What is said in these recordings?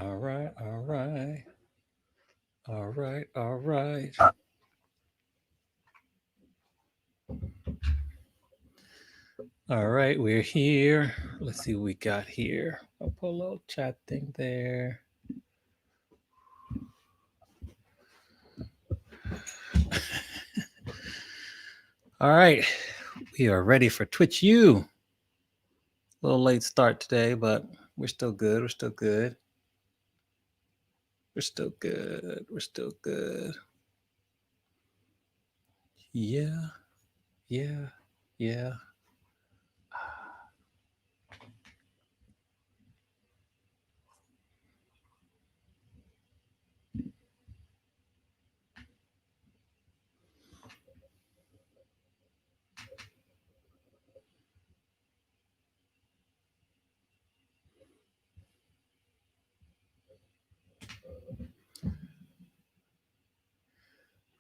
All right, all right. All right, all right. All right, we're here. Let's see what we got here. I'll put a little chat thing there. All right, we are ready for Twitch U. A little late start today, but we're still good. We're still good. We're still good. We're still good. Yeah, yeah, yeah.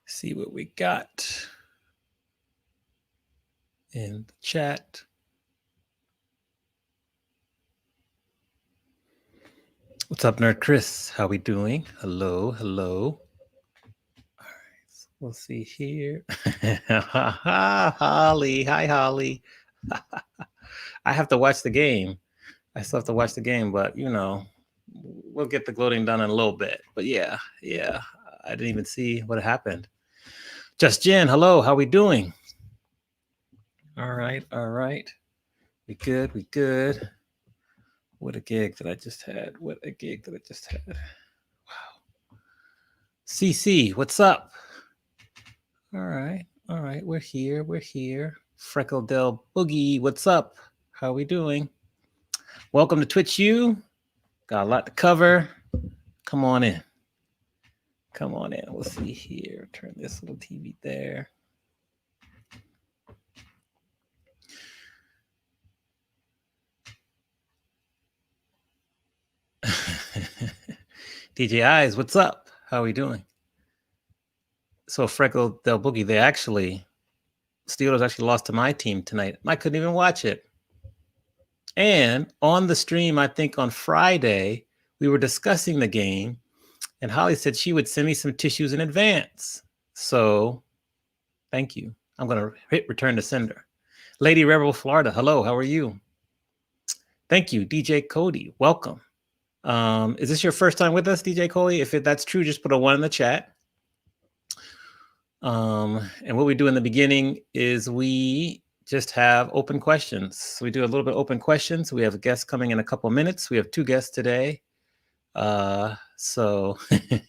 See what we got in the chat. What's up, Nerd Chris? How we doing? Hello, hello. All right, so we'll see here. Holly, hi, Holly. I have to watch the game. I still have to watch the game, but you know, we'll get the gloating done in a little bit. But yeah, I didn't even see what happened. Just Jen, hello, how we doing? All right, all right. We good, we good. What a gig that I just had. What a gig that I just had. Wow. CC, what's up? All right, we're here, we're here. Freckle Del Boogie, what's up? How we doing? Welcome to Twitch U. Got a lot to cover. Come on in. Come on in. We'll see here. Turn this little TV there. DJ Eyes, what's up? How are we doing? So Freckle Del Boogie, Steelers actually lost to my team tonight. I couldn't even watch it. And on the stream, I think on Friday, we were discussing the game, and Holly said she would send me some tissues in advance. So thank you. I'm going to hit return to sender. Lady Rebel Florida, hello, how are you? Thank you. DJ Cody, welcome. Is this your first time with us, DJ Cody? If that's true, just put a 1 in the chat. And what we do in the beginning is we just have open questions. So we do a little bit of open questions. We have a guest coming in a couple minutes. We have 2 guests today. So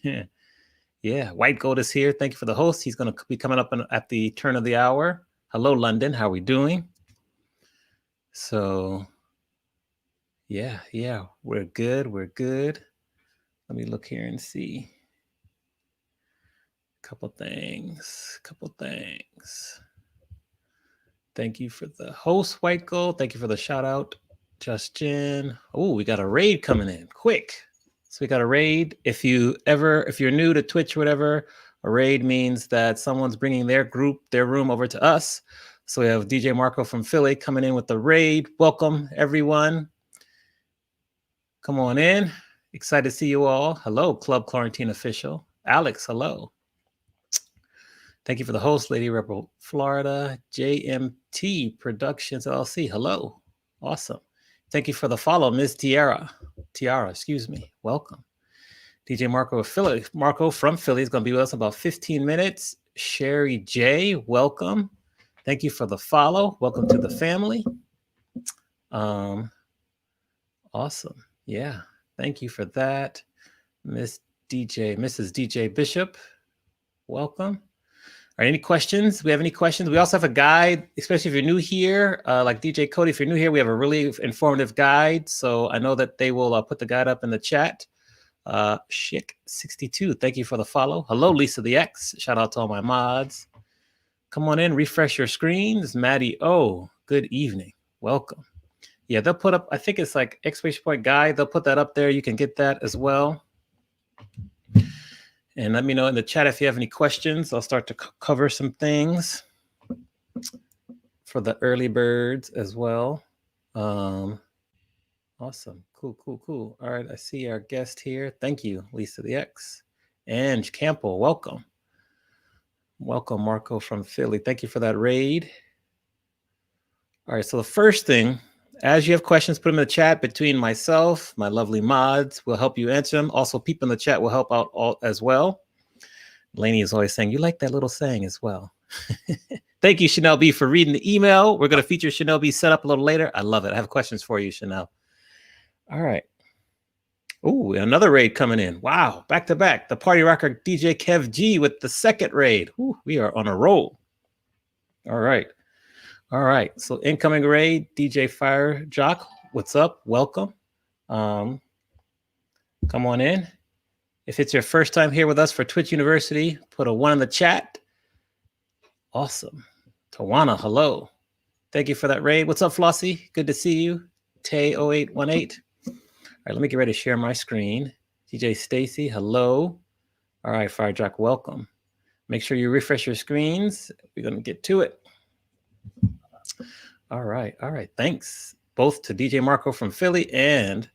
yeah, Whitegold is here. Thank you for the host. He's going to be coming up at the turn of the hour. Hello, London. How are we doing? So yeah, we're good. We're good. Let me look here and see. Couple things. Thank you for the host, Whitegold. Thank you for the shout out, Justin. Oh, we got a raid coming in quick. So we got a raid. If you're new to Twitch or whatever, a raid means that someone's bringing their room over to us. So we have DJ Marco from Philly coming in with the raid. Welcome, everyone. Come on in. Excited to see you all. Hello, Club Quarantine Official. Alex, hello. Thank you for the host, Lady Rebel Florida. JMT Productions LLC. Hello. Awesome. Thank you for the follow, Ms. Tiara, excuse me. Welcome. DJ Marco from Philly is going to be with us in about 15 minutes. Sherry J, welcome. Thank you for the follow. Welcome to the family. Awesome. Yeah. Thank you for that. Mrs. DJ Bishop, welcome. All right, any questions? We have any questions? We also have a guide, especially if you're new here, like DJ Cody, if you're new here, we have a really informative guide. So I know that they will put the guide up in the chat. Chick62, thank you for the follow. Hello, Lisa the X. Shout out to all my mods. Come on in, refresh your screens. Maddie O, good evening. Welcome. Yeah, they'll put up, I think it's like exclamation point guide. They'll put that up there. You can get that as well. And let me know in the chat if you have any questions. I'll start to cover some things for the early birds as well. Awesome. Cool. All right, I see our guest here. Thank you, Lisa the X. And Campbell, welcome. Welcome, Marco from Philly. Thank you for that raid. All right, so the first thing, as you have questions, put them in the chat between myself, my lovely mods will help you answer them. Also, people in the chat will help out all as well. Lainey is always saying, you like that little saying as well. Thank you, Chanel B, for reading the email. We're going to feature Chanel B set up a little later. I love it. I have questions for you, Chanel. All right. Oh, another raid coming in. Wow, back to back. The party rocker DJ Kev G with the second raid. Ooh, we are on a roll. All right. So incoming raid, DJ Fire Jock. What's up? Welcome. Come on in. If it's your first time here with us for Twitch University, put a 1 in the chat. Awesome. Tawana, hello. Thank you for that raid. What's up, Flossie? Good to see you. Tay0818. All right, let me get ready to share my screen. DJ Stacy, hello. All right, Fire Jock, welcome. Make sure you refresh your screens. We're going to get to it. All right. Thanks both to DJ Marco from Philly and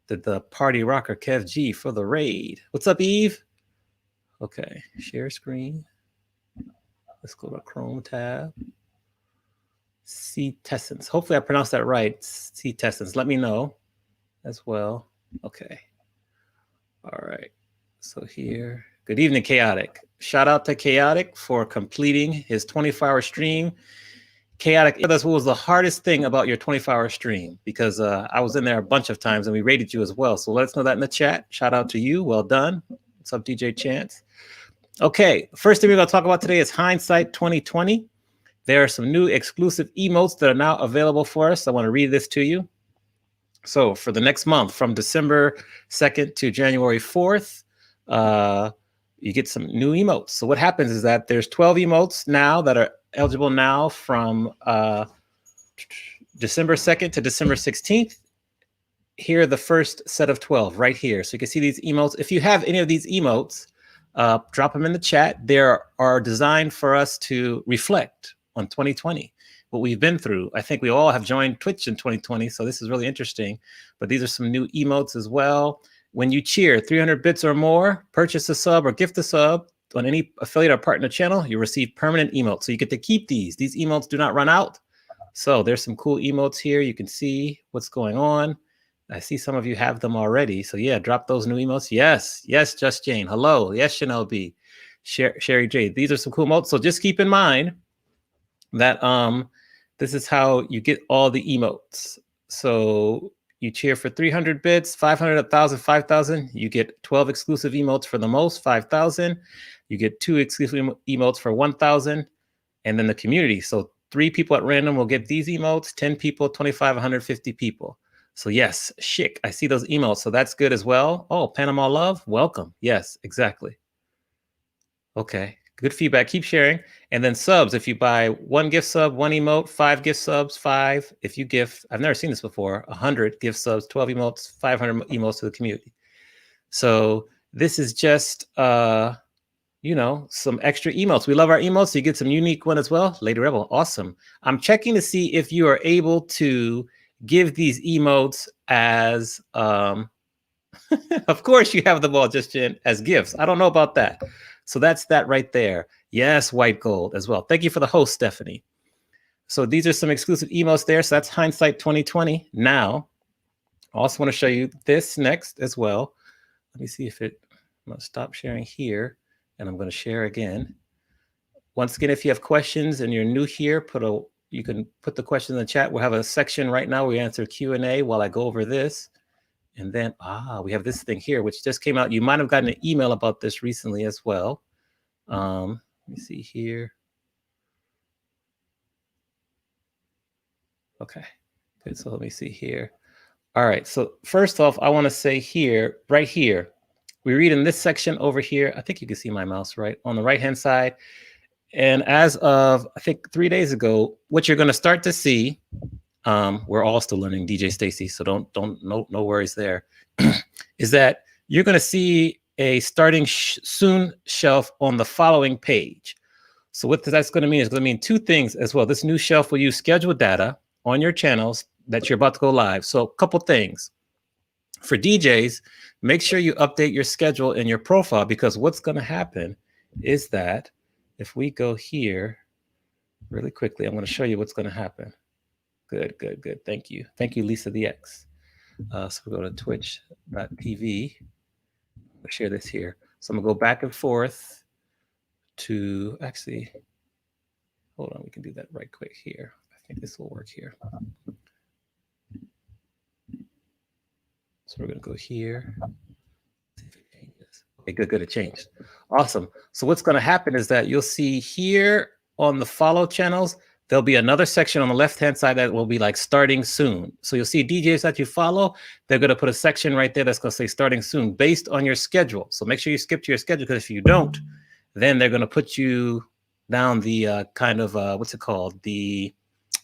the party rocker Kev G for the raid. What's up, Eve? Okay, share screen. Let's go to Chrome tab. C-Tessence. Hopefully I pronounced that right. C-Tessence. Let me know as well. Okay. All right. So here. Good evening, Chaotic. Shout out to Chaotic for completing his 24-hour stream. Chaotic, that's what was the hardest thing about your 24-hour stream, because I was in there a bunch of times and we rated you as well. So let us know that in the chat. Shout out to you. Well done. What's up, DJ Chance? Okay, first thing we're going to talk about today is Hindsight 2020. There are some new exclusive emotes that are now available for us. I want to read this to you. So for the next month, from December 2nd to January 4th, you get some new emotes. So what happens is that there's 12 emotes now that are eligible now from December 2nd to December 16th. Here are the first set of 12 right here. So you can see these emotes. If you have any of these emotes, drop them in the chat. They are designed for us to reflect on 2020, what we've been through. I think we all have joined Twitch in 2020, so this is really interesting. But these are some new emotes as well. When you cheer 300 bits or more, purchase a sub or gift a sub on any affiliate or partner channel, you receive permanent emotes. So you get to keep these. These emotes do not run out. So there's some cool emotes here. You can see what's going on. I see some of you have them already. So yeah, drop those new emotes. Yes, Just Jane. Hello. Yes, Chanel B. Sherry J. These are some cool emotes. So just keep in mind that this is how you get all the emotes. So you cheer for 300 bits, 500, 1,000, 5,000. You get 12 exclusive emotes for the most, 5,000. You get 2 exclusive emotes for 1,000. And then the community. So 3 people at random will get these emotes, 10 people, 25, 150 people. So yes, chic. I see those emotes. So that's good as well. Oh, Panama Love, welcome. Yes, exactly. Okay, good feedback. Keep sharing. And then subs, if you buy 1 gift sub, 1 emote, 5 gift subs, 5. If you gift, I've never seen this before, 100 gift subs, 12 emotes, 500 emotes to the community. So this is just, you know, some extra emotes. We love our emotes. So you get some unique one as well. Lady Rebel, awesome. I'm checking to see if you are able to give these emotes as, of course you have them all just as gifts. I don't know about that. So that's that right there. Yes, Whitegold as well. Thank you for the host, Stephanie. So these are some exclusive emotes there. So that's Hindsight 2020. Now, I also want to show you this next as well. Let me see if I'm going to stop sharing here and I'm going to share again. Once again, if you have questions and you're new here, you can put the question in the chat. We'll have a section right now where we answer Q&A while I go over this. And then, we have this thing here, which just came out. You might have gotten an email about this recently as well. Let me see here. Okay, good. So let me see here. All right. So first off, I want to say here, right here, we read in this section over here. I think you can see my mouse right on the right-hand side. And as of, I think 3 days ago, what you're going to start to see, we're all still learning, DJ Stacy, so no worries there, is that you're going to see a starting soon shelf on the following page. So what that's going to mean is going to mean 2 things as well. This new shelf will use scheduled data on your channels that you're about to go live. So a couple things. For DJs, make sure you update your schedule in your profile, because what's going to happen is that if we go here really quickly, I'm going to show you what's going to happen. Good, good, good. Thank you. Thank you, Lisa the X. So we'll go to twitch.tv. I'll share this here. So I'm going to go back and forth to, actually, hold on. We can do that right quick here. I think this will work here. So we're going to go here. See if it changes. Okay, good, good. It changed. Awesome. So what's going to happen is that you'll see here on the follow channels, there'll be another section on the left-hand side that will be like starting soon. So you'll see DJs that you follow, they're going to put a section right there that's going to say starting soon based on your schedule. So make sure you skip to your schedule, because if you don't, then they're going to put you down the kind of, what's it called? The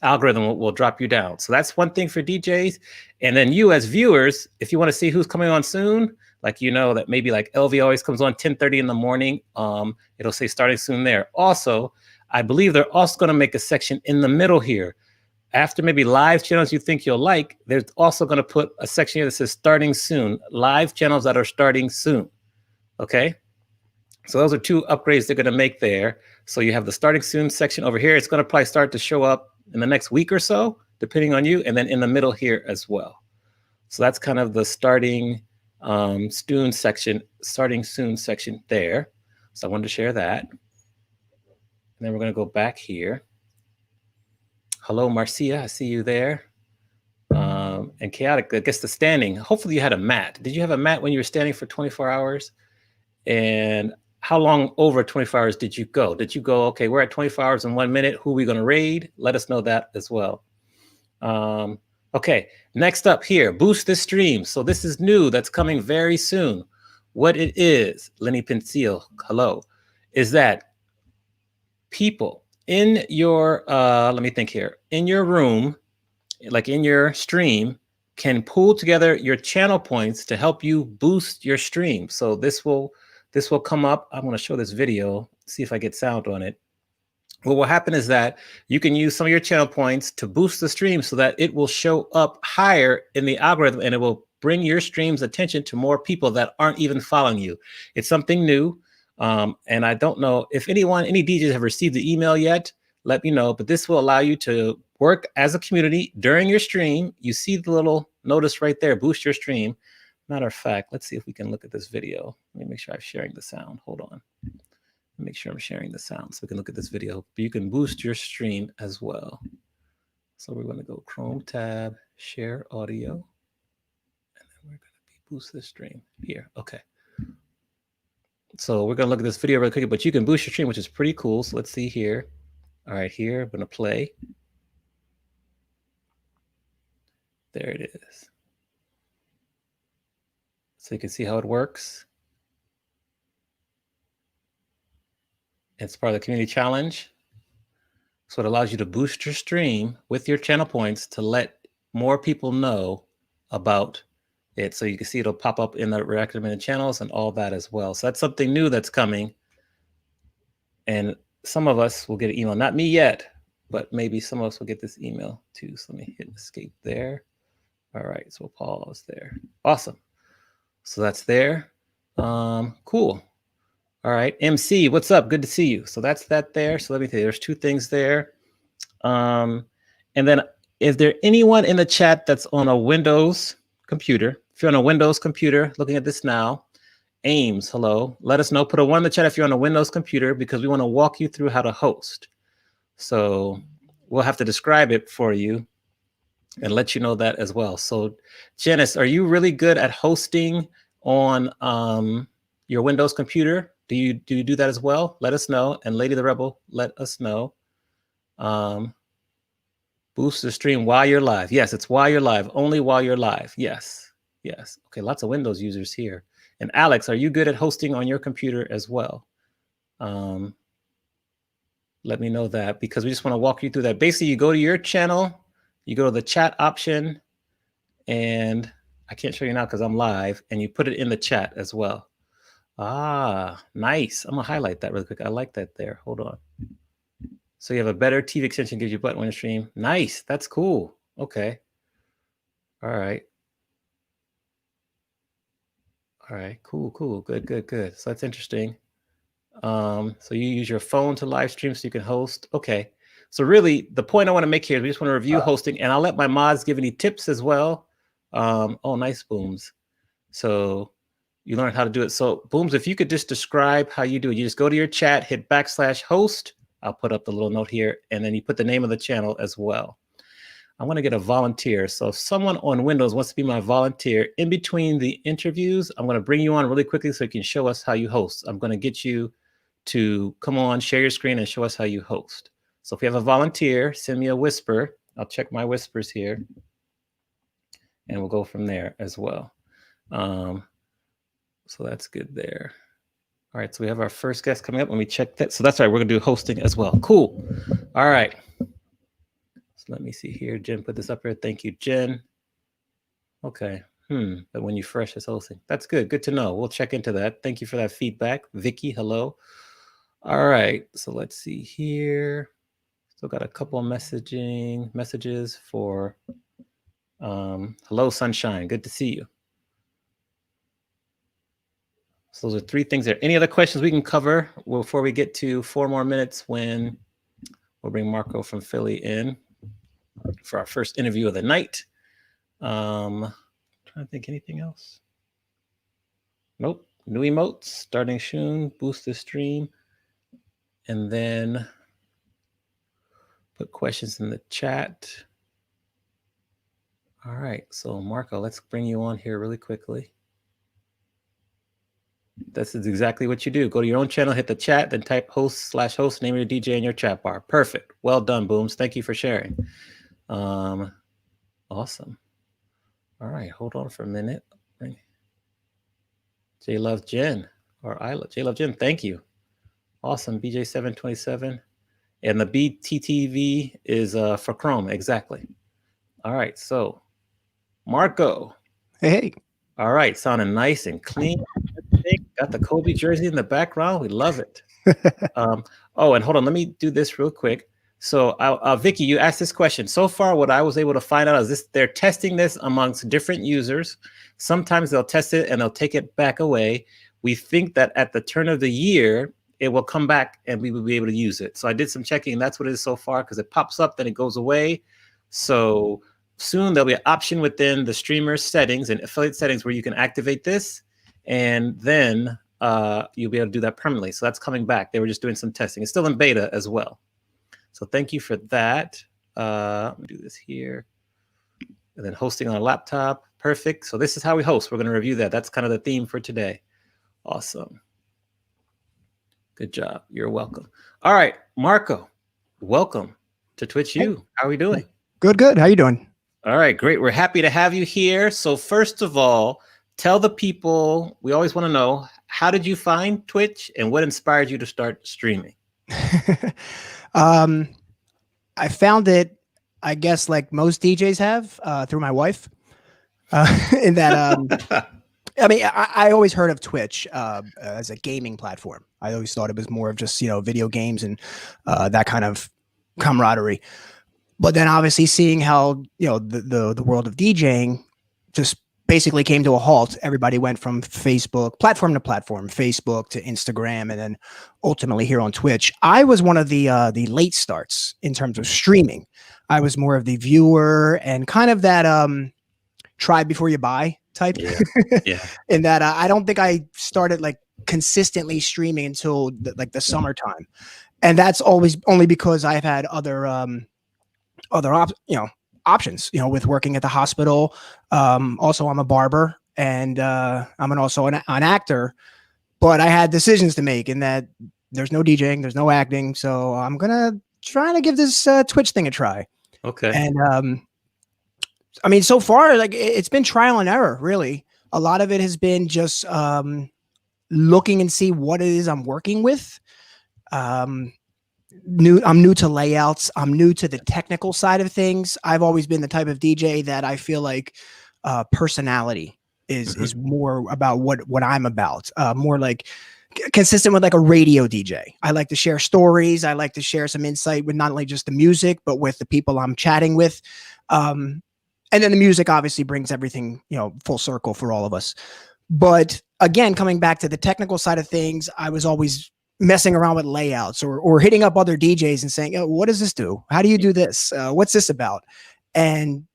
algorithm will drop you down. So that's one thing for DJs. And then you as viewers, if you want to see who's coming on soon, like, you know, that maybe like LV always comes on 10:30 in the morning. It'll say starting soon there. Also, I believe they're also going to make a section in the middle here. After maybe live channels you think you'll like, they're also going to put a section here that says starting soon, live channels that are starting soon. Okay. So those are two upgrades they're going to make there. So you have the starting soon section over here. It's going to probably start to show up in the next week or so, depending on you. And then in the middle here as well. So that's kind of the starting soon section there. So I wanted to share that. And then we're going to go back here. Hello, Marcia. I see you there. And Chaotic, I guess the standing. Hopefully you had a mat. Did you have a mat when you were standing for 24 hours? And how long over 24 hours did you go? Did you go, okay, we're at 24 hours and 1 minute. Who are we going to raid? Let us know that as well. Okay, next up here, boost the stream. So this is new. That's coming very soon. What it is, Lenny Pencil, hello, is that people in your, let me think here, in your room, like in your stream, can pull together your channel points to help you boost your stream. So this will come up. I'm going to show this video, see if I get sound on it. What will happen is that you can use some of your channel points to boost the stream so that it will show up higher in the algorithm, and it will bring your stream's attention to more people that aren't even following you. It's something new. And I don't know if any DJs have received the email yet, let me know, but this will allow you to work as a community during your stream. You see the little notice right there, boost your stream. Matter of fact, let's see if we can look at this video. Let me make sure I'm sharing the sound. Hold on. Make sure I'm sharing the sound so we can look at this video. But you can boost your stream as well. So we're going to go Chrome tab, share audio, and then we're going to boost the stream here. Okay. So we're going to look at this video real quick, but you can boost your stream, which is pretty cool. So let's see here. All right, here, I'm going to play. There it is. So you can see how it works. It's part of the community challenge. So it allows you to boost your stream with your channel points to let more people know about it. So you can see it'll pop up in the recommended channels and all that as well. So that's something new that's coming. And some of us will get an email, not me yet, but maybe some of us will get this email too. So let me hit escape there. All right, so we'll pause there. Awesome. So that's there. Cool. All right, MC, what's up? Good to see you. So that's that there. So let me tell you, there's two things there. And then is there anyone in the chat that's on a Windows computer? If you're on a Windows computer looking at this now, Ames, hello. Let us know. Put a 1 in the chat if you're on a Windows computer, because we want to walk you through how to host. So we'll have to describe it for you and let you know that as well. So Janice, are you really good at hosting on your Windows computer? Do you do that as well? Let us know. And Lady the Rebel, let us know. Boost the stream while you're live. Yes, it's while you're live. Only while you're live. Yes. Yes. Okay, lots of Windows users here. And Alex, are you good at hosting on your computer as well? Let me know that, because we just want to walk you through that. Basically, you go to your channel, you go to the chat option, and I can't show you now because I'm live, and you put it in the chat as well. Ah, nice. I'm going to highlight that really quick. I like that there. Hold on. So you have a better TV extension, gives you a button when you stream. Nice. That's cool. Okay. All right. All right, cool, cool, good, good, good. So that's interesting. So you use your phone to live stream so you can host. Okay. So really, the point I want to make here is we just want to review hosting, and I'll let my mods give any tips as well. Oh, nice, Booms. So you learned how to do it. So Booms, if you could just describe how you do it, you just go to your chat, hit /host. I'll put up the little note here, and then you put the name of the channel as well. I want to get a volunteer. So if someone on Windows wants to be my volunteer in between the interviews, I'm going to bring you on really quickly so you can show us how you host. I'm going to get you to come on, share your screen and show us how you host. So if you have a volunteer, send me a whisper. I'll check my whispers here and we'll go from there as well. So that's good there. All right, so we have our first guest coming up. Let me check that. So that's right, we're gonna do hosting as well. Cool. All right. So let me see here. Jen put this up here. Thank you, Jen. Okay. But when you fresh is hosting. That's good. Good to know. We'll check into that. Thank you for that feedback. Vicky, hello. All right. So let's see here. Still got a couple of messages for hello, Sunshine. Good to see you. So those are 3 things there. Any other questions we can cover before we get to 4 more minutes when we'll bring Marco from Philly in for our first interview of the night. Trying to think anything else. Nope. New emotes starting soon. Boost the stream. And then put questions in the chat. All right. So Marco, let's bring you on here really quickly. This is exactly what you do. Go to your own channel, hit the chat, then type host/host, name of your DJ in your chat bar. Perfect. Well done, Booms. Thank you for sharing. Awesome. All right, hold on for a minute. J Love Jen, or I love J Love Jen. Thank you. Awesome, BJ727, and the BTTV is for Chrome. Exactly. All right, so Marco. Hey. All right, sounding nice and clean. Got the Kobe jersey in the background. We love it. Oh, and hold on. Let me do this real quick. So, Vicky, you asked this question. So far, what I was able to find out is this: they're testing this amongst different users. Sometimes they'll test it and they'll take it back away. We think that at the turn of the year, it will come back and we will be able to use it. So I did some checking, and that's what it is so far, because it pops up, then it goes away. So soon there'll be an option within the streamer settings and affiliate settings where you can activate this, and then you'll be able to do that permanently. So that's coming back. They were just doing some testing. It's still in beta as well. So thank you for that. Let me do this here. And then hosting on a laptop. Perfect. So this is how we host. We're going to review that. That's kind of the theme for today. Awesome. Good job. You're welcome. All right, Marco, welcome to Twitch U. How are we doing? Good, good. How you doing? All right, great. We're happy to have you here. So first of all, tell the people, we always want to know, how did you find Twitch and what inspired you to start streaming? I found it, I guess, like most DJs have, through my wife. In that, I mean, I always heard of Twitch as a gaming platform. I always thought it was more of just, video games and that kind of camaraderie. But then obviously seeing how, the world of DJing just basically came to a halt. Everybody went from platform to platform, Facebook to Instagram, and then ultimately here on Twitch. I was one of the late starts in terms of streaming. I was more of the viewer and kind of that try before you buy type. Yeah. In that I don't think I started like consistently streaming until the summertime, and that's always only because I've had other options, with working at the hospital. Also, I'm a barber, and I'm also an actor, but I had decisions to make in that there's no DJing, there's no acting. So I'm going to try to give this Twitch thing a try. Okay. And I mean, so far, like it's been trial and error, really. A lot of it has been just looking and see what it is I'm working with. I'm new to layouts. I'm new to the technical side of things. I've always been the type of DJ that I feel like personality is more about what I'm about. More like consistent with like a radio DJ. I like to share stories. I like to share some insight with not only just the music, but with the people I'm chatting with. And then the music obviously brings everything, full circle for all of us. But again, coming back to the technical side of things, I was always messing around with layouts or hitting up other DJs and saying, oh, what does this do? How do you do this? What's this about? And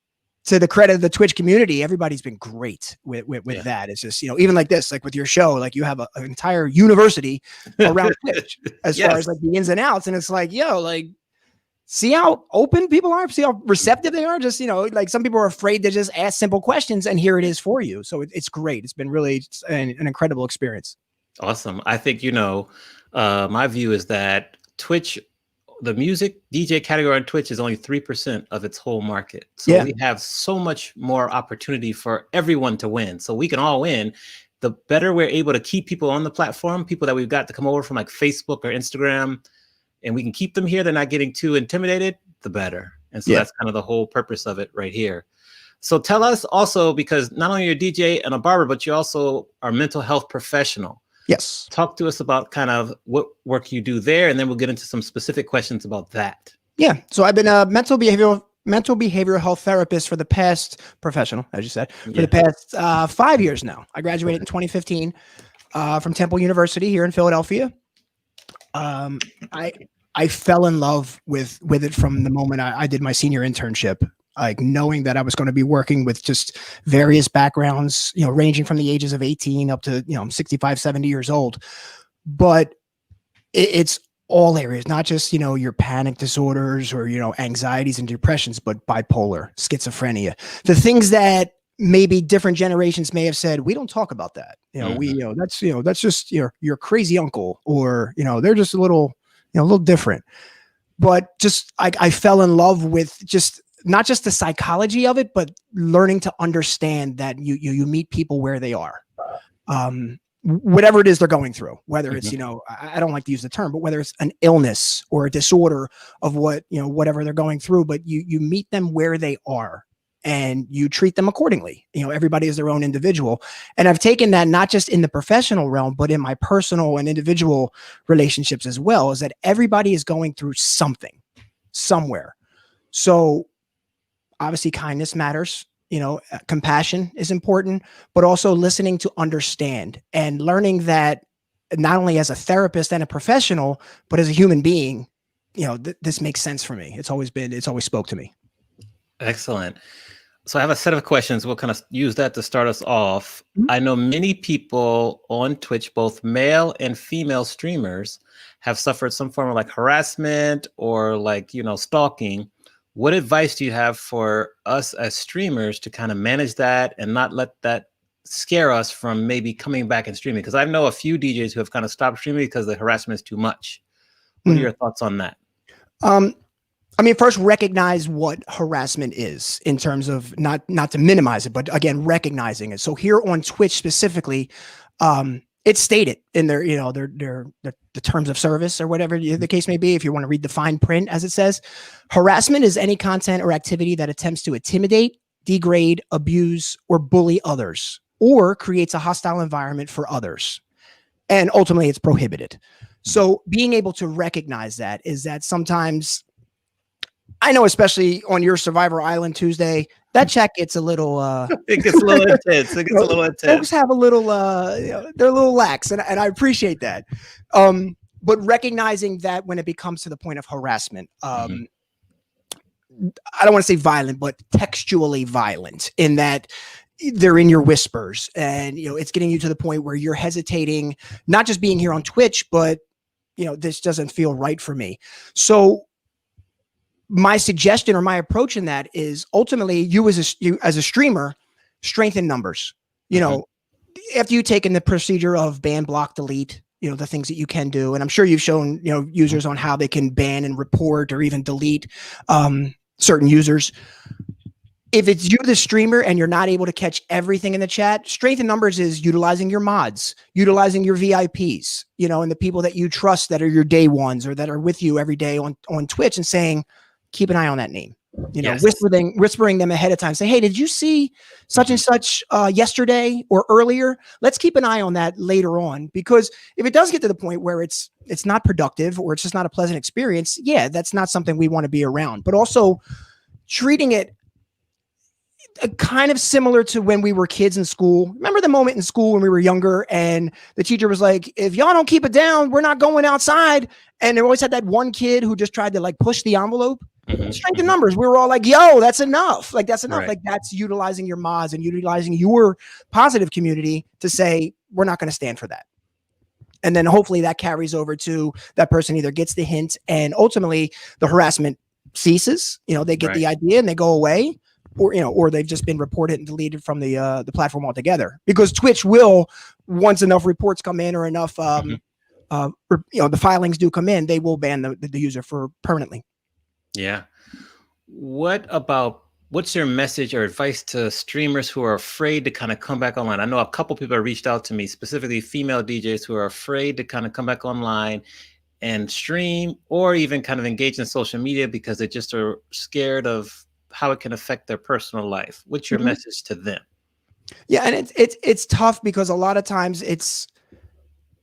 to the credit of the Twitch community, everybody's been great with that. It's just, even like this, like with your show, like you have an entire university around Twitch as far as like the ins and outs. And it's like, like, see how open people are, see how receptive they are. Just, like some people are afraid to just ask simple questions, and here it is for you. So it's great. It's been really an incredible experience. Awesome. I think, my view is that Twitch, the music DJ category on Twitch is only 3% of its whole market. So we have so much more opportunity for everyone to win. So we can all win. The better we're able to keep people on the platform, people that we've got to come over from like Facebook or Instagram, and we can keep them here, they're not getting too intimidated, the better. And so that's kind of the whole purpose of it right here. So tell us also, because not only you're a DJ and a barber, but you also are a mental health professional. Yes. Talk to us about kind of what work you do there, and then we'll get into some specific questions about that. Yeah. So I've been a mental behavioral health therapist for the past, professional, as you said, for the past 5 years now. I graduated in 2015 from Temple University here in Philadelphia. I fell in love with it from the moment I did my senior internship, like knowing that I was going to be working with just various backgrounds, ranging from the ages of 18 up to, I'm 65, 70 years old. But it's all areas, not just, your panic disorders or, anxieties and depressions, but bipolar, schizophrenia, the things that maybe different generations may have said, we don't talk about that. That's just your crazy uncle, or, they're just a little different. But just I fell in love with just not just the psychology of it, but learning to understand that you meet people where they are, whatever it is they're going through, whether it's, I don't like to use the term, but whether it's an illness or a disorder of whatever they're going through, but you meet them where they are and you treat them accordingly. Everybody is their own individual. And I've taken that not just in the professional realm, but in my personal and individual relationships as well, is that everybody is going through something somewhere. So obviously kindness matters, compassion is important, but also listening to understand and learning that not only as a therapist and a professional, but as a human being, this makes sense for me. It's always spoke to me. Excellent. So I have a set of questions. We'll kind of use that to start us off. I know many people on Twitch, both male and female streamers, have suffered some form of like harassment or like, stalking. What advice do you have for us as streamers to kind of manage that and not let that scare us from maybe coming back and streaming? Because I know a few DJs who have kind of stopped streaming because the harassment is too much. What are your thoughts on that? First recognize what harassment is in terms of not to minimize it, but again, recognizing it. So here on Twitch specifically, it's stated in their, the terms of service or whatever the case may be. If you want to read the fine print, as it says, harassment is any content or activity that attempts to intimidate, degrade, abuse, or bully others, or creates a hostile environment for others. And ultimately it's prohibited. So being able to recognize that is that sometimes, I know, especially on your Survivor Island Tuesday, that chat gets a little, it gets a little intense. It gets a little intense. Folks have a little, they're a little lax, and I appreciate that. But recognizing that when it becomes to the point of harassment, I don't want to say violent, but textually violent, in that they're in your whispers, and it's getting you to the point where you're hesitating, not just being here on Twitch, but this doesn't feel right for me. So my suggestion or my approach in that is ultimately you as a streamer, strengthen numbers. After you've taken the procedure of ban, block, delete, the things that you can do. And I'm sure you've shown, users on how they can ban and report or even delete certain users. If it's you, the streamer, and you're not able to catch everything in the chat, strengthen numbers is utilizing your mods, utilizing your VIPs, and the people that you trust that are your day ones or that are with you every day on Twitch, and saying, keep an eye on that name, whispering them ahead of time, say, hey, did you see such and such yesterday or earlier? Let's keep an eye on that later on, because if it does get to the point where it's not productive or it's just not a pleasant experience, that's not something we want to be around. But also treating it, kind of similar to when we were kids in school. Remember the moment in school when we were younger and the teacher was like, if y'all don't keep it down, we're not going outside. And they always had that one kid who just tried to like push the envelope. Strength in numbers. We were all like, yo, that's enough. Like, that's enough. Right. Like, that's utilizing your mods and utilizing your positive community to say, we're not going to stand for that. And then hopefully that carries over to that person either gets the hint and ultimately the harassment ceases. They get the idea and they go away, or they've just been reported and deleted from the platform altogether. Because Twitch will, once enough reports come in or enough, the filings do come in, they will ban the user for permanently. Yeah. What's your message or advice to streamers who are afraid to kind of come back online? I know a couple people have reached out to me, specifically female DJs who are afraid to kind of come back online and stream or even kind of engage in social media because they just are scared of how it can affect their personal life. What's your message to them? Yeah. And it's tough because a lot of times it's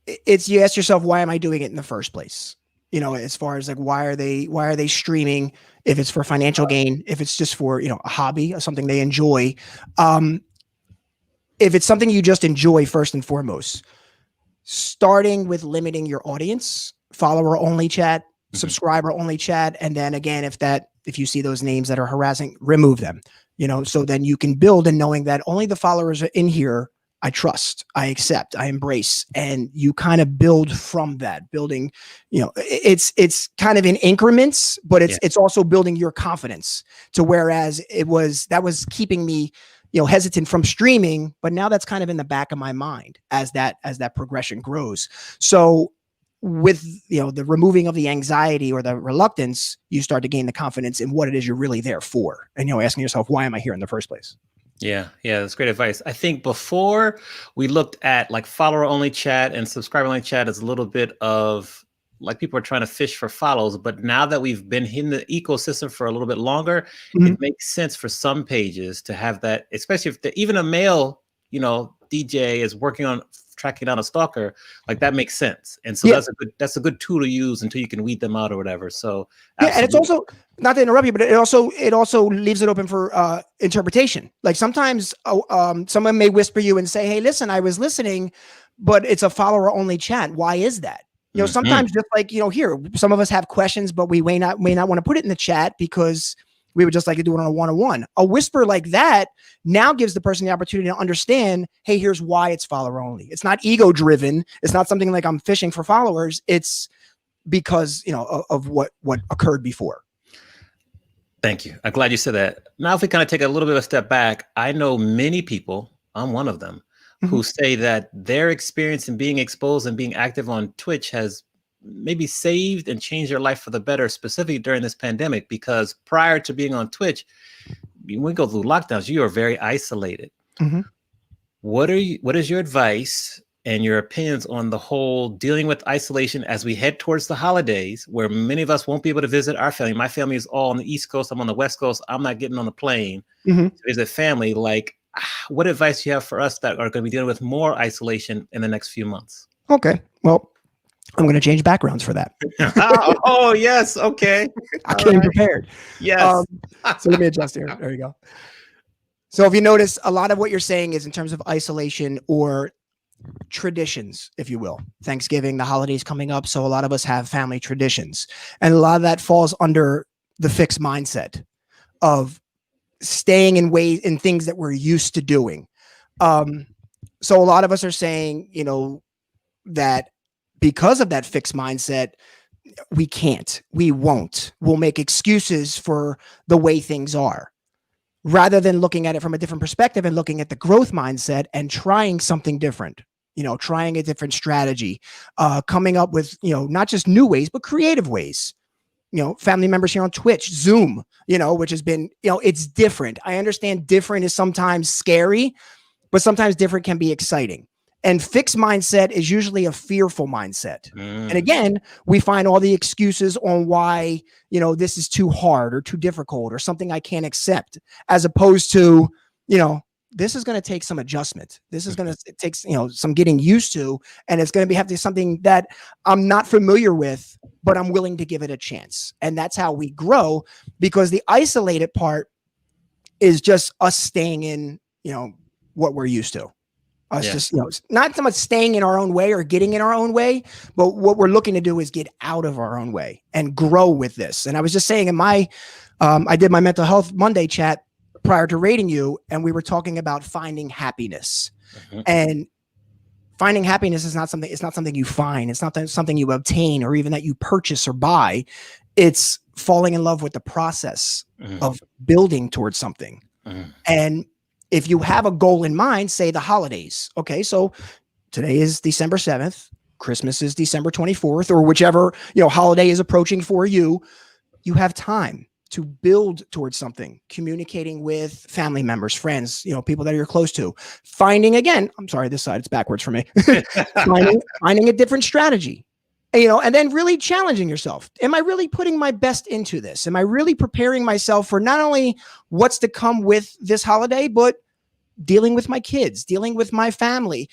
you ask yourself, why am I doing it in the first place? As far as like, why are they streaming? If it's for financial gain, if it's just for, a hobby or something they enjoy. If it's something you just enjoy, first and foremost, starting with limiting your audience, follower only chat, subscriber only chat. And then again, if you see those names that are harassing, remove them, so then you can build in knowing that only the followers are in here I trust, I accept, I embrace, and you kind of build from that. Building, it's kind of in increments, but it's also building your confidence to whereas that was keeping me, hesitant from streaming, but now that's kind of in the back of my mind as that progression grows. So with the removing of the anxiety or the reluctance, you start to gain the confidence in what it is you're really there for, and asking yourself, why am I here in the first place? Yeah, that's great advice. I think before we looked at like follower only chat and subscriber only chat as a little bit of like people are trying to fish for follows. But now that we've been in the ecosystem for a little bit longer, it makes sense for some pages to have that, especially if even a male, DJ is working on tracking down a stalker, like that makes sense. And so that's a good tool to use until you can weed them out or whatever. So and it's also, not to interrupt you, but it also leaves it open for interpretation. Like sometimes someone may whisper you and say, hey, listen, I was listening, but it's a follower only chat. Why is that? Sometimes just like, here, some of us have questions, but we may not want to put it in the chat because we would just like to do it on a one-on-one. A whisper like that now gives the person the opportunity to understand, hey, here's why it's follower only. It's not ego driven. It's not something like I'm fishing for followers. It's because, of what occurred before. Thank you. I'm glad you said that. Now, if we kind of take a little bit of a step back, I know many people, I'm one of them, who say that their experience in being exposed and being active on Twitch has maybe saved and changed their life for the better, specifically during this pandemic, because prior to being on Twitch, when we go through lockdowns, you are very isolated. What is your advice and your opinions on the whole dealing with isolation as we head towards the holidays, where many of us won't be able to visit our family? My family is all on the East Coast. I'm on the West Coast. I'm not getting on the plane to visit family. Like, what advice do you have for us that are going to be dealing with more isolation in the next few months? Okay. Well, I'm going to change backgrounds for that. Oh, yes. Okay. I came prepared. Yes. So let me adjust here. There you go. So if you notice, a lot of what you're saying is in terms of isolation or traditions, if you will. Thanksgiving, the holidays coming up. So a lot of us have family traditions. And a lot of that falls under the fixed mindset of staying in things that we're used to doing. So a lot of us are saying, that because of that fixed mindset, we can't, we won't, we'll make excuses for the way things are, rather than looking at it from a different perspective and looking at the growth mindset and trying something different, trying a different strategy, coming up with, not just new ways, but creative ways. Family members here on Twitch, Zoom, which has been, it's different. I understand different is sometimes scary, but sometimes different can be exciting. And fixed mindset is usually a fearful mindset. And again, we find all the excuses on why, this is too hard or too difficult or something I can't accept, as opposed to, this is going to take some adjustment. This is going to take, some getting used to, and it's going to have to be something that I'm not familiar with, but I'm willing to give it a chance. And that's how we grow, because the isolated part is just us staying in, what we're used to. Us just, not so much staying in our own way or getting in our own way, but what we're looking to do is get out of our own way and grow with this. And I was just saying in my, I did my mental health Monday chat prior to rating you, and we were talking about finding happiness. And finding happiness is not something, it's not something you find. It's not something you obtain or even that you purchase or buy. It's falling in love with the process of building towards something. And if you have a goal in mind, say the holidays. Okay, so today is December 7th. Christmas is December 24th, or whichever, holiday is approaching for you. You have time to build towards something, communicating with family members, friends, people that you're close to, finding, again, I'm sorry, this side, it's backwards for me, finding a different strategy, and then really challenging yourself. Am I really putting my best into this? Am I really preparing myself for not only what's to come with this holiday, but dealing with my kids, dealing with my family,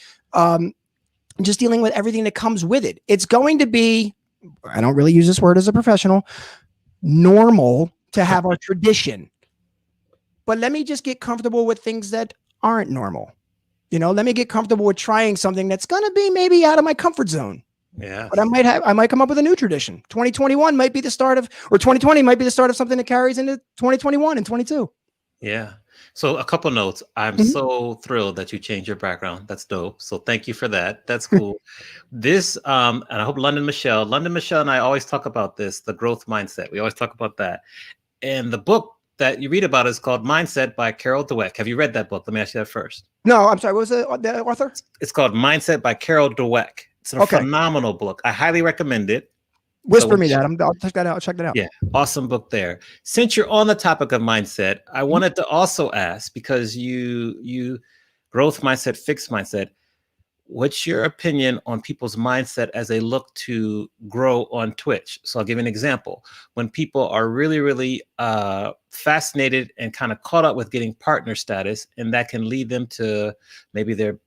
just dealing with everything that comes with it? It's going to be, I don't really use this word as a professional, normal to have our tradition, but let me just get comfortable with things that aren't normal. Let me get comfortable with trying something that's going to be maybe out of my comfort zone. Yeah. But I might come up with a new tradition. 2021 might be the start of, or 2020 might be the start of something that carries into 2021 and 22. Yeah. So a couple notes. I'm so thrilled that you changed your background. That's dope. So thank you for that. That's cool. This, and I hope London Michelle and I always talk about this, the growth mindset. We always talk about that. And the book that you read about is called Mindset by Carol Dweck. Have you read that book? Let me ask you that first. No, I'm sorry. What was the author? It's called Mindset by Carol Dweck. It's a phenomenal book. I highly recommend it. Whisper me that. I'll check that out. I'll check that out. Yeah. Awesome book there. Since you're on the topic of mindset, I wanted to also ask, because you growth mindset, fixed mindset, what's your opinion on people's mindset as they look to grow on Twitch? So I'll give you an example. When people are really, really fascinated and kind of caught up with getting partner status, and that can lead them to maybe they're,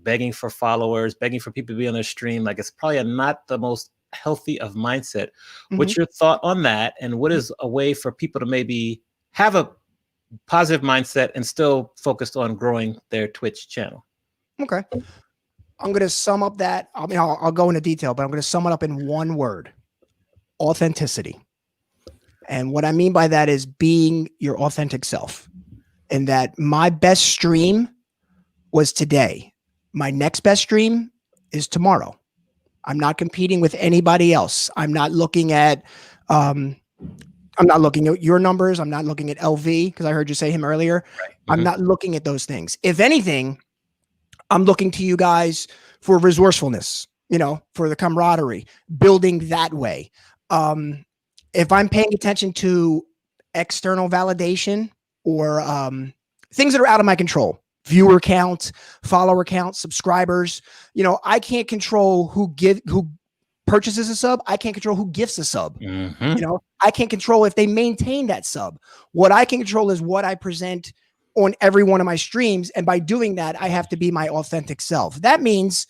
begging for followers, begging for people to be on their stream. Like, it's probably not the most healthy of mindset. What's your thought on that? And what is a way for people to maybe have a positive mindset and still focused on growing their Twitch channel? Okay. I'm going to sum up that. I mean, I'll go into detail, but I'm going to sum it up in one word: authenticity. And what I mean by that is being your authentic self. And that my best stream was today. My next best stream is tomorrow. I'm not competing with anybody else. I'm not looking at, your numbers. I'm not looking at LV, because I heard you say him earlier. Right. I'm not looking at those things. If anything, I'm looking to you guys for resourcefulness, for the camaraderie, building that way. If I'm paying attention to external validation or things that are out of my control, viewer count, follower count, subscribers, I can't control who purchases a sub. I can't control who gifts a sub. I can't control if they maintain that sub. What I can control is what I present on every one of my streams. And by doing that, I have to be my authentic self. That means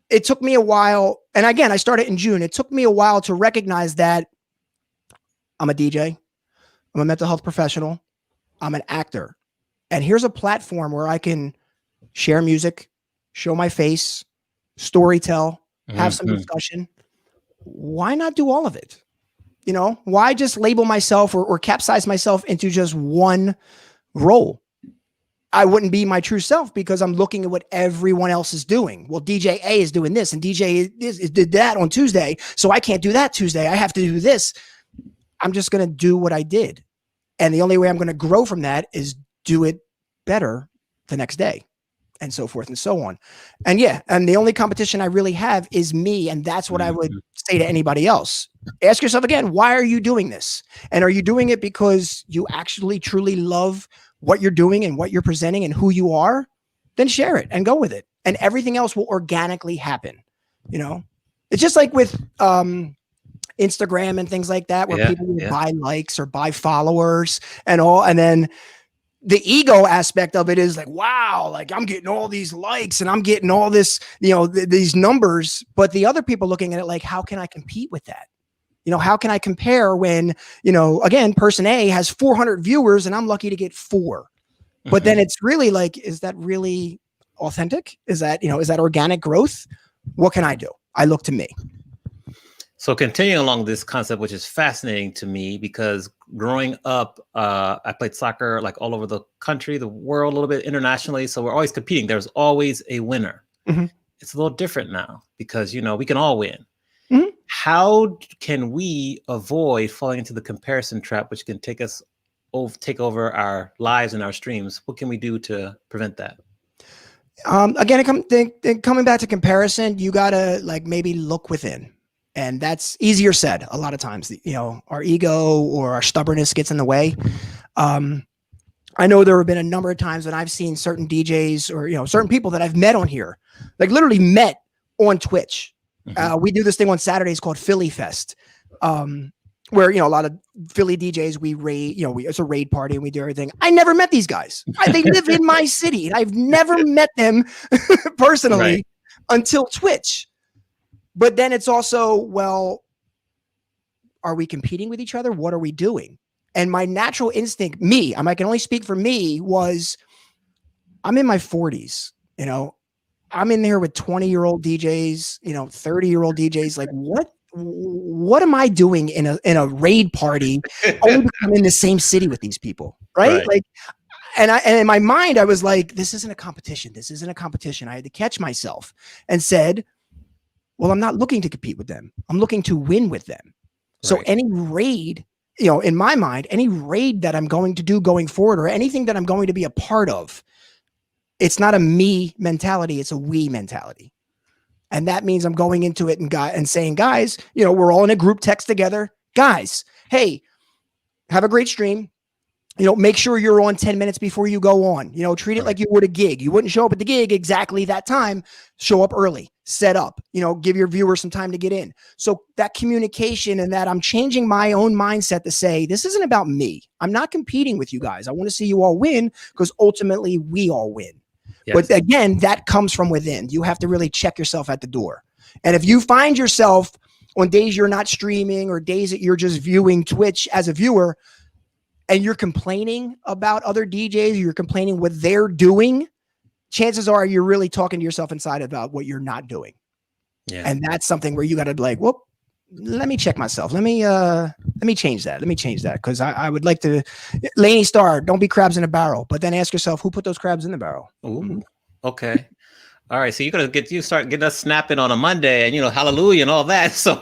it took me a while. And again, I started in June. It took me a while to recognize that I'm a DJ. I'm a mental health professional. I'm an actor. And here's a platform where I can share music, show my face, storytell, have some discussion. Why not do all of it? Why just label myself or capsize myself into just one role? I wouldn't be my true self because I'm looking at what everyone else is doing. Well, DJ A is doing this and DJ did that on Tuesday. So I can't do that Tuesday. I have to do this. I'm just going to do what I did. And the only way I'm going to grow from that is do it better the next day, and so forth and so on. And and the only competition I really have is me. And that's what I would say to anybody else. Ask yourself again, why are you doing this? And are you doing it because you actually truly love what you're doing and what you're presenting and who you are? Then share it and go with it. And everything else will organically happen. It's just like with Instagram and things like that, where people buy likes or buy followers and all. And then the ego aspect of it is like, wow, like I'm getting all these likes and I'm getting all this, these numbers. But the other people looking at it like, how can I compete with that? How can I compare when, again, person A has 400 viewers and I'm lucky to get 4? But then it's really like, is that really authentic? Is that, is that organic growth? What can I do? I look to me. So continuing along this concept, which is fascinating to me, because growing up, I played soccer like all over the country, the world, a little bit internationally. So we're always competing. There's always a winner. It's a little different now because, we can all win. How can we avoid falling into the comparison trap, which can take over our lives and our streams? What can we do to prevent that? Again, coming back to comparison, you gotta maybe look within. And that's easier said a lot of times. Our ego or our stubbornness gets in the way. I know there have been a number of times when I've seen certain DJs or, certain people that I've met on here, literally met on Twitch. We do this thing on Saturdays called Philly Fest, where, a lot of Philly DJs, we raid, it's a raid party and we do everything. I never met these guys. They live in my city and I've never met them personally until Twitch. But then it's also, well, are we competing with each other? What are we doing? And my natural instinct, I can only speak for me, was I'm in my 40s, I'm in there with 20-year-old DJs, 30-year-old DJs. What am I doing in a raid party only because I'm in the same city with these people? Right. And in my mind, I was like, this isn't a competition. This isn't a competition. I had to catch myself and said, well, I'm not looking to compete with them. I'm looking to win with them. So any raid, in my mind, any raid that I'm going to do going forward or anything that I'm going to be a part of, it's not a me mentality. It's a we mentality. And that means I'm going into it and saying, guys, we're all in a group text together. Guys, hey, have a great stream. Make sure you're on 10 minutes before you go on. Treat it like you would a gig. You wouldn't show up at the gig exactly that time. Show up early, set up, give your viewers some time to get in. So that communication and that I'm changing my own mindset to say, this isn't about me. I'm not competing with you guys. I want to see you all win because ultimately we all win. Yes. But again, that comes from within. You have to really check yourself at the door. And if you find yourself on days you're not streaming or days that you're just viewing Twitch as a viewer, and you're complaining about other DJs, you're complaining what they're doing, chances are you're really talking to yourself inside about what you're not doing. Yeah. And that's something where you got to be like, well, let me check myself. Let me change that. Let me change that. Cause I would like to, Laney Star, don't be crabs in a barrel, but then ask yourself who put those crabs in the barrel. Ooh, okay. All right, so you're gonna start getting us snapping on a Monday, and hallelujah and all that. So,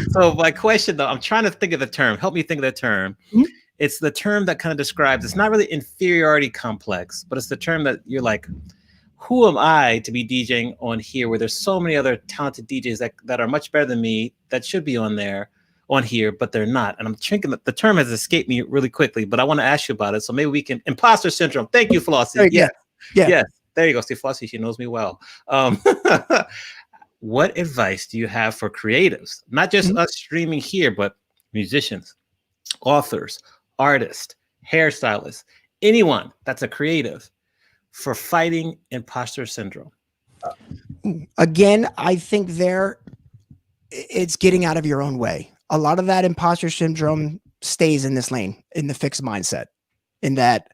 so my question though, I'm trying to think of the term. Help me think of the term. It's the term that kind of describes. It's not really inferiority complex, but it's the term that you're like, who am I to be DJing on here, where there's so many other talented DJs that are much better than me that should be on here, but they're not. And I'm thinking that the term has escaped me really quickly, but I want to ask you about it. So maybe we can imposter syndrome. Thank you, Flossie. Yeah. Yes. There you go. See, Flossie, she knows me well. What advice do you have for creatives? Not just us streaming here, but musicians, authors, artists, hairstylists, anyone that's a creative for fighting imposter syndrome? Again, I think it's getting out of your own way. A lot of that imposter syndrome stays in this lane, in the fixed mindset, in that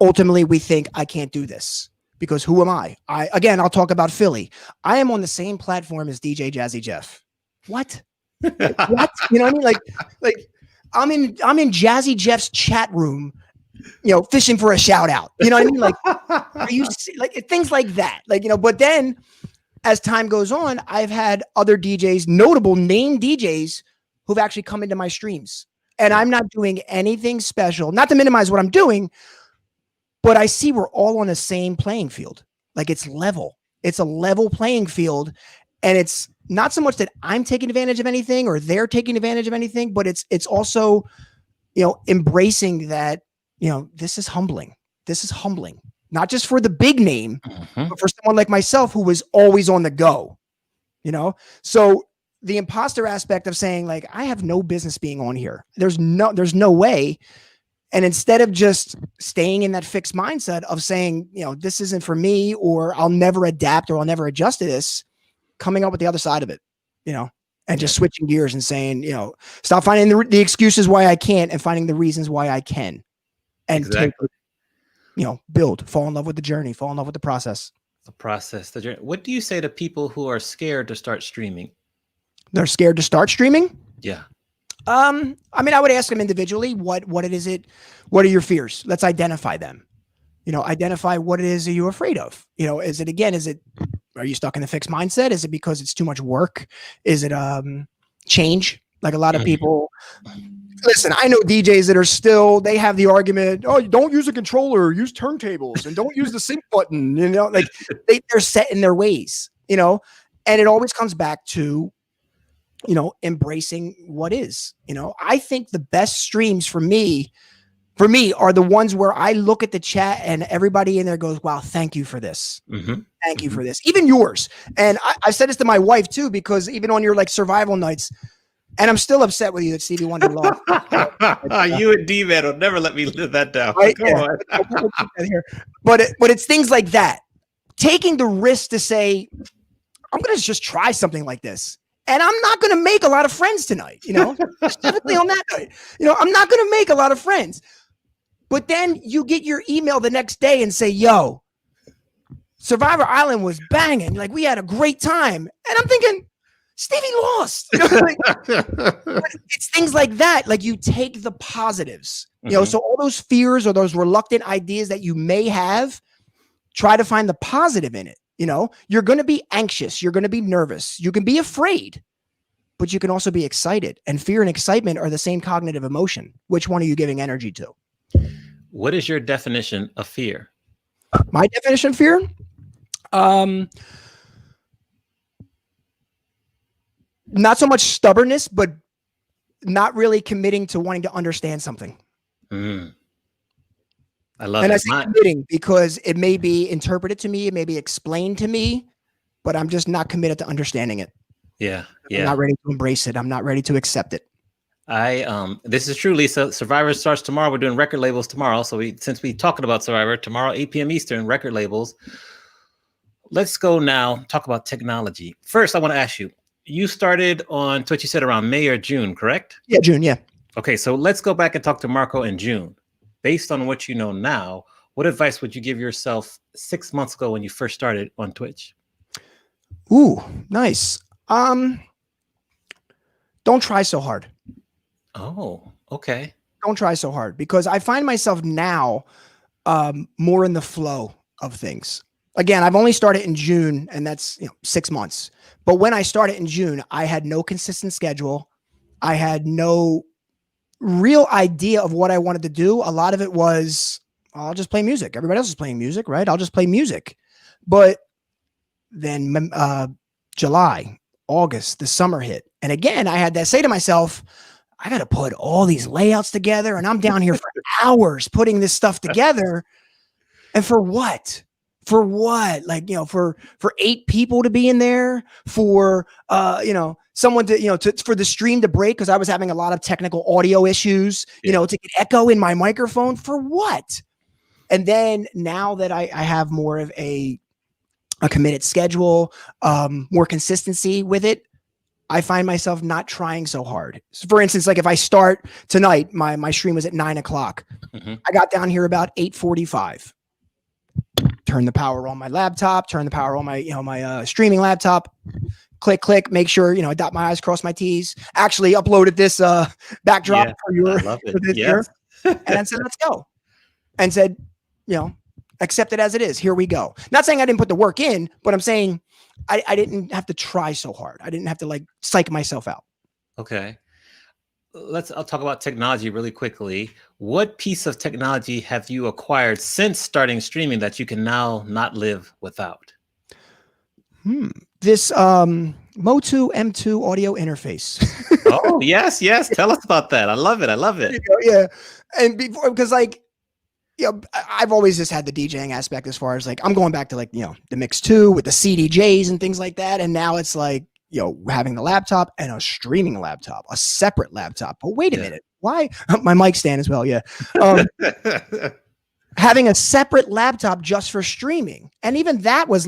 ultimately we think I can't do this. Because who am I? I'll talk about Philly. I am on the same platform as DJ Jazzy Jeff. What? What? You know what I mean? Like I'm in Jazzy Jeff's chat room, fishing for a shout out. You know what I mean? Like, are you like things like that? But then as time goes on, I've had other DJs, notable name DJs, who've actually come into my streams, and I'm not doing anything special. Not to minimize what I'm doing. But I see we're all on the same playing field. Like it's level. It's a level playing field. And it's not so much that I'm taking advantage of anything or they're taking advantage of anything, but it's also, embracing that, this is humbling. This is humbling, not just for the big name, but for someone like myself who was always on the go, So the imposter aspect of saying like, I have no business being on here. There's no way. And instead of just staying in that fixed mindset of saying, this isn't for me, or I'll never adapt or I'll never adjust to this, coming up with the other side of it, and just switching gears and saying, stop finding the excuses why I can't and finding the reasons why I can. And exactly. Build, fall in love with the journey, fall in love with the process. The process, the journey. What do you say to people who are scared to start streaming? They're scared to start streaming? Yeah. I mean, I would ask them individually, what are your fears? Let's identify them. Identify what it is that you're afraid of. Are you stuck in a fixed mindset? Is it because it's too much work? Is it change? Like a lot of people, listen, I know DJs that are still, they have the argument, oh, don't use a controller, use turntables, and don't use the sync button. Like they're set in their ways, and it always comes back to, embracing what is. I think the best streams for me are the ones where I look at the chat and everybody in there goes, wow, thank you for this. Mm-hmm. Thank you for this. Even yours. And I said this to my wife too, because even on your survival nights, and I'm still upset with you that Stevie Wonder lost. You and D-Man will never let me live that down. Right? Come on. But it's things like that. Taking the risk to say, I'm going to just try something like this. And I'm not going to make a lot of friends tonight, specifically on that night. I'm not going to make a lot of friends. But then you get your email the next day and say, yo, Survivor Island was banging. Like, we had a great time. And I'm thinking, Stevie lost. It's things like that. Like, you take the positives, so all those fears or those reluctant ideas that you may have, try to find the positive in it. You're going to be anxious. You're going to be nervous. You can be afraid, but you can also be excited. And fear and excitement are the same cognitive emotion. Which one are you giving energy to? What is your definition of fear? My definition of fear? Not so much stubbornness, but not really committing to wanting to understand something. I love and it. I say committing because it may be interpreted to me, it may be explained to me, but I'm just not committed to understanding it. Yeah. I'm not ready to embrace it. I'm not ready to accept it. This is true, Lisa. Survivor starts tomorrow. We're doing record labels tomorrow. So since we talking about Survivor tomorrow, 8 p.m. Eastern, record labels. Let's go now talk about technology. First, I want to ask you, you started on Twitch, you said around May or June, correct? Yeah, June, yeah. Okay, so let's go back and talk to Marco in June. Based on what you know now, what advice would you give yourself 6 months ago when you first started on Twitch? Ooh, nice. Don't try so hard. Oh, okay. Don't try so hard, because I find myself now more in the flow of things. Again, I've only started in June, and that's 6 months. But when I started in June, I had no consistent schedule. I had no real idea of what I wanted to do. A lot of it was, I'll just play music. Everybody else is playing music, right? I'll just play music. But then July, August, the summer hit. And again, I had to say to myself, I got to put all these layouts together, and I'm down here for hours putting this stuff together. And for what? For what? Like, for 8 people to be in there, for, someone to, for the stream to break, because I was having a lot of technical audio issues, to get echo in my microphone, for what? And then now that I have more of a committed schedule, more consistency with it, I find myself not trying so hard. So for instance, like if I start tonight, my stream was at 9 o'clock. I got down here about 8:45. Turn the power on my laptop, turn the power on my, my streaming laptop, click, make sure, dot my I's, cross my T's, actually uploaded this backdrop for your, for this year, and then said, let's go. And said, accept it as it is. Here we go. Not saying I didn't put the work in, but I'm saying I didn't have to try so hard. I didn't have to psych myself out. Okay. I'll talk about technology really quickly. What piece of technology have you acquired since starting streaming that you can now not live without? This Motu M2 audio interface. Oh, yes. Tell us about that. I love it. Yeah. And before, because I've always just had the DJing aspect as far as I'm going back to the Mix 2 with the CDJs and things like that. And now it's having the laptop and a streaming laptop, a separate laptop. But wait a minute. Why? My mic stand as well. Yeah. Having a separate laptop just for streaming. And even that was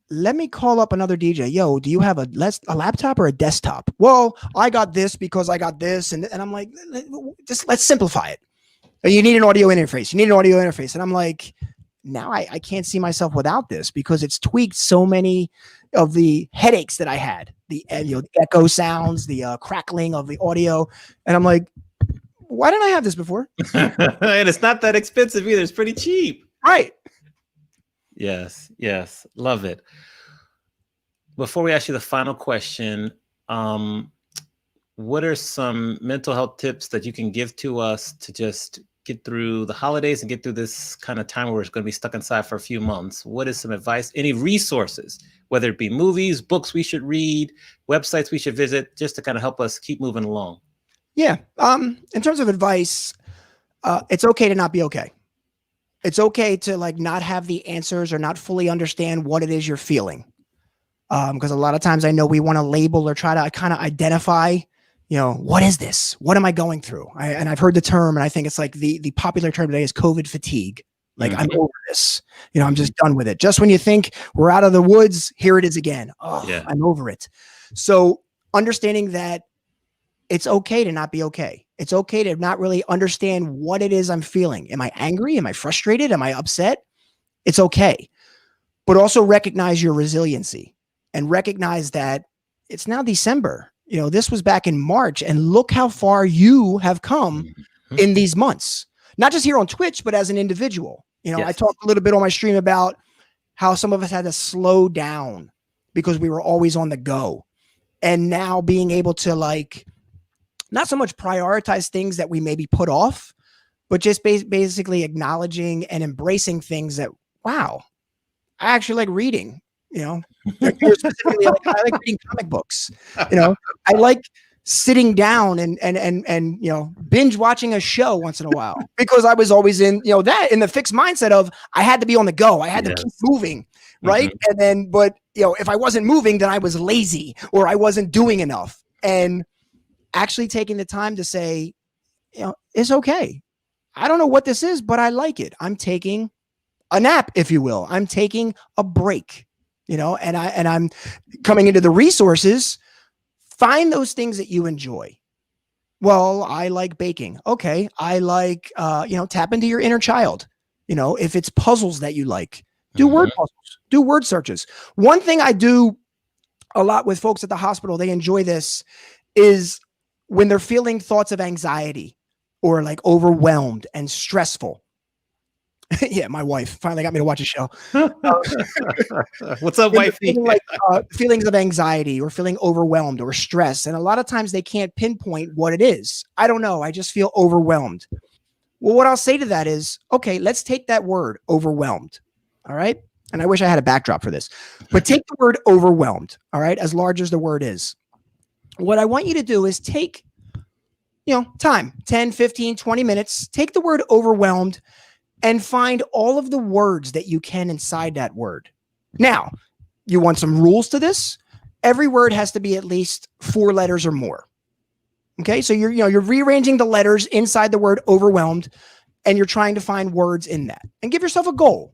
let me call up another DJ. Yo, do you have a laptop or a desktop? Well, I got this because I got this. And I'm like, just let's simplify it. You need an audio interface. You need an audio interface. And I'm like, now I can't see myself without this because it's tweaked so many of the headaches that I had, the echo sounds, the crackling of the audio. And I'm like, why didn't I have this before? And it's not that expensive either. It's pretty cheap. Right. Yes. Love it. Before we ask you the final question, what are some mental health tips that you can give to us to just get through the holidays and get through this kind of time where we're going to be stuck inside for a few months? What is some advice, any resources, whether it be movies, books we should read, websites we should visit, just to kind of help us keep moving along? Yeah. In terms of advice, it's okay to not be okay. It's okay to like not have the answers or not fully understand what it is you're feeling. Because a lot of times I know we want to label or try to kind of identify, what is this? What am I going through? And I've heard the term, and I think it's like the popular term today is COVID fatigue. Like, I'm over this. I'm just done with it. Just when you think we're out of the woods, here it is again. Oh, yeah. I'm over it. So understanding that it's okay to not be okay. It's okay to not really understand what it is I'm feeling. Am I angry? Am I frustrated? Am I upset? It's okay. But also recognize your resiliency and recognize that it's now December. This was back in March, and look how far you have come in these months. Not just here on Twitch, but as an individual. Yes. I talked a little bit on my stream about how some of us had to slow down because we were always on the go. And now being able to not so much prioritize things that we maybe put off, but just basically acknowledging and embracing things that, wow, I actually like reading, specifically, I like reading comic books, I like sitting down and binge watching a show once in a while because I was always in, that in the fixed mindset of I had to be on the go. I had to keep moving. Right. And then, but if I wasn't moving, then I was lazy or I wasn't doing enough. And actually taking the time to say, it's okay. I don't know what this is, but I like it. I'm taking a nap, if you will. I'm taking a break, and I'm coming into the resources. Find those things that you enjoy. Well, I like baking. Okay. I like, tap into your inner child. If it's puzzles that you like, do word puzzles, do word searches. One thing I do a lot with folks at the hospital, they enjoy this, is when they're feeling thoughts of anxiety or like overwhelmed and stressful. Yeah, my wife finally got me to watch a show. What's up, wifey? Feelings of anxiety or feeling overwhelmed or stress. And a lot of times they can't pinpoint what it is. I don't know. I just feel overwhelmed. Well, what I'll say to that is, okay, let's take that word overwhelmed. All right. And I wish I had a backdrop for this, but take the word overwhelmed. All right. As large as the word is. What I want you to do is take, time, 10, 15, 20 minutes, take the word overwhelmed and find all of the words that you can inside that word. Now, you want some rules to this? Every word has to be at least 4 letters or more. Okay. So you're rearranging the letters inside the word overwhelmed and you're trying to find words in that and give yourself a goal.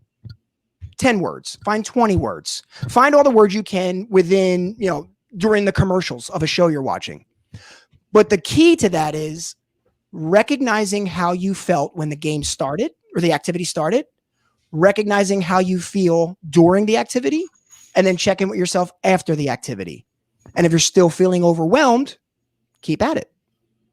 10 words, find 20 words, find all the words you can within, during the commercials of a show you're watching. But the key to that is recognizing how you felt when the game started or the activity started, recognizing how you feel during the activity, and then check in with yourself after the activity. And if you're still feeling overwhelmed, keep at it.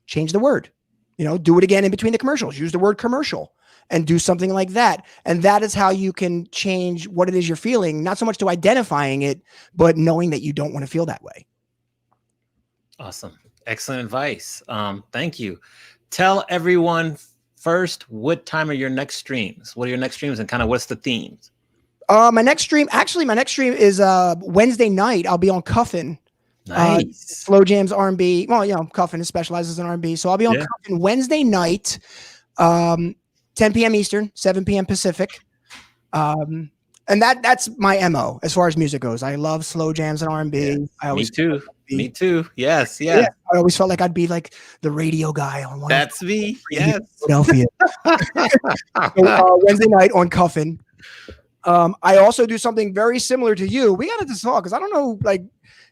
Change the word, do it again in between the commercials, use the word commercial and do something like that. And that is how you can change what it is you're feeling, not so much to identifying it, but knowing that you don't want to feel that way. Awesome. Excellent advice. Thank you. Tell everyone first, what time are your next streams? What are your next streams and kind of what's the themes? My next stream is Wednesday night. I'll be on Cuffin. Nice. Slow Jams R&B. Well, Cuffin specializes in R&B. So I'll be on Cuffin Wednesday night, 10 p.m. Eastern, 7 p.m. Pacific. And that's my MO as far as music goes. I love slow jams and R&B. Yeah. Me too. Yes. Yeah. I always felt like I'd be like the radio guy on one. That's me. Yes. Philadelphia. So, Wednesday night on Cuffin. I also do something very similar to you. We got to talk because I don't know, like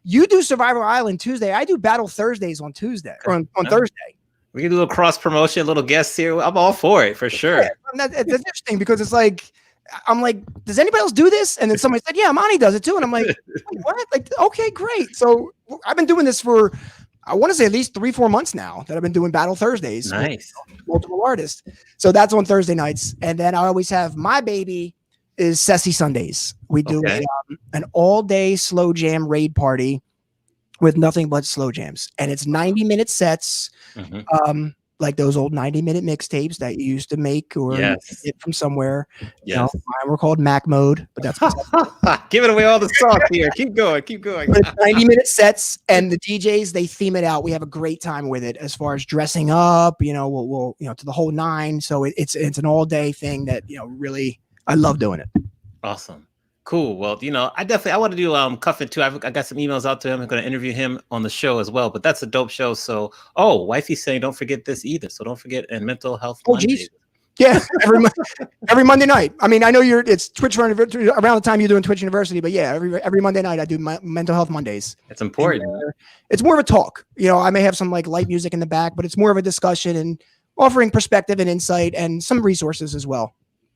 you do Survivor Island Tuesday. I do Battle Thursdays on Tuesday or on Thursday. We can do a cross promotion, little guests here. I'm all for it for sure. Yeah, it's interesting because it's like, I'm like, does anybody else do this? And then somebody said, yeah, Monty does it too. And I'm like, what? Like, okay, great. So I've been doing this for, I want to say at least 3-4 months now that I've been doing Battle Thursdays. Nice. With multiple artists. So that's on Thursday nights. And then I always have my baby is Sassy Sundays. We do an all-day slow jam raid party with nothing but slow jams. And it's 90-minute sets. Like those old 90-minute mixtapes that you used to make or get from somewhere. Yes. You know, mine were called Mac Mode, but that's giving away all the sauce here. Keep going. 90-minute sets, and the DJs, they theme it out. We have a great time with it as far as dressing up, you know, we'll to the whole nine. So it's an all-day thing that, really I love doing it. Awesome. Cool. Well, I want to do Cuffin too. I got some emails out to him. I'm going to interview him on the show as well. But that's a dope show. So, wifey's saying don't forget this either. So don't forget and Mental Health Mondays. Yeah, every Monday night. I mean, I know it's Twitch around the time you're doing Twitch University, but yeah, every Monday night I do my Mental Health Mondays. It's important. And, it's more of a talk. I may have some like light music in the back, but it's more of a discussion and offering perspective and insight and some resources as well.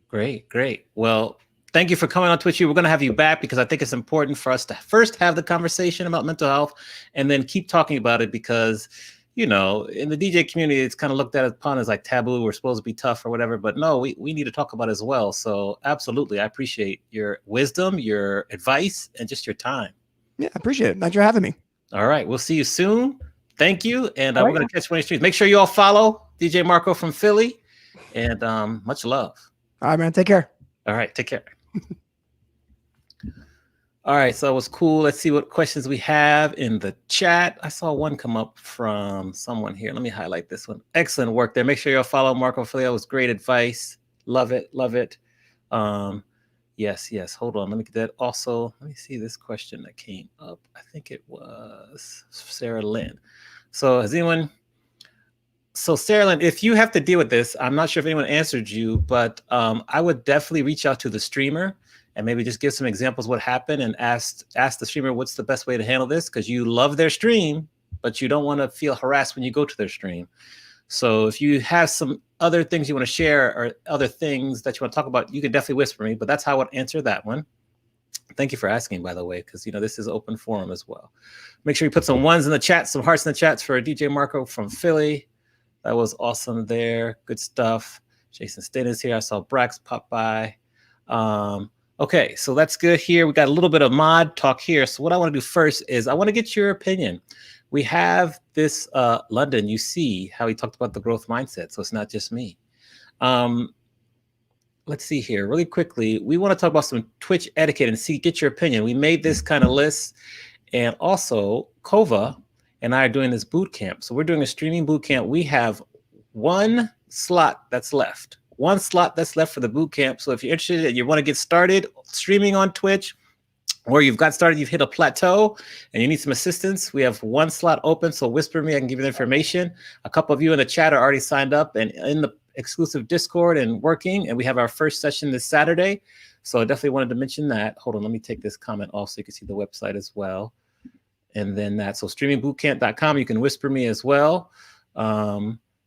Great. Well, thank you for coming on Twitch. We're going to have you back because I think it's important for us to first have the conversation about mental health and then keep talking about it because, in the DJ community, it's kind of looked at upon as like taboo. We're supposed to be tough or whatever. But no, we need to talk about it as well. So absolutely. I appreciate your wisdom, your advice, and just your time. Yeah, I appreciate it. Thanks for having me. All right. We'll see you soon. Thank you. And we're going to catch one of your streams. Make sure you all follow DJ Marco from Philly. And much love. All right, man. Take care. All right. Take care. All right, so it was cool. Let's see what questions we have in the chat. I saw one come up from someone here. Let me highlight this one. Excellent work there. Make sure you'll follow MarcofromPhilly. That was great advice. Love it. Yes. Hold on. Let me get that. Also, let me see this question that came up. I think it was Sarah Lynn. So Sarah Lynn, if you have to deal with this, I'm not sure if anyone answered you, but I would definitely reach out to the streamer and maybe just give some examples what happened and ask the streamer what's the best way to handle this because you love their stream, but you don't want to feel harassed when you go to their stream. So if you have some other things you want to share or other things that you want to talk about, you can definitely whisper me, but that's how I would answer that one. Thank you for asking, by the way, because this is open forum as well. Make sure you put some ones in the chat, some hearts in the chats for DJ Marco from Philly. That was awesome there. Good stuff. Jason Staten's here. I saw Brax pop by. Okay, so that's good here. We got a little bit of mod talk here. So what I want to do first is I want to get your opinion. We have this London, you see how he talked about the growth mindset. So it's not just me. Let's see here really quickly. We want to talk about some Twitch etiquette and get your opinion. We made this kind of list. And also Kova and I are doing this boot camp. So we're doing a streaming boot camp. We have one slot that's left. One slot that's left for the boot camp. So if you're interested and you want to get started streaming on Twitch, or you've got started, you've hit a plateau and you need some assistance, we have one slot open. So whisper me, I can give you the information. A couple of you in the chat are already signed up and in the exclusive Discord and working. And we have our first session this Saturday. So I definitely wanted to mention that. Hold on, let me take this comment off so you can see the website as well. And then so streamingbootcamp.com, you can whisper me as well.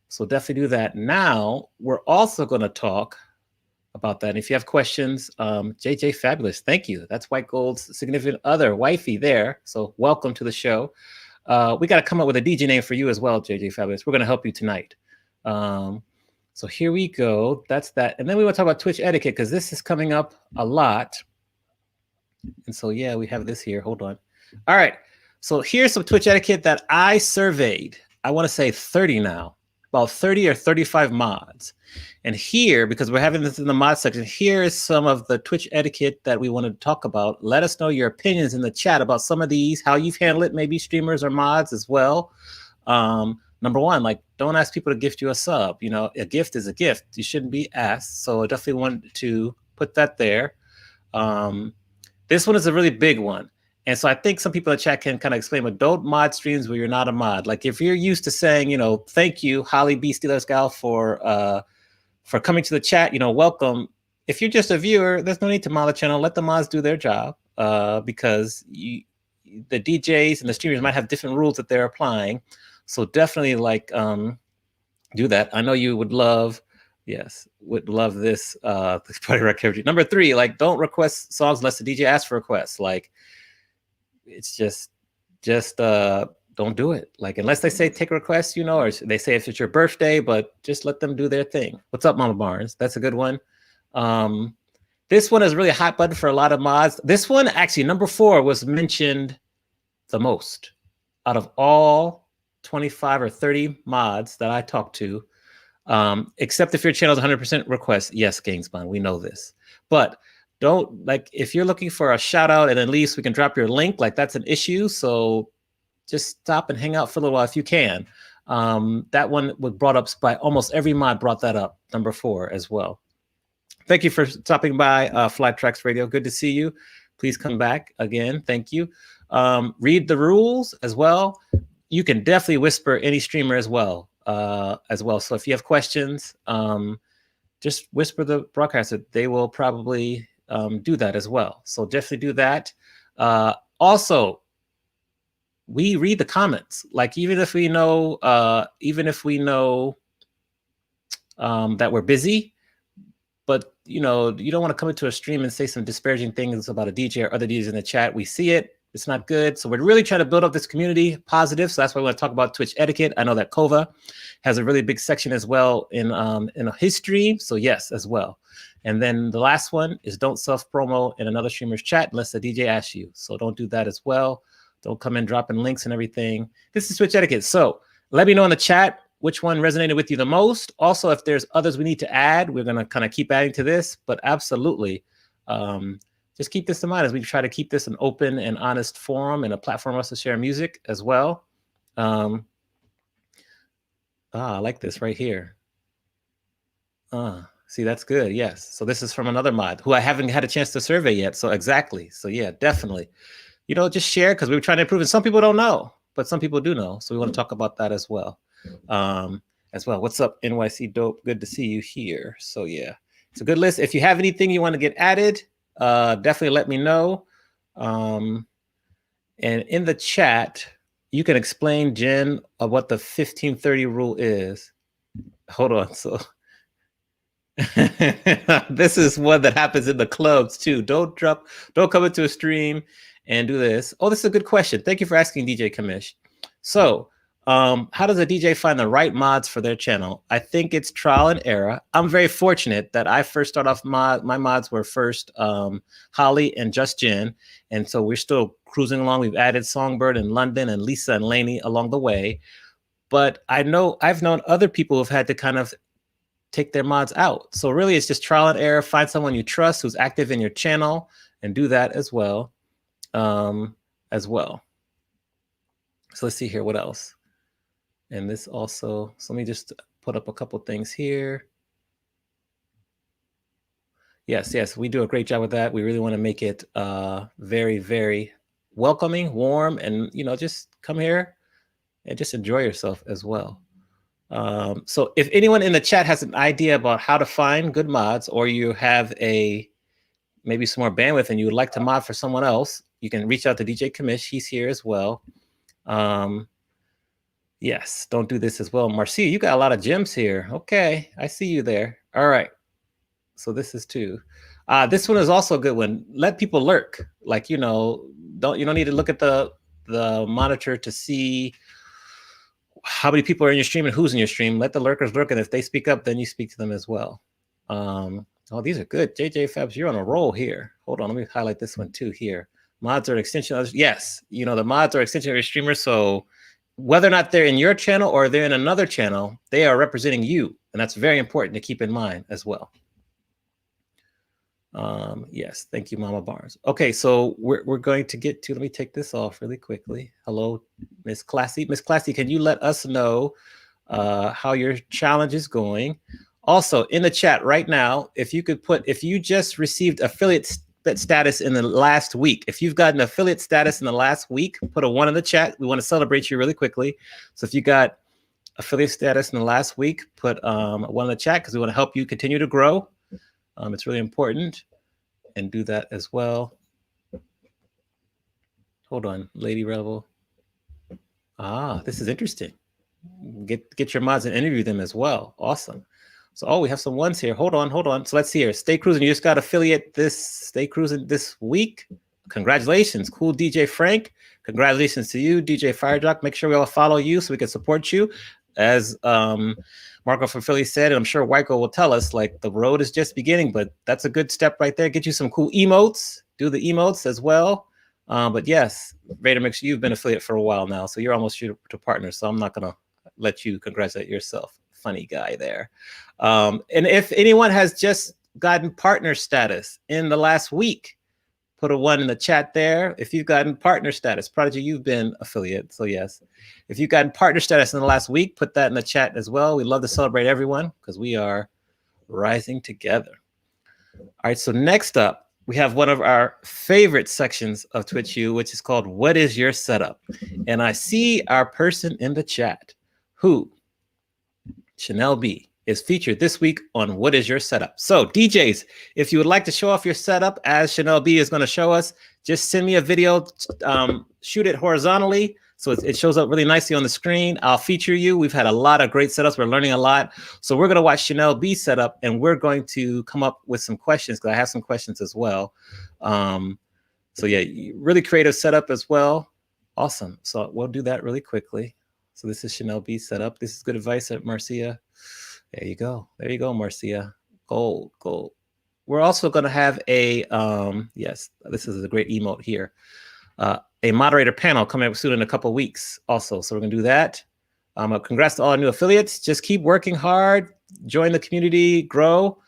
So definitely do that. Now, we're also going to talk about that. And if you have questions, JJ Fabulous, thank you. That's Whitegold's significant other, wifey there. So welcome to the show. We got to come up with a DJ name for you as well, JJ Fabulous. We're going to help you tonight. So here we go. That's that. And then we want to talk about Twitch etiquette because this is coming up a lot. And so, yeah, we have this here. Hold on. All right. So here's some Twitch etiquette that I surveyed. I want to say 30 now. About 30 or 35 mods. And here, because we're having this in the mod section, here is some of the Twitch etiquette that we wanted to talk about. Let us know your opinions in the chat about some of these, how you've handled it, maybe streamers or mods as well. Number one, like, don't ask people to gift you a sub. A gift is a gift. You shouldn't be asked. So I definitely wanted to put that there. This one is a really big one. And so I think some people in the chat can kind of explain, but don't mod streams where you're not a mod. Like if you're used to saying, thank you, Holly B. Steelers Gal for coming to the chat, welcome. if you're just a viewer, there's no need to mod the channel. Let the mods do their job, because the DJs and the streamers might have different rules that they're applying. So definitely like do that. I know you would love, yes, would love this this party activity. Number 3, like don't request songs unless the DJ asks for requests. Like it's just don't do it. Like unless they say take a request, you know, or they say if it's your birthday, but just let them do their thing. What's up, Mama Barnes? That's a good one. This one is really a hot button for a lot of mods. This one, actually, number 4 was mentioned the most out of all 25 or 30 mods that I talked to, except if your channel is 100% request. Yes, Gamesbond, we know this. But don't, like, if you're looking for a shout out and at least we can drop your link, like that's an issue. So just stop and hang out for a little while if you can. That one was brought up by almost every mod brought that up, number 4 as well. Thank you for stopping by Fly Tracks Radio. Good to see you. Please come back again. Thank you. Read the rules as well. You can definitely whisper any streamer as well. So if you have questions, just whisper the broadcaster. They will probably do that as well. So definitely do that. Also, we read the comments. Like even if we know that we're busy, but you know, you don't want to come into a stream and say some disparaging things about a DJ or other DJs in the chat. We see it. It's not good. So we're really trying to build up this community positive. So that's why we want to talk about Twitch etiquette. I know that Kova has a really big section as well in his stream. So yes, as well. And then the last one is don't self-promo in another streamer's chat unless the DJ asks you. So don't do that as well. Don't come in dropping links and everything. This is Twitch etiquette. So let me know in the chat which one resonated with you the most. Also, if there's others we need to add, we're going to kind of keep adding to this. But absolutely, just keep this in mind as we try to keep this an open and honest forum and a platform for us to share music as well. I like this right here. See, that's good. Yes. So this is from another mod who I haven't had a chance to survey yet. So exactly. So yeah, definitely. You know, just share because we were trying to improve. And some people don't know, but some people do know. So we want to talk about that as well. What's up, NYC Dope? Good to see you here. So yeah, it's a good list. If you have anything you want to get added, definitely let me know. And in the chat, you can explain, Jen, what the 1530 rule is. Hold on. So this is one that happens in the clubs too. Don't come into a stream and do this. Oh, this is a good question. Thank you for asking, DJ Kamish. So how does a DJ find the right mods for their channel? I think it's trial and error. I'm very fortunate that I first started off my mods were first Holly and Just Jen. And so we're still cruising along. We've added Songbird and London and Lisa and Lainey along the way. But I've known other people who've had to kind of take their mods out. So really it's just trial and error. Find someone you trust who's active in your channel and do that as well. So let's see here. What else? And this also, so let me just put up a couple things here. Yes, we do a great job with that. We really want to make it very, very welcoming, warm, and, you know, just come here and just enjoy yourself as well. So if anyone in the chat has an idea about how to find good mods, or you have maybe some more bandwidth and you would like to mod for someone else, you can reach out to DJ Kamish. He's here as well. Yes, don't do this as well. Marcia, you got a lot of gems here. Okay, I see you there. All right. So this is 2. This one is also a good one. Let people lurk. Like, you know, you don't need to look at the monitor to see how many people are in your stream and who's in your stream. Let the lurkers lurk, and if they speak up, then you speak to them as well. Oh, these are good. JJ Fabs, you're on a roll here. Hold on, let me highlight this one too here. Mods are an extension of, yes, you know, the mods are extension of your streamer. So whether or not they're in your channel or they're in another channel, they are representing you. And that's very important to keep in mind as well. Yes, thank you, Mama Barnes. Okay, so we're going to get to, let me take this off really quickly. Hello, Miss Classy. Miss Classy, can you let us know how your challenge is going? Also, in the chat right now, if you could put, if you just received affiliate status in the last week, if you've gotten affiliate status in the last week, put a 1 in the chat. We want to celebrate you really quickly. So if you got affiliate status in the last week, put a 1 in the chat because we want to help you continue to grow. It's really important, and do that as well. Hold on, Lady Rebel. This is interesting. Get your mods and interview them as well. Awesome. So, we have some ones here. Hold on. So let's see here. Stay Cruising. You just got affiliate this Stay Cruising this week. Congratulations. Cool DJ Frank. Congratulations to you, DJ Firejock. Make sure we all follow you so we can support you. As Marco from Philly said, and I'm sure Whitegold will tell us, like, the road is just beginning, but that's a good step right there. Get you some cool emotes. Do the emotes as well. But yes, Vader Mix, you've been affiliate for a while now, so you're almost to partner. So I'm not going to let you congratulate yourself. Funny guy there. And if anyone has just gotten partner status in the last week, put a 1 in the chat there. If you've gotten partner status, Prodigy, you've been affiliate. So yes, if you've gotten partner status in the last week, put that in the chat as well. We love to celebrate everyone because we are rising together. All right, so next up, we have one of our favorite sections of Twitch U, which is called What is Your Setup? And I see our person in the chat who, Chanel B, is featured this week on What is Your Setup? So DJs, if you would like to show off your setup as Chanel B is going to show us, just send me a video, shoot it horizontally so it shows up really nicely on the screen. I'll feature you. We've had a lot of great setups. We're learning a lot. So we're going to watch Chanel B set up, and we're going to come up with some questions because I have some questions as well. So yeah, really creative setup as well. Awesome. So we'll do that really quickly. So this is Chanel B setup. This is good advice at Marcia. There you go. There you go, Marcia. Gold. We're also going to have a, yes, this is a great emote here. A moderator panel coming up soon in a couple of weeks also. So we're going to do that. Congrats to all our new affiliates. Just keep working hard, join the community, grow.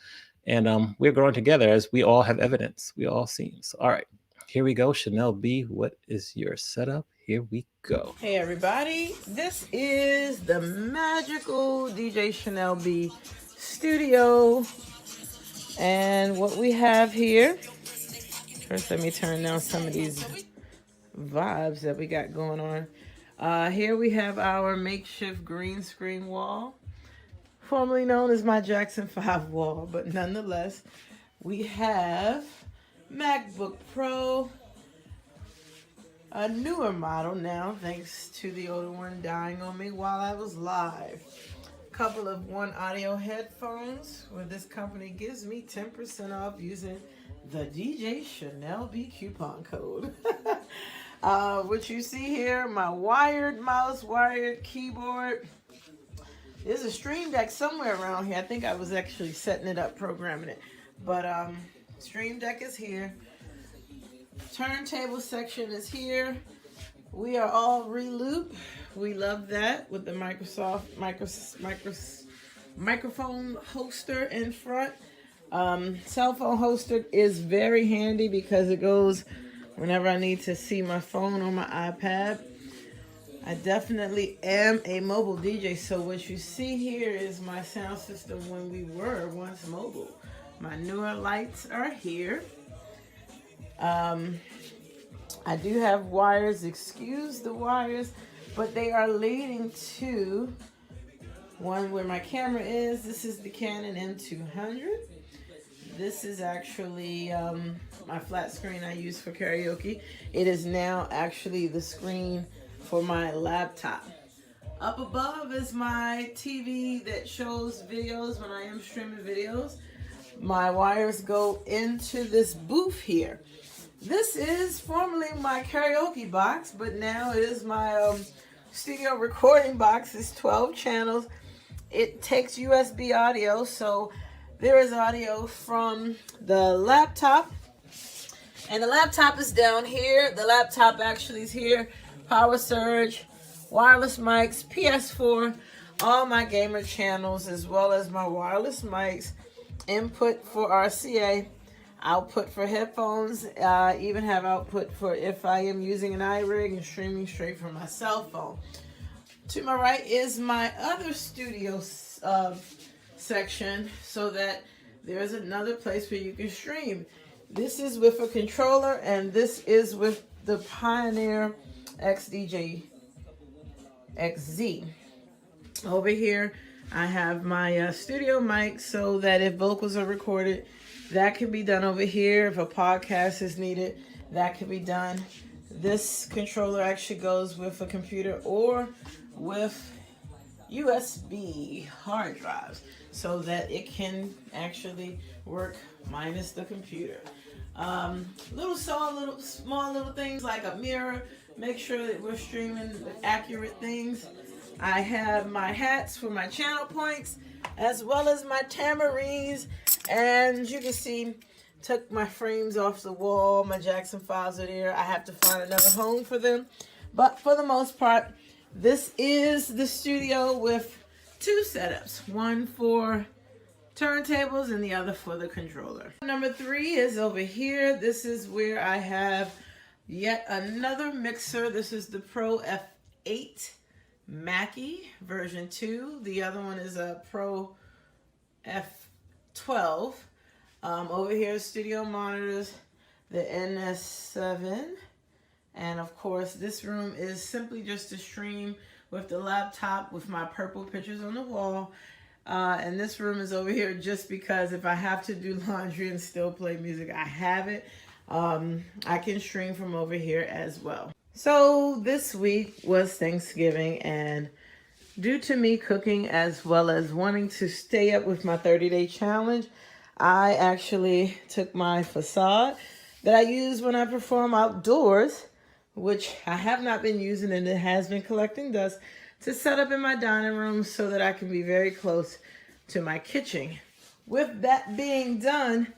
And we're growing together as we all have evidence. We all seen. So, all right, here we go. Chanel B, what is your setup? Here we go. Hey everybody, this is the magical DJ Chanel B studio. And what we have here, first let me turn down some of these vibes that we got going on. Here we have our makeshift green screen wall, formerly known as my Jackson 5 wall, but nonetheless, we have MacBook Pro, a newer model now, thanks to the older one dying on me while I was live. Couple of One Audio headphones, where this company gives me 10% off using the DJ Chanel B coupon code. What you see here, my wired mouse, wired keyboard. There's a Stream Deck somewhere around here. I think I was actually setting it up, programming it. But Stream Deck is here. Turntable section is here. We are all reloop. We love that with the microphone holster in front. Cell phone holster is very handy because it goes whenever I need to see my phone or my iPad. I definitely am a mobile DJ, so what you see here is my sound system when we were once mobile. My newer lights are here. I do have wires, excuse the wires, but they are leading to one where my camera is. This is the Canon M200. This is actually my flat screen I use for karaoke. It is now actually the screen for my laptop. Up above is my TV that shows videos when I am streaming videos. My wires go into this booth here. This is formerly my karaoke box, but now it is my studio recording box. It's 12 channels. It takes USB audio, so there is audio from the laptop. And the laptop is down here. The laptop actually is here. Power surge, wireless mics, PS4, all my gamer channels, as well as my wireless mics, input for RCA, output for headphones, even have output for if I am using an iRig and streaming straight from my cell phone. To my right is my other studio section, so that there's another place where you can stream. This is with a controller, and this is with the Pioneer XDJ XZ. Over here, I have my studio mic so that if vocals are recorded, that can be done over here. If a podcast is needed, that can be done. This controller actually goes with a computer or with USB hard drives so that it can actually work minus the computer. Small little things like a mirror. Make sure that we're streaming with accurate things. I have my hats for my channel points, as well as my tamarines. And you can see, took my frames off the wall. My Jackson files are there. I have to find another home for them. But for the most part, this is the studio with two setups. One for turntables and the other for the controller. Number 3 is over here. This is where I have yet another mixer. This is the Pro F8 Mackie version 2. The other one is a Pro F12. Over here, studio monitors, the NS7. And of course, this room is simply just to stream with the laptop with my purple pictures on the wall. And this room is over here just because if I have to do laundry and still play music, I have it. I can stream from over here as well. So this week was Thanksgiving, and due to me cooking as well as wanting to stay up with my 30-day challenge, I actually took my facade that I use when I perform outdoors, which I have not been using and it has been collecting dust, to set up in my dining room so that I can be very close to my kitchen. With that being done,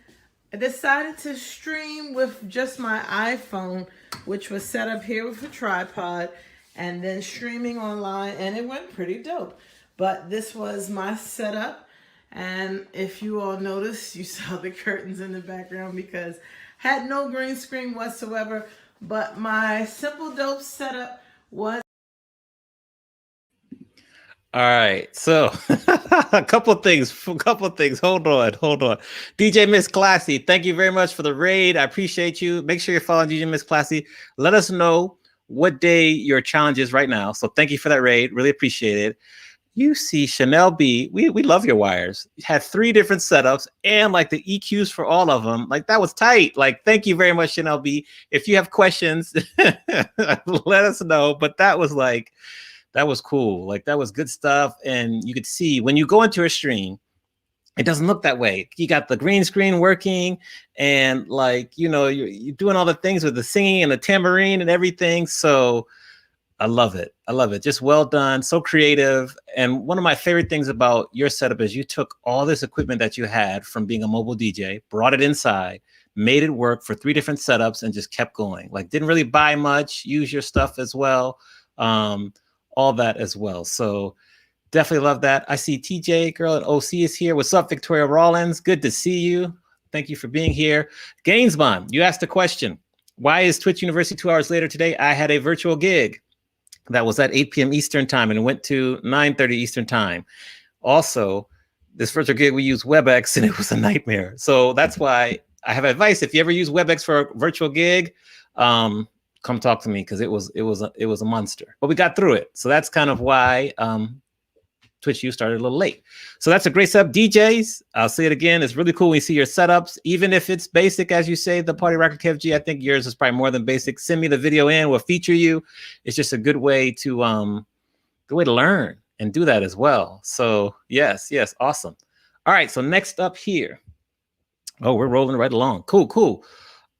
I decided to stream with just my iPhone, which was set up here with a tripod, and then streaming online, and it went pretty dope. But this was my setup, and if you all noticed, you saw the curtains in the background because I had no green screen whatsoever, but my simple dope setup was. All right, so a couple of things. Hold on. DJ Miss Classy, thank you very much for the raid. I appreciate you. Make sure you're following DJ Miss Classy. Let us know what day your challenge is right now. So thank you for that raid. Really appreciate it. You see Chanel B, we love your wires. You had 3 different setups and like the EQs for all of them. Like that was tight. Like, thank you very much, Chanel B. If you have questions, let us know. But that was cool. Like that was good stuff. And you could see when you go into a stream, it doesn't look that way. You got the green screen working and like, you know, you're doing all the things with the singing and the tambourine and everything. So I love it. Just well done. So creative. And one of my favorite things about your setup is you took all this equipment that you had from being a mobile DJ, brought it inside, made it work for 3 different setups and just kept going. Like didn't really buy much, use your stuff as well. All that as well. So definitely love that. I see TJ girl at OC is here. What's up, Victoria Rollins? Good to see you. Thank you for being here. Gainsbon, you asked a question. Why is Twitch University 2 hours later today? I had a virtual gig that was at 8 p.m. Eastern time and it went to 9:30 Eastern time. Also, this virtual gig, we use Webex and it was a nightmare. So that's why I have advice. If you ever use Webex for a virtual gig, come talk to me because it was a monster. But we got through it. So that's kind of why Twitch U started a little late. So that's a great setup. DJs, I'll say it again. It's really cool when you see your setups, even if it's basic, as you say, the Party Rocker Kev G. I think yours is probably more than basic. Send me the video in. We'll feature you. It's just a good way to learn and do that as well. So yes, awesome. All right. So next up here. Oh, we're rolling right along. Cool.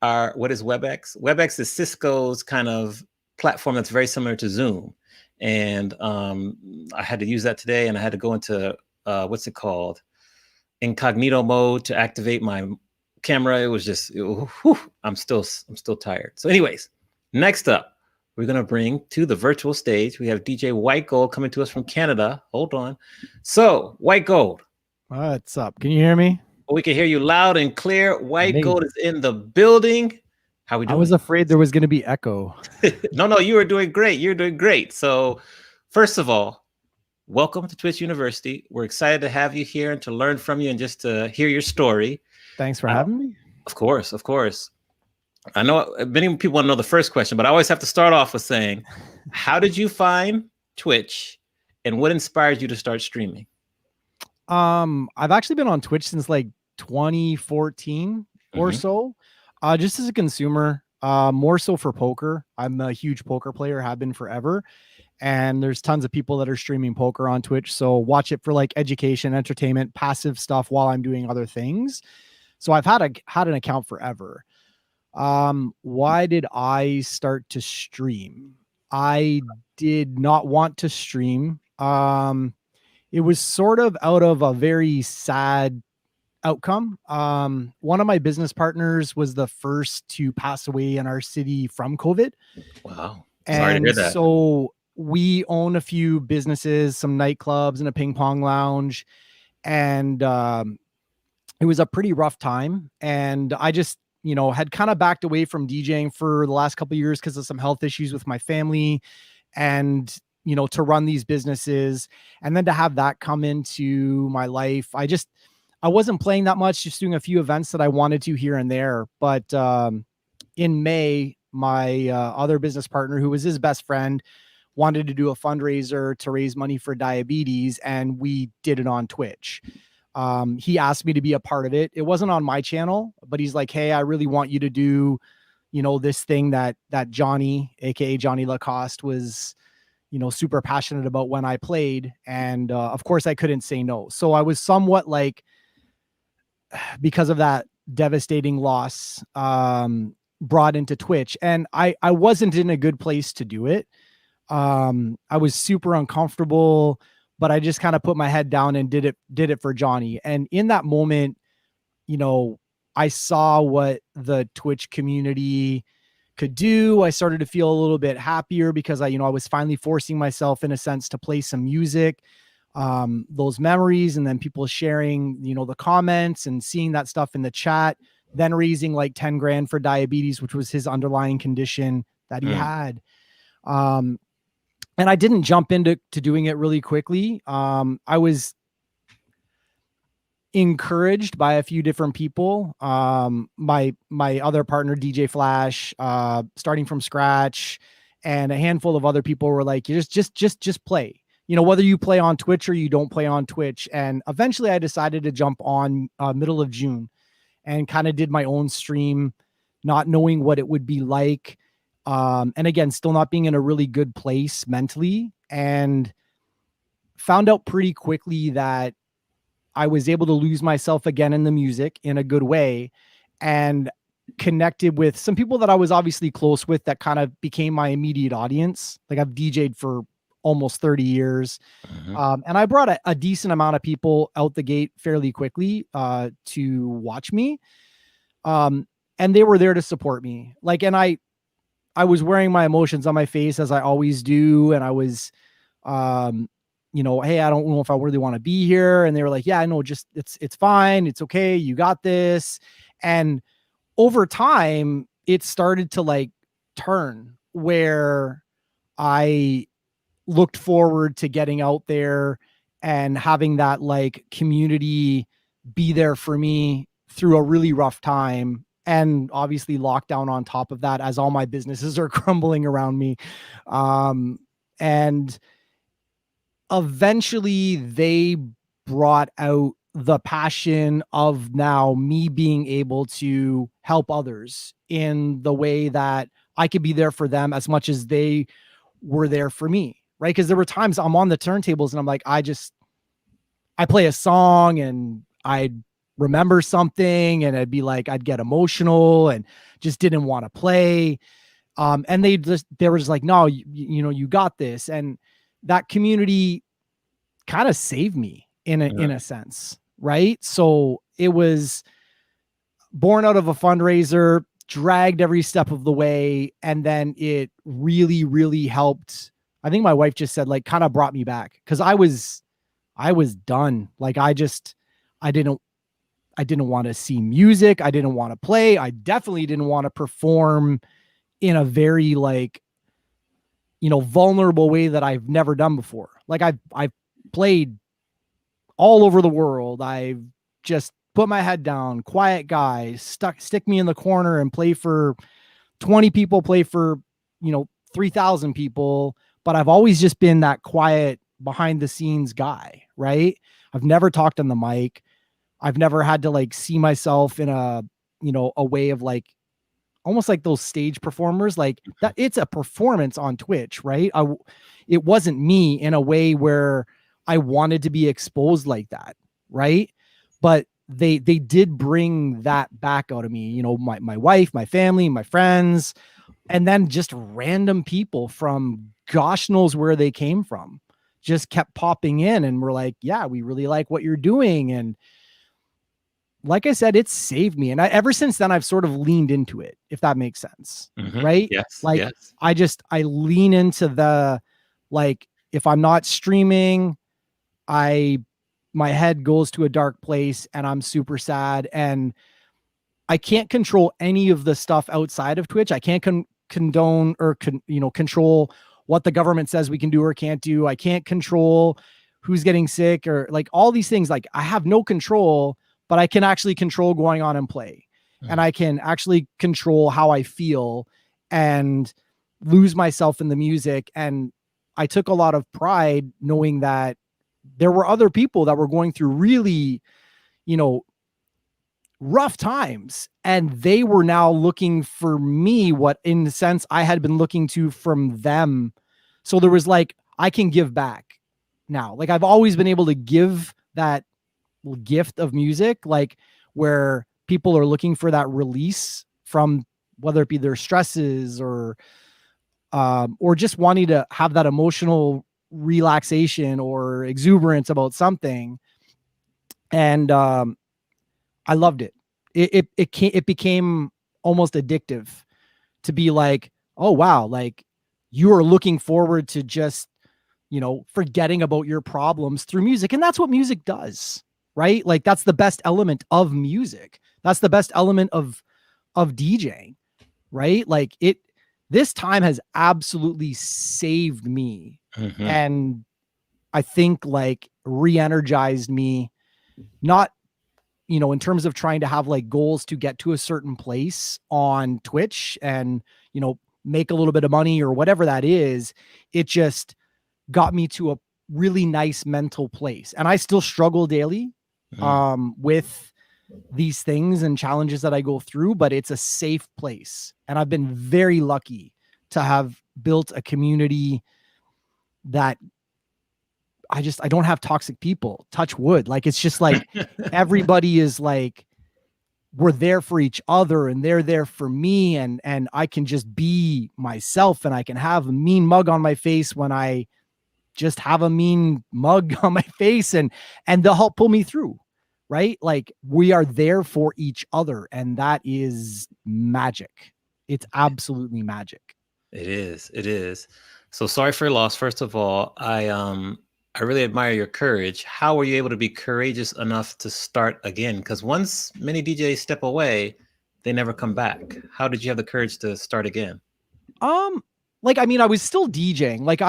What is WebEx? WebEx is Cisco's kind of platform that's very similar to Zoom. And I had to use that today and I had to go into, what's it called? Incognito mode to activate my camera. It was just, I'm still tired. So anyways, next up, we're going to bring to the virtual stage. We have DJ Whitegold coming to us from Canada. Hold on. So Whitegold. What's up? Can you hear me? We can hear you loud and clear. Whitegold is in the building. How we doing? I was afraid there was going to be echo. No, you were doing great. You're doing great. So first of all, welcome to Twitch University. We're excited to have you here and to learn from you and just to hear your story. Thanks for having me. Of course. I know many people want to know the first question, but I always have to start off with saying, how did you find Twitch and what inspired you to start streaming? I've actually been on Twitch since like 2014 or Mhm. so, just as a consumer, more so for poker. I'm a huge poker player, have been forever. And there's tons of people that are streaming poker on Twitch. So watch it for like education, entertainment, passive stuff while I'm doing other things. So I've had an account forever. Why did I start to stream? I did not want to stream. It was sort of out of a very sad outcome. One of my business partners was the first to pass away in our city from COVID. Wow. Sorry to hear And that. so we own a few businesses, some nightclubs and a ping pong lounge. And it was a pretty rough time. And I just, had kind of backed away from DJing for the last couple of years because of some health issues with my family and, to run these businesses. And then to have that come into my life, I wasn't playing that much, just doing a few events that I wanted to here and there. But in May, my other business partner, who was his best friend, wanted to do a fundraiser to raise money for diabetes, and we did it on Twitch. He asked me to be a part of it. It wasn't on my channel, but he's like, "Hey, I really want you to do, this thing that Johnny, aka Johnny Lacoste, was, super passionate about when I played." And of course, I couldn't say no. So I was somewhat like, because of that devastating loss, brought into Twitch, and I wasn't in a good place to do it. I was super uncomfortable, but I just kind of put my head down and did it for Johnny. And in that moment, I saw what the Twitch community could do. I started to feel a little bit happier because I was finally forcing myself in a sense to play some music, those memories, and then people sharing, the comments and seeing that stuff in the chat, then raising like 10 grand for diabetes, which was his underlying condition that he had. And I didn't jump into doing it really quickly. I was encouraged by a few different people. My other partner, DJ Flash, starting from scratch, and a handful of other people were like, "You just play. Whether you play on Twitch or you don't play on Twitch." And eventually, I decided to jump on middle of June, and kind of did my own stream, not knowing what it would be like. And again, still not being in a really good place mentally, and found out pretty quickly that I was able to lose myself again in the music in a good way, and connected with some people that I was obviously close with that kind of became my immediate audience. Like, I've DJ'd for almost 30 years. And I brought a decent amount of people out the gate fairly quickly to watch me. And they were there to support me. Like, and I was wearing my emotions on my face as I always do. And I was, "Hey, I don't know if I really want to be here." And they were like, "Yeah, I know, just it's fine. It's okay. You got this." And over time, it started to like turn where I looked forward to getting out there and having that like community be there for me through a really rough time. And obviously lockdown on top of that, as all my businesses are crumbling around me. And eventually they brought out the passion of now me being able to help others in the way that I could be there for them as much as they were there for me. Right. Because there were times I'm on the turntables and I'm like, I play a song and I'd remember something and I'd be like, I'd get emotional and just didn't want to play. And they were just like, "No, you got this." And that community kind of saved me in a sense. Right. So it was born out of a fundraiser, dragged every step of the way. And then it really, really helped. I think my wife just said, like, kind of brought me back, because I was done. Like, I didn't want to see music. I didn't want to play. I definitely didn't want to perform in a very like, vulnerable way that I've never done before. Like, I've played all over the world. I've just put my head down, quiet guy, stick me in the corner and play for 20 people, play for, 3,000 people. But I've always just been that quiet behind the scenes guy. Right. I've never talked on the mic. I've never had to like see myself in a, you know, a way of like, almost like those stage performers, like that it's a performance on Twitch, right? It wasn't me in a way where I wanted to be exposed like that, right? But they did bring that back out of me, you know, my wife, my family, my friends, and then just random people from gosh knows where they came from just kept popping in and were like, yeah, we really like what you're doing. And like I said, it's saved me. And ever since then, I've sort of leaned into it, if that makes sense. Right. Yes. Like yes. I lean into the, like, if I'm not streaming, my head goes to a dark place and I'm super sad. And I can't control any of the stuff outside of Twitch. I can't condone or control what the government says we can do or can't do. I can't control who's getting sick or like all these things. Like I have no control, but I can actually control going on and play. And I can actually control how I feel and lose myself in the music. And I took a lot of pride knowing that there were other people that were going through really, you know, rough times, and they were now looking for me, what in the sense I had been looking to from them. So there was like, I can give back now. Like I've always been able to give that gift of music, like where people are looking for that release from whether it be their stresses or just wanting to have that emotional relaxation or exuberance about something. And I loved it. It became almost addictive to be like, oh wow, like you are looking forward to just, you know, forgetting about your problems through music. And that's what music does, right? Like that's the best element of music. That's the best element of DJing, right? Like this time has absolutely saved me. And I think like re-energized me, not, you know, in terms of trying to have like goals to get to a certain place on Twitch and, you know, make a little bit of money or whatever that is. It just got me to a really nice mental place. And I still struggle daily with these things and challenges that I go through, but it's a safe place. And I've been very lucky to have built a community that I don't have toxic people, touch wood. Like, it's just like, everybody is like, we're there for each other and they're there for me. And I can just be myself and I can have a mean mug on my face when I just have a mean mug on my face and they'll help pull me through. Right. Like we are there for each other. And that is magic. It's absolutely magic. It is. It is. So sorry for your loss. First of all, I really admire your courage. How were you able to be courageous enough to start again? Because once many DJs step away, they never come back. How did you have the courage to start again? Like, I mean, I was still DJing. Like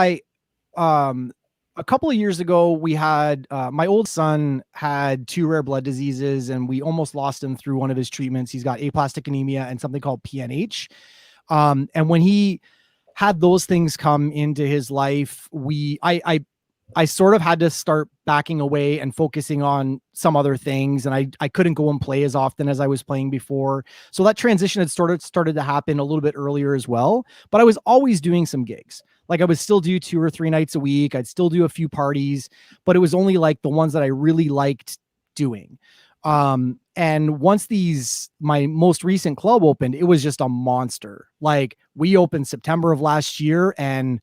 a couple of years ago, we had, my old son had 2 rare blood diseases and we almost lost him through one of his treatments. He's got aplastic anemia and something called PNH. And when he had those things come into his life, I sort of had to start backing away and focusing on some other things. And I couldn't go and play as often as I was playing before. So that transition had started to happen a little bit earlier as well. But I was always doing some gigs. Like I would still do 2 or 3 nights a week. I'd still do a few parties, but it was only like the ones that I really liked doing. And once my most recent club opened, it was just a monster. Like we opened September of last year and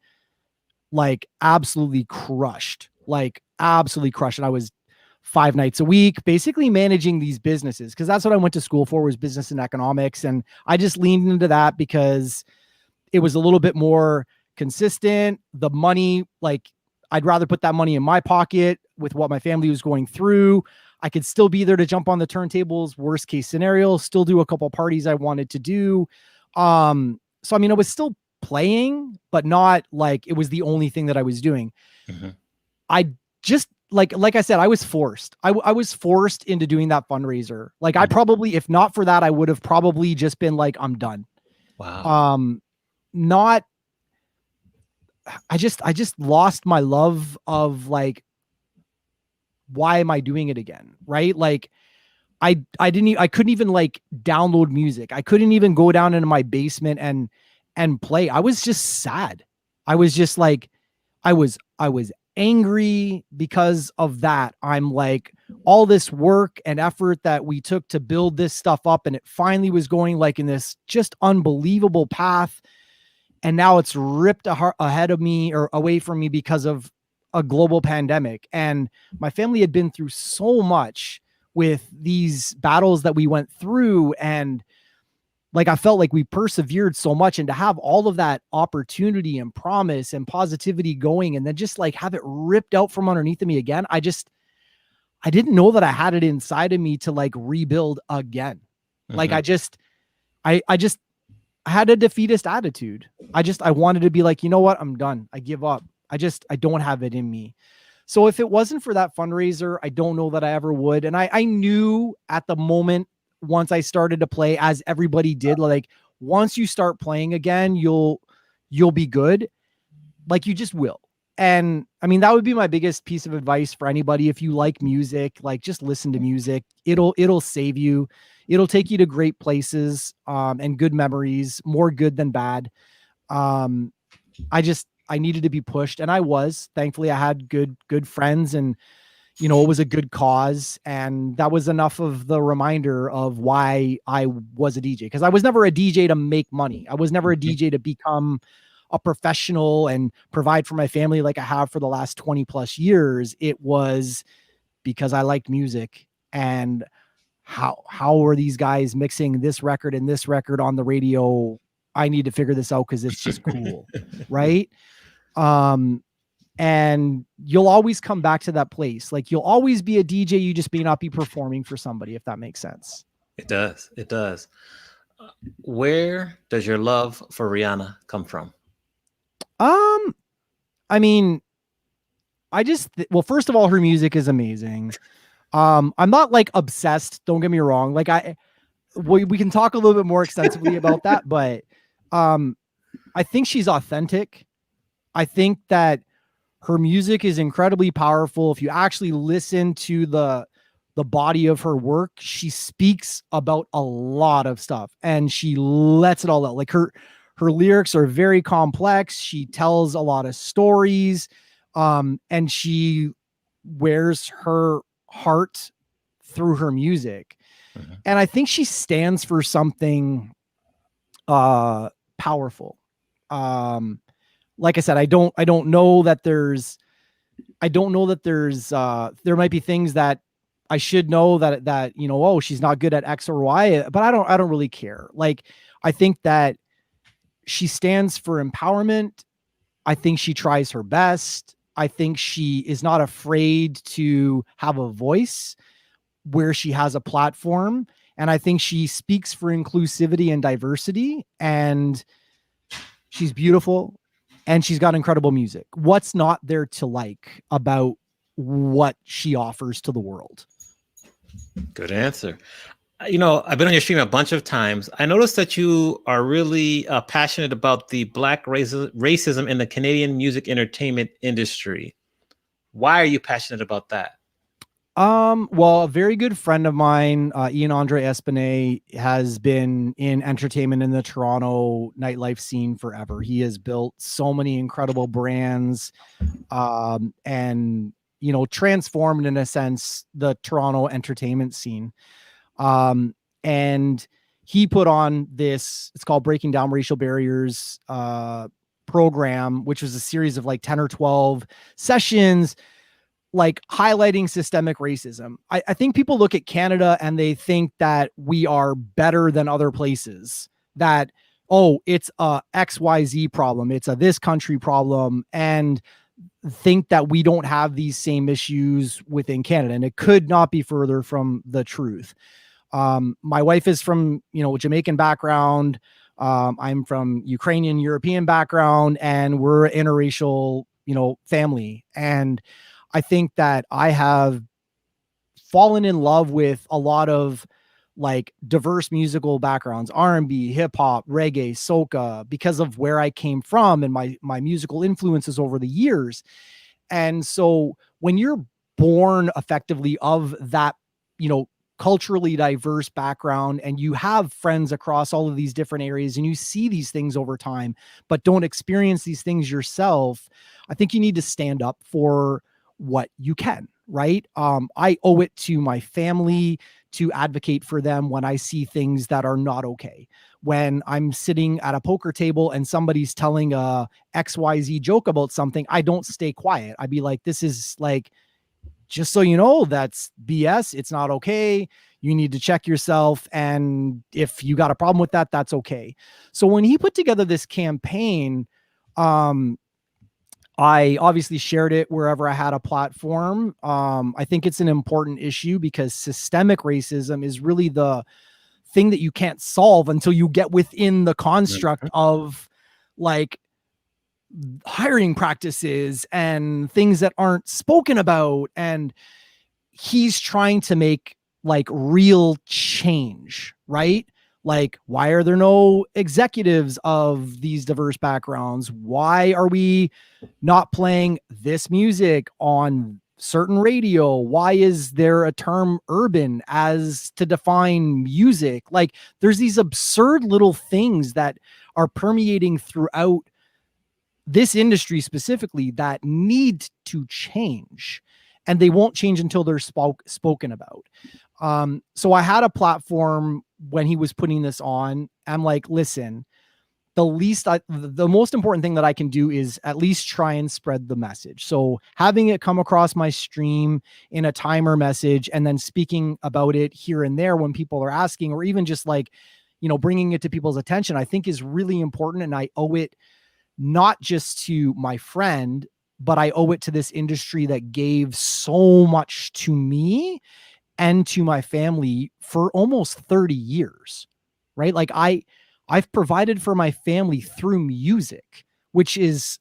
like absolutely crushed. And I was 5 nights a week, basically managing these businesses. Cause that's what I went to school for, was business and economics. And I just leaned into that because it was a little bit more consistent. The money, like I'd rather put that money in my pocket with what my family was going through. I could still be there to jump on the turntables, worst case scenario, still do a couple parties I wanted to do. So, I mean, I was still playing, but not like it was the only thing that I was doing. I just like I said, I was forced. I was forced into doing that fundraiser. Like I probably, if not for that, I would have probably just been like, I'm done. Wow. I just lost my love of like, why am I doing it again? Right? Like I couldn't even like download music. I couldn't even go down into my basement and play. I was just sad. I was just like, I was angry because of that. I'm like, all this work and effort that we took to build this stuff up, and it finally was going like in this just unbelievable path. And now it's ripped ahead of me or away from me because of a global pandemic. And my family had been through so much with these battles that we went through. And like, I felt like we persevered so much, and to have all of that opportunity and promise and positivity going, and then just like have it ripped out from underneath of me again. I didn't know that I had it inside of me to like rebuild again. Like, I had a defeatist attitude. I wanted to be like, you know what? I'm done. I give up. I don't have it in me. So if it wasn't for that fundraiser, I don't know that I ever would. And I knew at the moment, once I started to play, as everybody did, like once you start playing again, you'll be good. Like, you just will. And I mean, that would be my biggest piece of advice for anybody. If you like music, like just listen to music. It'll save you. It'll take you to great places, and good memories, more good than bad. I needed to be pushed, and I was. Thankfully, I had good friends, and it was a good cause, and that was enough of the reminder of why I was a DJ. Because I was never a DJ to make money. I was never a DJ to become a professional and provide for my family like I have for the last 20 plus years. It was because I liked music, and how are these guys mixing this record and this record on the radio? I need to figure this out because it's just cool. Right. And you'll always come back to that place. Like, you'll always be a DJ. You just may not be performing for somebody, if that makes sense. It does. It does. Where does your love for Rihanna come from? I mean, well, first of all, her music is amazing. I'm not like obsessed. Don't get me wrong. Like, we can talk a little bit more extensively about that, but, I think she's authentic. I think that her music is incredibly powerful. If you actually listen to the body of her work, she speaks about a lot of stuff, and she lets it all out. Like, her lyrics are very complex. She tells a lot of stories, and she wears her heart through her music. Mm-hmm. And I think she stands for something powerful. Like I said, I don't know that there might be things that I should know that, oh, she's not good at X or Y, but I don't really care. Like, I think that she stands for empowerment. I think she tries her best. I think she is not afraid to have a voice where she has a platform. And I think she speaks for inclusivity and diversity, and she's beautiful. And she's got incredible music. What's not there to like about what she offers to the world? Good answer. I've been on your stream a bunch of times. I noticed that you are really passionate about the Black racism in the Canadian music entertainment industry. Why are you passionate about that? Well, a very good friend of mine, Ian Andre Espinay, has been in entertainment in the Toronto nightlife scene forever. He has built so many incredible brands, and, transformed, in a sense, the Toronto entertainment scene. And he put on this, it's called Breaking Down Racial Barriers, program, which was a series of like 10 or 12 sessions, like highlighting systemic racism. I think people look at Canada and they think that we are better than other places, that, oh, it's a XYZ problem, it's a this country problem, and think that we don't have these same issues within Canada. And it could not be further from the truth. My wife is from, Jamaican background. I'm from Ukrainian European background, and we're an interracial, family. And I think that I have fallen in love with a lot of like diverse musical backgrounds, R&B, hip hop, reggae, soca, because of where I came from and my musical influences over the years. And so when you're born effectively of that, culturally diverse background and you have friends across all of these different areas and you see these things over time, but don't experience these things yourself, I think you need to stand up for what you can, right? I owe it to my family to advocate for them when I see things that are not okay. When I'm sitting at a poker table and somebody's telling a XYZ joke about something, I don't stay quiet. I'd be like, this is like, just so you know, that's BS. It's not okay. You need to check yourself. And if you got a problem with that, that's okay. So when he put together this campaign, I obviously shared it wherever I had a platform. I think it's an important issue because systemic racism is really the thing that you can't solve until you get within the construct of like hiring practices and things that aren't spoken about. And he's trying to make like real change, right? Like, why are there no executives of these diverse backgrounds? Why are we not playing this music on certain radio? Why is there a term urban as to define music? Like, there's these absurd little things that are permeating throughout this industry specifically that need to change, and they won't change until they're spoken about. So I had a platform when he was putting this on. I'm like, listen, the most important thing that I can do is at least try and spread the message. So having it come across my stream in a timer message and then speaking about it here and there when people are asking, or even just like, bringing it to people's attention, I think is really important. And I owe it not just to my friend, but I owe it to this industry that gave so much to me and to my family for almost 30 years, right? Like I've provided for my family through music, which is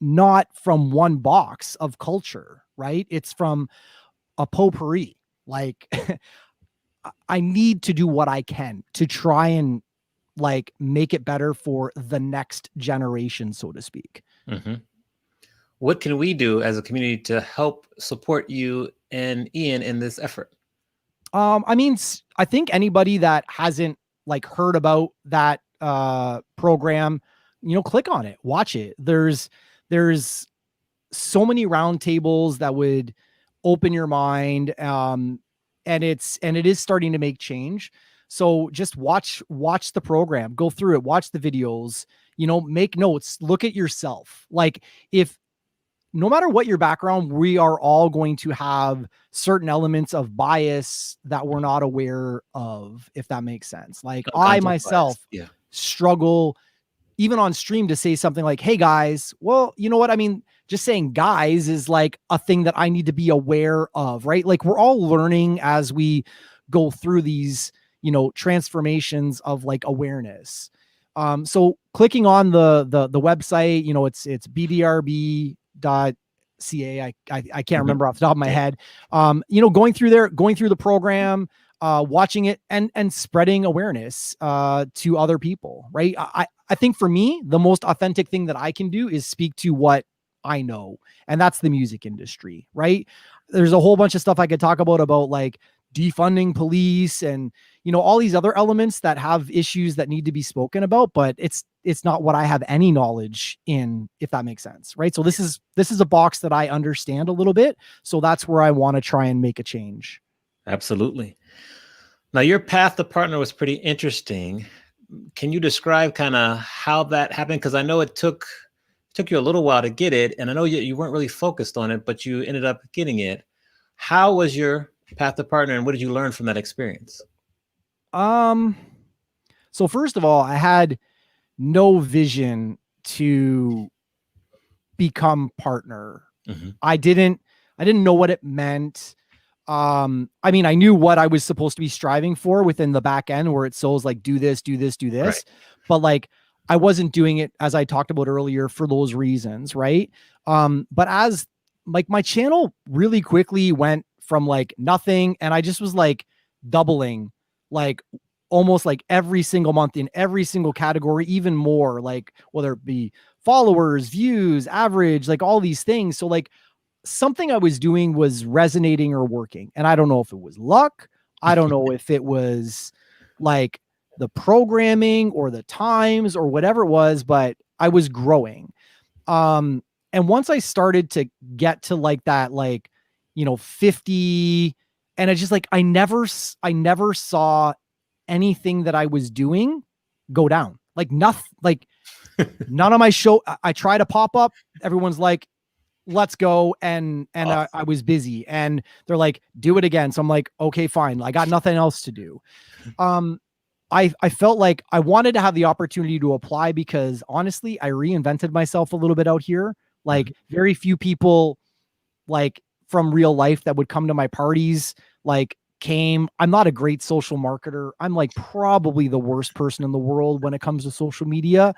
not from one box of culture, right? It's from a potpourri. Like I need to do what I can to try and like make it better for the next generation, so to speak. Mm-hmm. What can we do as a community to help support you and Ian in this effort? I mean, I think anybody that hasn't like heard about that program, click on it, watch it. There's so many roundtables that would open your mind. And it is starting to make change. So just watch the program, go through it, watch the videos, make notes, look at yourself. Like no matter what your background, we are all going to have certain elements of bias that we're not aware of, if that makes sense. Like I myself struggle even on stream to say something like, hey guys, well, you know what? I mean, just saying guys is like a thing that I need to be aware of, right? Like we're all learning as we go through these, transformations of like awareness. So clicking on the website, it's bdrb.ca. I can't remember off the top of my head. Going through the program, watching it and spreading awareness to other people, right? I think for me, the most authentic thing that I can do is speak to what I know, and that's the music industry, right? There's a whole bunch of stuff I could talk about like defunding police and, all these other elements that have issues that need to be spoken about, but it's not what I have any knowledge in, if that makes sense, right? So this is a box that I understand a little bit. So that's where I want to try and make a change. Absolutely. Now your path to partner was pretty interesting. Can you describe kind of how that happened? Because I know it took you a little while to get it, and I know you weren't really focused on it, but you ended up getting it. How was your path to partner, and what did you learn from that experience? So first of all, I had no vision to become partner. Mm-hmm. I didn't know what it meant. I mean, I knew what I was supposed to be striving for within the back end where it shows like, do this, right. But like, I wasn't doing it, as I talked about earlier, for those reasons. Right. But as like my channel really quickly went from like nothing, and I just was like doubling, like almost like every single month in every single category, even more, like whether it be followers, views, average, like all these things. So like something I was doing was resonating or working. And I don't know if it was luck. I don't know if it was like the programming or the times or whatever it was, but I was growing. And once I started to get to like that, like, 50, and I just like, I never saw anything that I was doing go down. Like nothing, like none of my show. I try to pop up. Everyone's like, let's go. And Awesome. I was busy and they're like, do it again. So I'm like, okay, fine. I got nothing else to do. I felt like I wanted to have the opportunity to apply because honestly, I reinvented myself a little bit out here. Like very few people like from real life that would come to my parties, like came. I'm not a great social marketer. I'm like probably the worst person in the world when it comes to social media.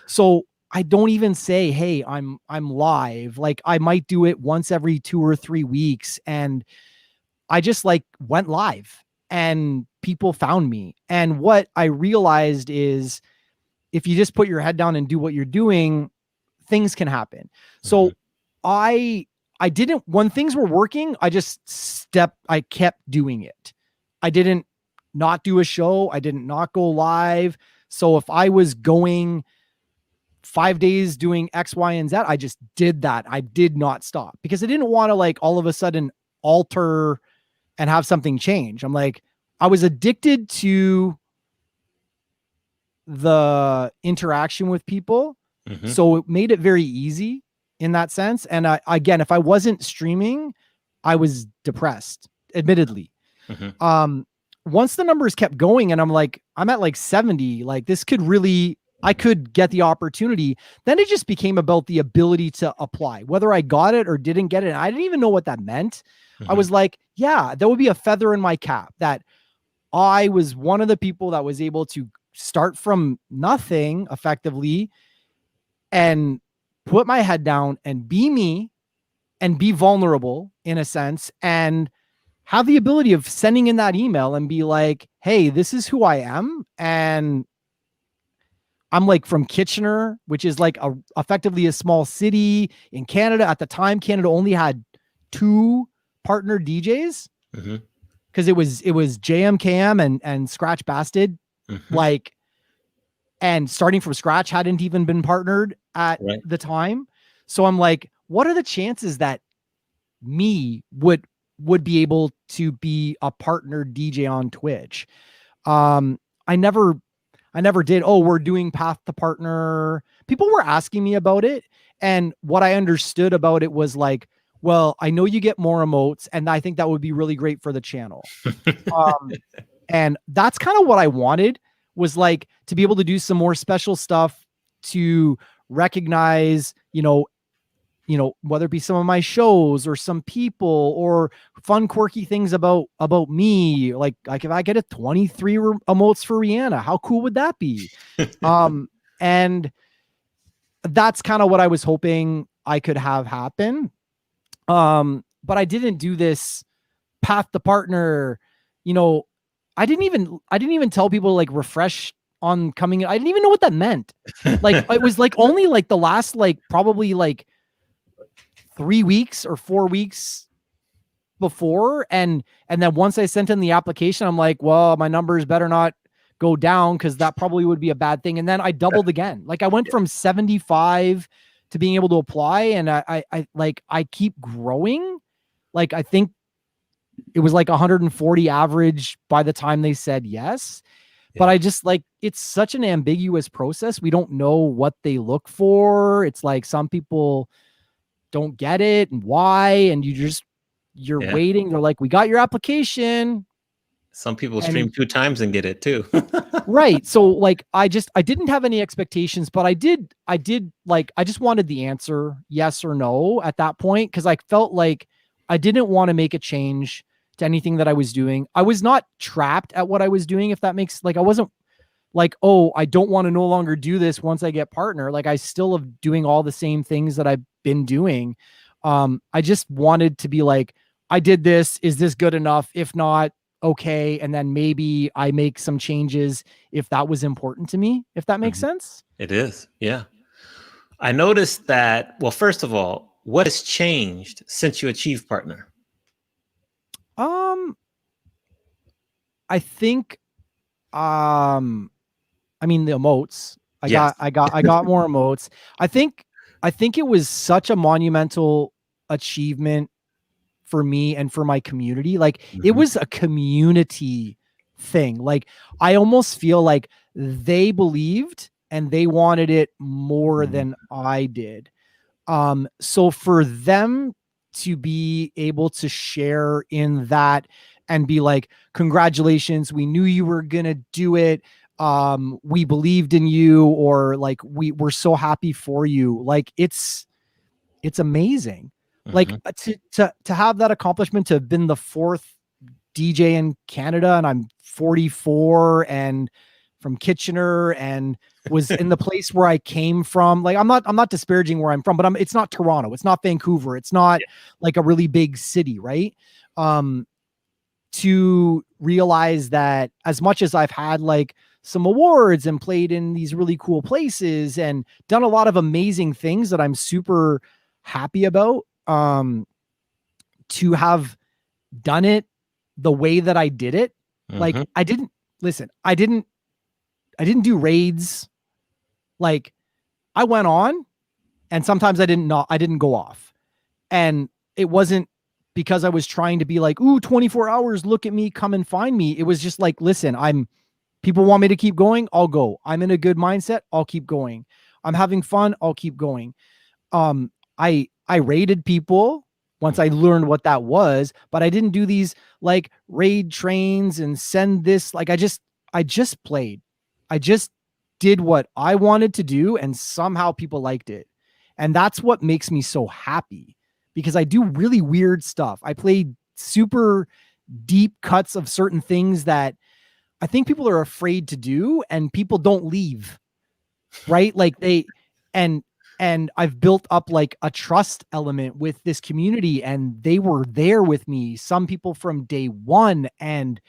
So I don't even say, hey, I'm live. Like I might do it once every 2 or 3 weeks. And I just like went live and people found me. And what I realized is if you just put your head down and do what you're doing, things can happen. So I didn't, when things were working, I kept doing it. I didn't not do a show. I didn't not go live. So if I was going 5 days doing X, Y, and Z, I just did that. I did not stop because I didn't want to like all of a sudden alter and have something change. I'm like, I was addicted to the interaction with people. So it made it very easy in that sense. And again, if I wasn't streaming, I was depressed, admittedly. Once the numbers kept going and I'm like, I'm at like 70, like this could really, I could get the opportunity. Then it just became about the ability to apply, whether I got it or didn't get it. I didn't even know what that meant. I was like, yeah, that would be a feather in my cap that I was one of the people that was able to start from nothing effectively and put my head down and be me and be vulnerable in a sense and have the ability of sending in that email and be like, hey, this is who I am. And I'm like from Kitchener, which is like effectively a small city in Canada. At the time, Canada only had 2 partner DJs because it was JMKM and Scratch Bastard. Like, and starting from scratch hadn't even been partnered at the time. So I'm like, what are the chances that me would be able to be a partner DJ on Twitch? I never did. Oh, we're doing Path to Partner. People were asking me about it. And what I understood about it was like, well, I know you get more emotes and I think that would be really great for the channel. And that's kind of what I wanted, was like to be able to do some more special stuff to recognize, whether it be some of my shows or some people or fun, quirky things about me. Like if I get a 23 emotes for Rihanna, how cool would that be? And that's kind of what I was hoping I could have happen. But I didn't do this Path to Partner, I didn't even tell people like refresh on coming in. I didn't even know what that meant. Like it was like only like the last like probably like 3 weeks or 4 weeks before. And then once I sent in the application, I'm like, well, my numbers better not go down because that probably would be a bad thing. And then I doubled again. Like I went from 75 to being able to apply. And I keep growing. Like I think it was like 140 average by the time they said yes. But I just like, it's such an ambiguous process. We don't know what they look for. It's like some people don't get it and why. And you're waiting. They're like, we got your application. Some people stream 2 times and get it too. Right. So like, I didn't have any expectations, but I did like, I just wanted the answer, yes or no at that point. Cause I felt like I didn't want to make a change to anything that I was doing. I was not trapped at what I was doing. If that makes like, I wasn't like, oh, I don't want to no longer do this once I get partner. Like I still am doing all the same things that I've been doing. I just wanted to be like, I did this. Is this good enough? If not, okay. And then maybe I make some changes if that was important to me, if that makes sense. It is. Yeah. I noticed that, well, first of all, what has changed since you achieved partner? I think, I mean, the emotes. I Yes. got more emotes. I think it was such a monumental achievement for me and for my community. Like it Mhm. was a community thing. Like I almost feel like they believed and they wanted it more Mhm. than I did. So for them to be able to share in that and be like, congratulations, we knew you were gonna do it. We believed in you, or like we're so happy for you. Like it's amazing. Like Mhm. to have that accomplishment, to have been the 4th DJ in Canada, and I'm 44 and from Kitchener, and was in the place where I came from. Like I'm not disparaging where I'm from, but it's not Toronto, it's not Vancouver, it's not like a really big city, right? To realize that as much as I've had like some awards and played in these really cool places and done a lot of amazing things that I'm super happy about, to have done it the way that I did it. Like Mhm. I didn't do raids. Like I went on, and sometimes I didn't go off. And it wasn't because I was trying to be like, ooh, 24 hours, look at me, come and find me. It was just like, listen, people want me to keep going, I'll go. I'm in a good mindset, I'll keep going. I'm having fun, I'll keep going. I raided people once I learned what that was, but I didn't do these like raid trains and send this. Like I just played. I just did what I wanted to do, and somehow people liked it. And that's what makes me so happy, because I do really weird stuff. I played super deep cuts of certain things that I think people are afraid to do, and people don't leave, right? Like and and I've built up like a trust element with this community, and they were there with me, some people from day one, and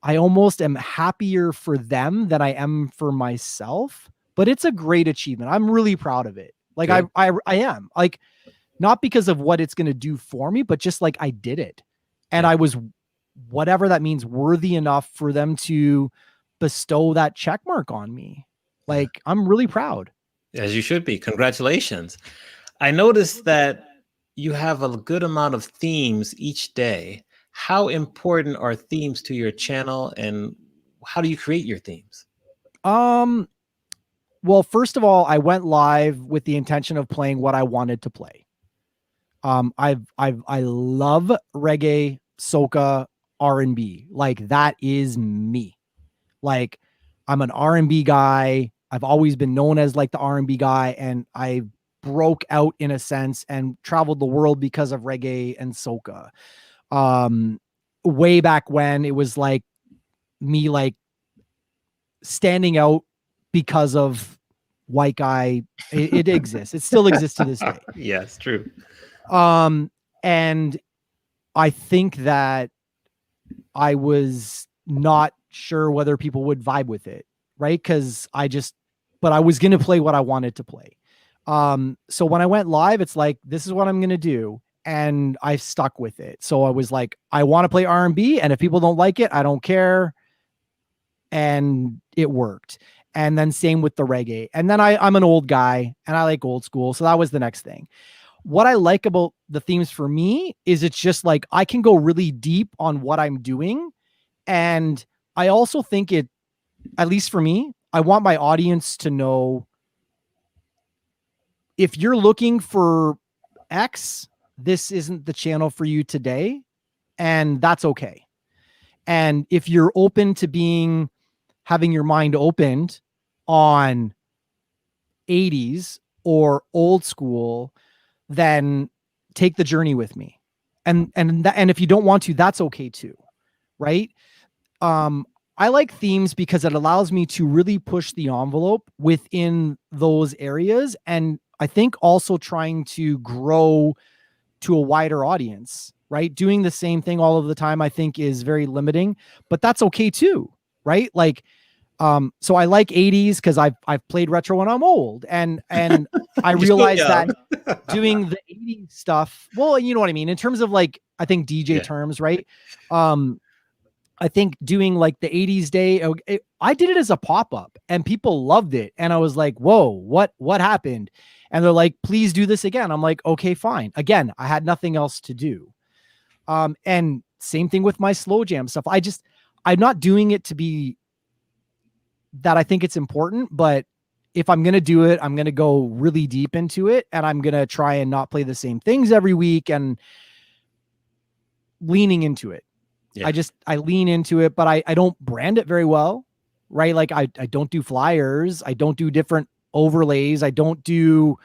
I almost am happier for them than I am for myself. But it's a great achievement. I'm really proud of it. Like Good. I am, like, not because of what it's going to do for me, but just like I did it. And Yeah. I was, whatever that means, worthy enough for them to bestow that check mark on me. Like I'm really proud. As you should be. Congratulations. I noticed that you have a good amount of themes each day. How important are themes to your channel, and how do you create your themes? Well, first of all, I went live with the intention of playing what I wanted to play. I love reggae, soca, R&B. Like that is me. Like I'm an R&B guy. I've always been known as like the R&B guy, and I broke out in a sense and traveled the world because of reggae and soca. Way back when it was like me like standing out because of white guy. It exists. It still exists to this day. Yes, true. And I think that I was not sure whether people would vibe with it, right? Because but I was going to play what I wanted to play. So when I went live, it's like, this is what I'm going to do. And I stuck with it. So I was like, I want to play R&B, and if people don't like it, I don't care. And it worked. And then same with the reggae. And then I'm an old guy and I like old school. So that was the next thing. What I like about the themes for me is it's just like I can go really deep on what I'm doing. And I also think it, at least for me, I want my audience to know, if you're looking for X, this isn't the channel for you today. And that's okay. And if you're open to having your mind opened on 80s or old school, then take the journey with me. And if you don't want to, that's okay too. Right. I like themes because it allows me to really push the envelope within those areas. And I think also trying to grow to a wider audience, right? Doing the same thing all of the time, I think, is very limiting, but that's okay too. Right. Like, so I like 80s because I've played retro when I'm old, and I realized that doing the 80s stuff, well, you know what I mean, in terms of like, I think DJ terms, right? I think doing like the 80s day, I did it as a pop-up and people loved it. And I was like, whoa, what happened? And they're like, please do this again. I'm like, okay, fine. Again, I had nothing else to do. And same thing with my slow jam stuff. I'm not doing it to be that I think it's important, but if I'm going to do it, I'm going to go really deep into it, and I'm going to try and not play the same things every week and leaning into it. Yeah. I lean into it, but I don't brand it very well, right? Like I don't do flyers. I don't do different overlays. I don't do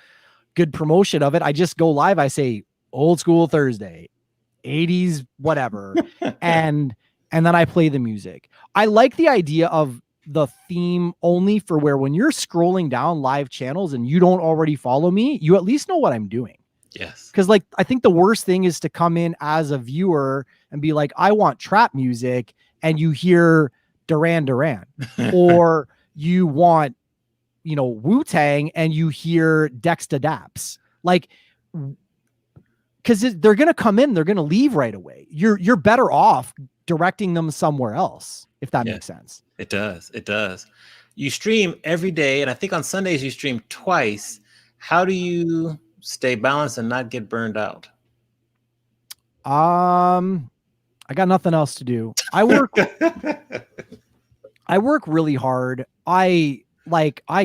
good promotion of it. I just go live. I say old school Thursday, 80s, whatever. and then I play the music. I like the idea of the theme only for where when you're scrolling down live channels and you don't already follow me, you at least know what I'm doing. Yes. Because like, I think the worst thing is to come in as a viewer and be like, I want trap music, and you hear Duran Duran, or you want, Wu-Tang and you hear Dexta Daps. Like, because they're going to come in, they're going to leave right away. You're better off directing them somewhere else, if that makes sense. It does. It does. You stream every day, and I think on Sundays you stream twice. How do you stay balanced and not get burned out? I got nothing else to do. I work really hard. I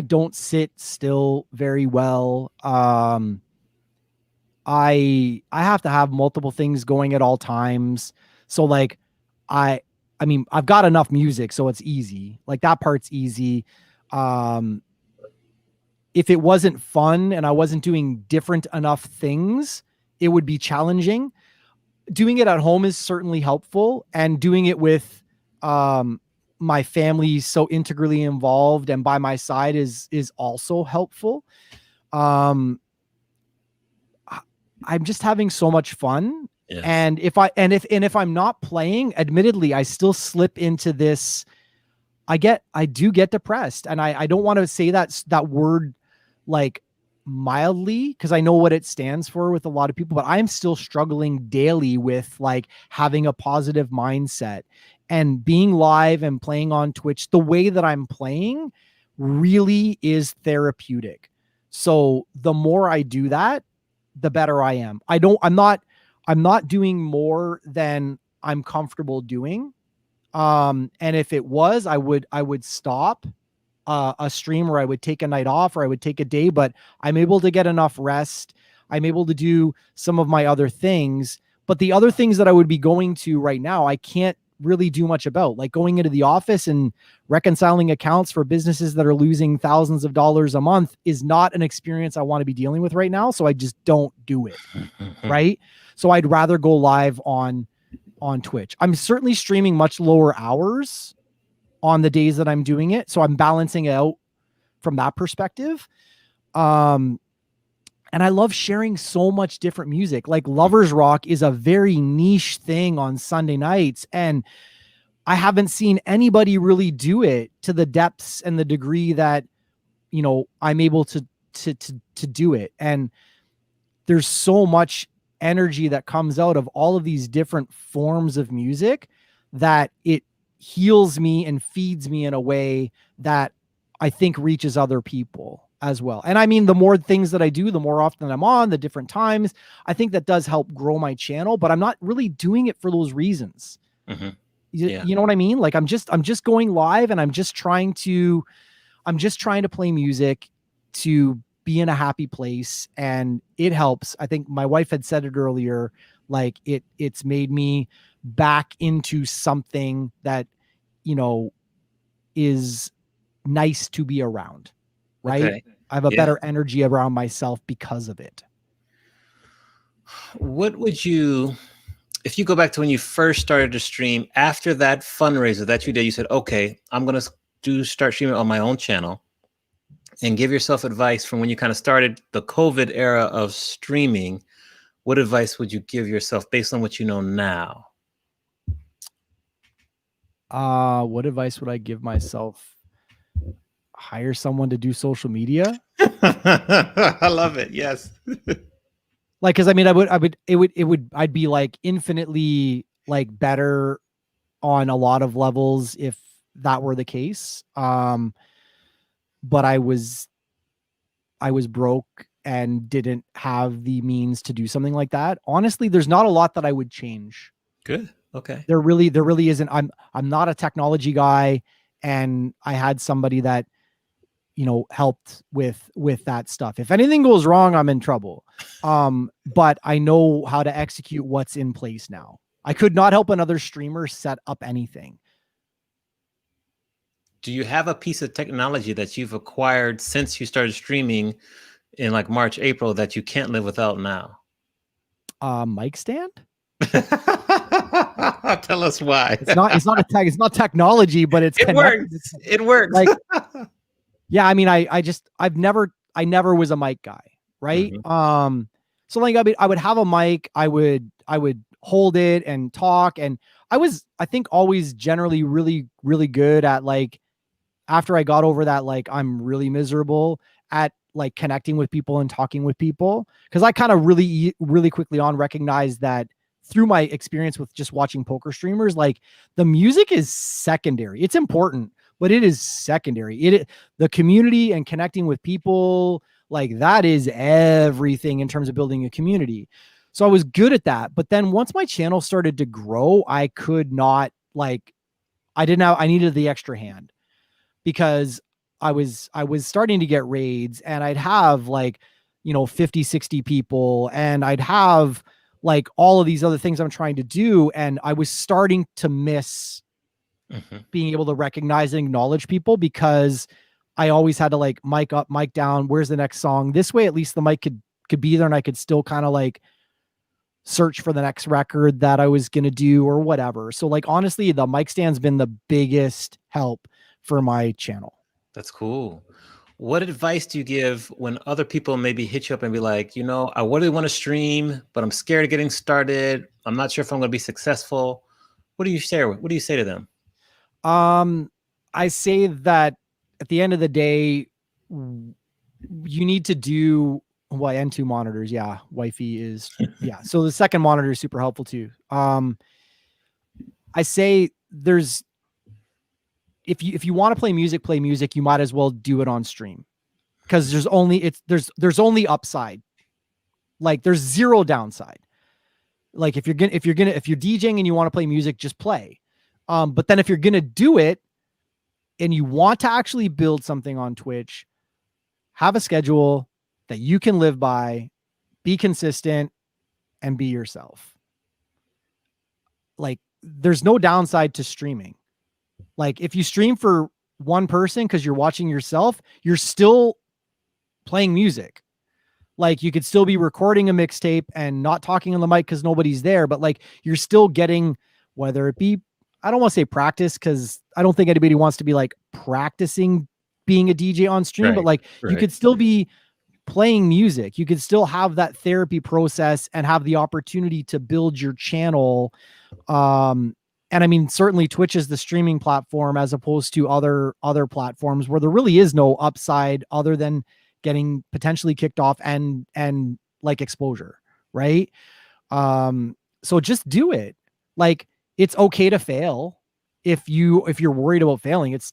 don't sit still very well. I have to have multiple things going at all times. So like I mean, I've got enough music, so it's easy. Like that part's easy. If it wasn't fun and I wasn't doing different enough things, it would be challenging. Doing it at home is certainly helpful, and doing it with my family so integrally involved and by my side is also helpful. I'm just having so much fun. Yes. And if I'm not playing, admittedly, I still slip into this. I do get depressed, and I don't want to say that word like mildly, because I know what it stands for with a lot of people, but I'm still struggling daily with like having a positive mindset, and being live and playing on Twitch. The way that I'm playing really is therapeutic. So the more I do that, the better I am. I'm not doing more than I'm comfortable doing. And if it was, I would stop a stream, or I would take a night off, or I would take a day, but I'm able to get enough rest. I'm able to do some of my other things, but the other things that I would be going to right now, I can't really do much about, like going into the office and reconciling accounts for businesses that are losing thousands of dollars a month is not an experience I want to be dealing with right now. So I just don't do it. Right. So I'd rather go live on Twitch. I'm certainly streaming much lower hours on the days that I'm doing it. So I'm balancing it out from that perspective. And I love sharing so much different music. Like Lovers Rock is a very niche thing on Sunday nights, and I haven't seen anybody really do it to the depths and the degree that, I'm able to do it. And there's so much energy that comes out of all of these different forms of music that it heals me and feeds me in a way that I think reaches other people as well. And I mean, the more things that I do, the more often I'm on, the different times, I think that does help grow my channel, but I'm not really doing it for those reasons. Mm-hmm. You know what I mean? Like I'm just going live, and I'm just trying to play music to be in a happy place, and it helps. I think my wife had said it earlier, like it's made me back into something that, is nice to be around. Right. Okay. I have a better energy around myself because of it. What would you, if you go back to when you first started to stream, after that fundraiser that you did, you said, okay, I'm going to start streaming on my own channel, and give yourself advice from when you kind of started the COVID era of streaming. What advice would you give yourself based on what you know now? What advice would I give myself? Hire someone to do social media. I love it. Yes. Like, cause I mean, I'd be like infinitely like better on a lot of levels if that were the case. But I was broke and didn't have the means to do something like that. Honestly, there's not a lot that I would change. Good. Okay. There really isn't. I'm not a technology guy, and I had somebody that, you know, helped with that stuff. If anything goes wrong, I'm in trouble. But I know how to execute what's in place now. I could not help another streamer set up anything. Do you have a piece of technology that you've acquired since you started streaming in like March, April that you can't live without now? Mic stand? Tell us why. It's not technology, but it's it works. It works. Like, yeah, I mean, I never was a mic guy, right? Mm-hmm. So like I would have a mic, I would hold it and talk, and I think always generally really, really good at, like, after I got over that, like, I'm really miserable at like connecting with people and talking with people. Cause I kind of really quickly on recognized that through my experience with just watching poker streamers, like, the music is secondary. It's important, but it is secondary. The community and connecting with people, like, that is everything in terms of building a community. So I was good at that. But then once my channel started to grow, I could not, like, I needed the extra hand, because I was starting to get raids, and I'd have, like, you know, 50, 60 people, and I'd have like all of these other things I'm trying to do. And I was starting to miss being able to recognize and acknowledge people, because I always had to, like, mic up, mic down. Where's the next song? This way, at least the mic could be there, and I could still kind of like search for the next record that I was going to do or whatever. So, like, honestly, the mic stand's been the biggest help for my channel. That's cool. What advice do you give when other people maybe hit you up and be like, you know, I really want to stream, but I'm scared of getting started. I'm not sure if I'm going to be successful. What do you share? What do you say to them? I say that at the end of the day, you need to do, well, and 2 monitors. Yeah. Wifey is, yeah. So the second monitor is super helpful too. I say if you want to play music, you might as well do it on stream, because there's only upside. Like, there's zero downside. Like, if you're DJing and you want to play music, just play. But then if you're going to do it and you want to actually build something on Twitch, have a schedule that you can live by, be consistent, and be yourself. Like, there's no downside to streaming. Like, if you stream for one person because you're watching yourself, you're still playing music. Like, you could still be recording a mixtape and not talking on the mic because nobody's there, but, like, you're still getting, whether it be, I don't want to say practice, because I don't think anybody wants to be like practicing being a DJ on stream, but like, you could still be playing music. You could still have that therapy process and have the opportunity to build your channel. And I mean, certainly Twitch is the streaming platform, as opposed to other platforms where there really is no upside other than getting potentially kicked off and like exposure, right? So just do it. Like, it's okay to fail. If you're worried about failing, it's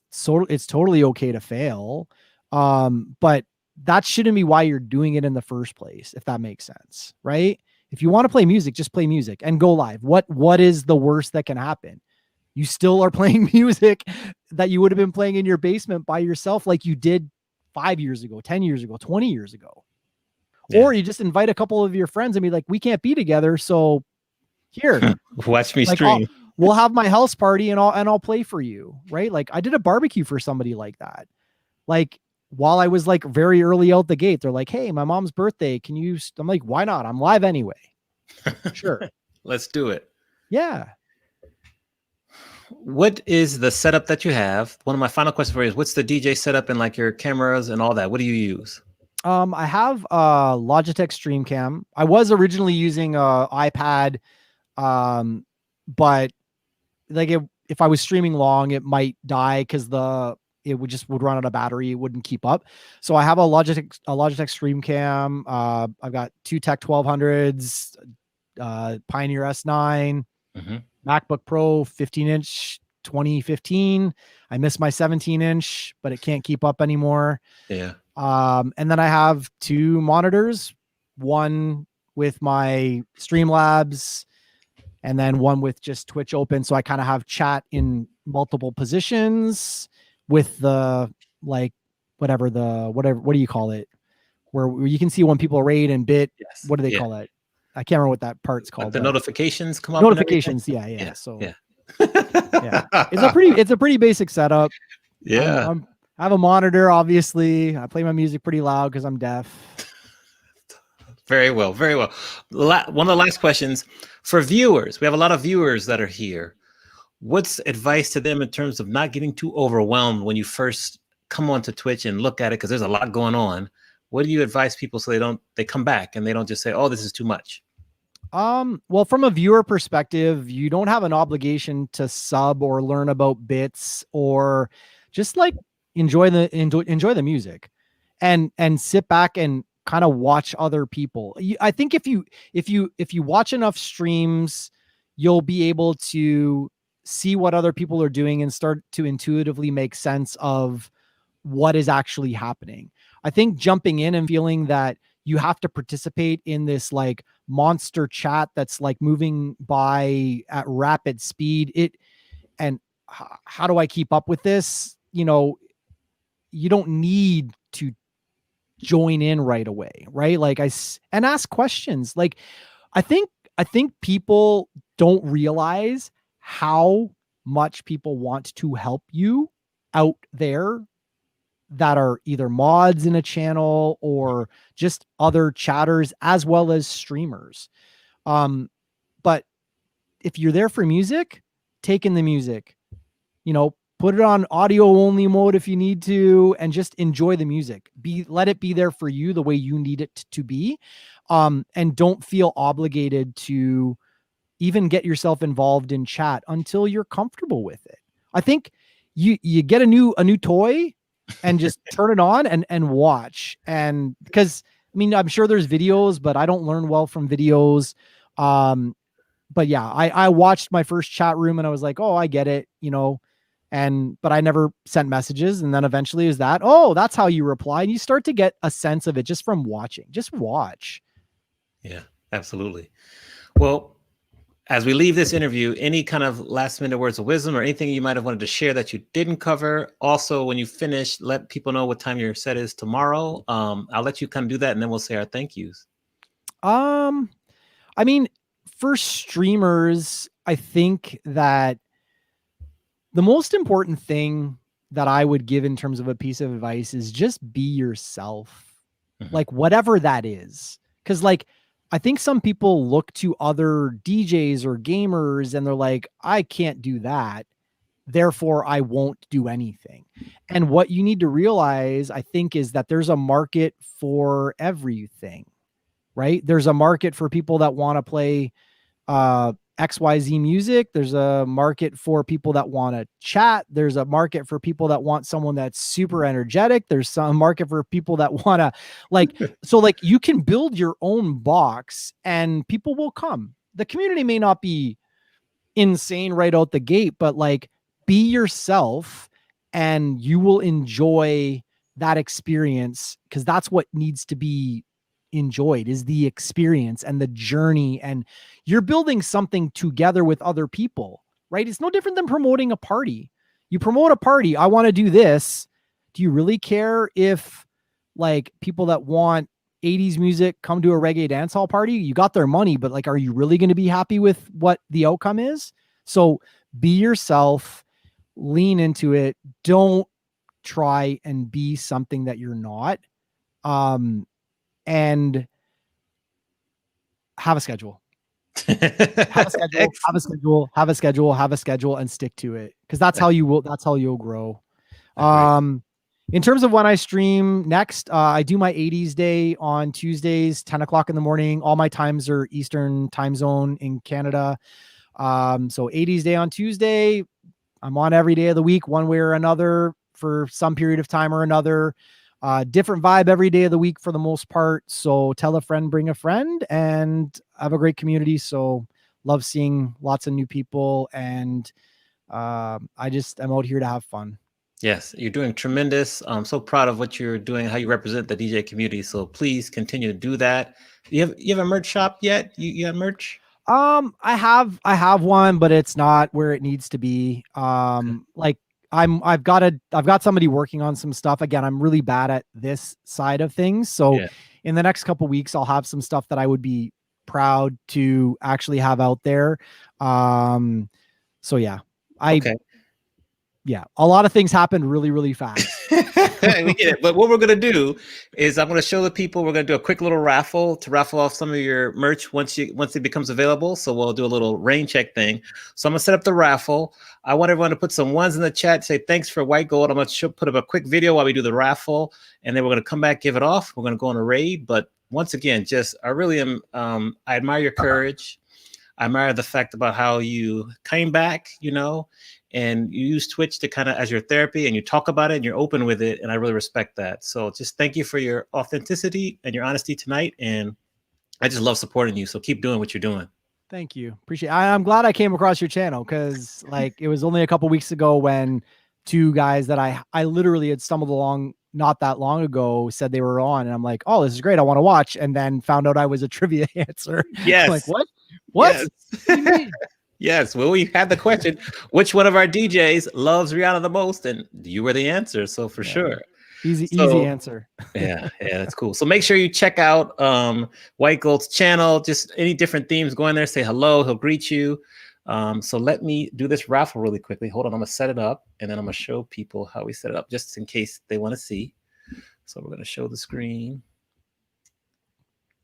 totally okay to fail. But that shouldn't be why you're doing it in the first place, if that makes sense, right? If you want to play music, just play music and go live. What is the worst that can happen? You still are playing music that you would have been playing in your basement by yourself, like you did 5 years ago, 10 years ago, 20 years ago. Yeah. Or you just invite a couple of your friends and be like, we can't be together, so here, watch me stream. We'll have my house party and I'll play for you, right? Like, I did a barbecue for somebody like that. Like, while I was like very early out the gate, they're like, hey, my mom's birthday. Can you? I'm like, why not? I'm live anyway. Sure. Let's do it. Yeah. What is the setup that you have? One of my final questions for you is, what's the DJ setup and like your cameras and all that? What do you use? I have a Logitech StreamCam. I was originally using a iPad, but like if I was streaming long, it might die because it would run out of battery. It wouldn't keep up. So I have a Logitech StreamCam. I've got 2 Tech 1200s, Pioneer S9, MacBook Pro 15-inch 2015. I miss my 17-inch, but it can't keep up anymore. Yeah. And then I have 2 monitors, one with my Streamlabs and then one with just Twitch open. So I kind of have chat in multiple positions with the, like, whatever, what do you call it? Where you can see when people raid and bit. Yes. What do they call it? I can't remember what that part's called. Like the notifications come up. Notifications. Yeah. So yeah. It's a pretty basic setup. Yeah. I have a monitor, obviously. I play my music pretty loud because I'm deaf. Very well. Very well. One of the last questions for viewers. We have a lot of viewers that are here. What's advice to them in terms of not getting too overwhelmed when you first come onto Twitch and look at it? Because there's a lot going on. What do you advise people so they come back and they don't just say, oh, this is too much? Well, from a viewer perspective, you don't have an obligation to sub or learn about bits, or just like enjoy the music and sit back and kind of watch other people. I think if you watch enough streams, you'll be able to see what other people are doing and start to intuitively make sense of what is actually happening. I think jumping in and feeling that you have to participate in this like monster chat that's like moving by at rapid speed, how do I keep up with this? You know, you don't need to join in right away, right? Like and ask questions. Like I think people don't realize how much people want to help you out there that are either mods in a channel or just other chatters as well as streamers. But if you're there for music, take in the music, put it on audio only mode if you need to, and just enjoy the music. Let it be there for you the way you need it to be. And don't feel obligated to even get yourself involved in chat until you're comfortable with it. I think you get a new toy and just turn it on and watch. And because I'm sure there's videos, but I don't learn well from videos. But yeah, I watched my first chat room and I was like, oh, I get it, but I never sent messages. And then eventually is that, oh, that's how you reply. And you start to get a sense of it just from watching. Just watch. Yeah, absolutely. Well, as we leave this interview, any kind of last minute words of wisdom or anything you might have wanted to share that you didn't cover? Also, when you finish, let people know what time your set is tomorrow. I'll let you kind of do that and then we'll say our thank yous. For streamers, I think that the most important thing that I would give in terms of a piece of advice is just be yourself, like whatever that is. Because I think some people look to other DJs or gamers and they're like, I can't do that, therefore I won't do anything. And what you need to realize, I think, is that there's a market for everything, right? There's a market for people that want to play XYZ music. There's a market for people that want to chat. There's a market for people that want someone that's super energetic. There's some market for people that want to you can build your own box and people will come. The community may not be insane right out the gate, but be yourself and you will enjoy that experience, because that's what needs to be enjoyed, is the experience and the journey, and you're building something together with other people, right? It's no different than promoting a party. You promote a party, I want to do this. Do you really care if people that want 80s music come to a reggae dance hall party? You got their money, but are you really going to be happy with what the outcome is? So be yourself, lean into it. Don't try and be something that you're not. And have a schedule. Have a schedule and stick to it. Because that's how you'll grow. In terms of when I stream next, I do my 80s day on Tuesdays, 10 o'clock in the morning. All my times are Eastern time zone in Canada. So 80s day on Tuesday. I'm on every day of the week, one way or another, for some period of time or another. Different vibe every day of the week for the most part. So tell a friend, bring a friend, and have a great community. So love seeing lots of new people, and I just am out here to have fun. Yes, you're doing tremendous. I'm so proud of what you're doing, how you represent the DJ community. So please continue to do that. You have a merch shop yet? You have merch? I have one, but it's not where it needs to be. Like I've got somebody working on some stuff. Again, I'm really bad at this side of things. So in the next couple weeks, I'll have some stuff that I would be proud to actually have out there. So yeah, yeah, a lot of things happened really, really fast. We get it. But what we're going to do is I'm going to show the people, we're going to do a quick little raffle to raffle off some of your merch once it becomes available. So we'll do a little rain check thing. So I'm going to set up the raffle. I want everyone to put some ones in the chat, say thanks for Whitegold. I'm going to put up a quick video while we do the raffle, and then we're going to come back, give it off. We're going to go on a raid. But once again, I really am, I admire your courage. I admire the fact about how you came back, and you use Twitch to kind of as your therapy, and you talk about it and you're open with it. And I really respect that. So just thank you for your authenticity and your honesty tonight. And I just love supporting you. So keep doing what you're doing. Thank you. Appreciate it. I'm glad I came across your channel, because like it was only a couple weeks ago when two guys that I literally had stumbled along not that long ago said they were on, and I'm like, oh, this is great, I want to watch, and then found out I was a trivia answer. Yes. Like, what? Yes. What do you mean? Yes. Well, we had the question, which one of our DJs loves Rihanna the most? And you were the answer. So for sure. Easy answer. yeah, that's cool. So make sure you check out Whitegold's channel. Just any different themes, go in there, say hello, he'll greet you. So let me do this raffle really quickly. Hold on, I'm gonna set it up, and then I'm gonna show people how we set it up, just in case they want to see. So we're gonna show the screen.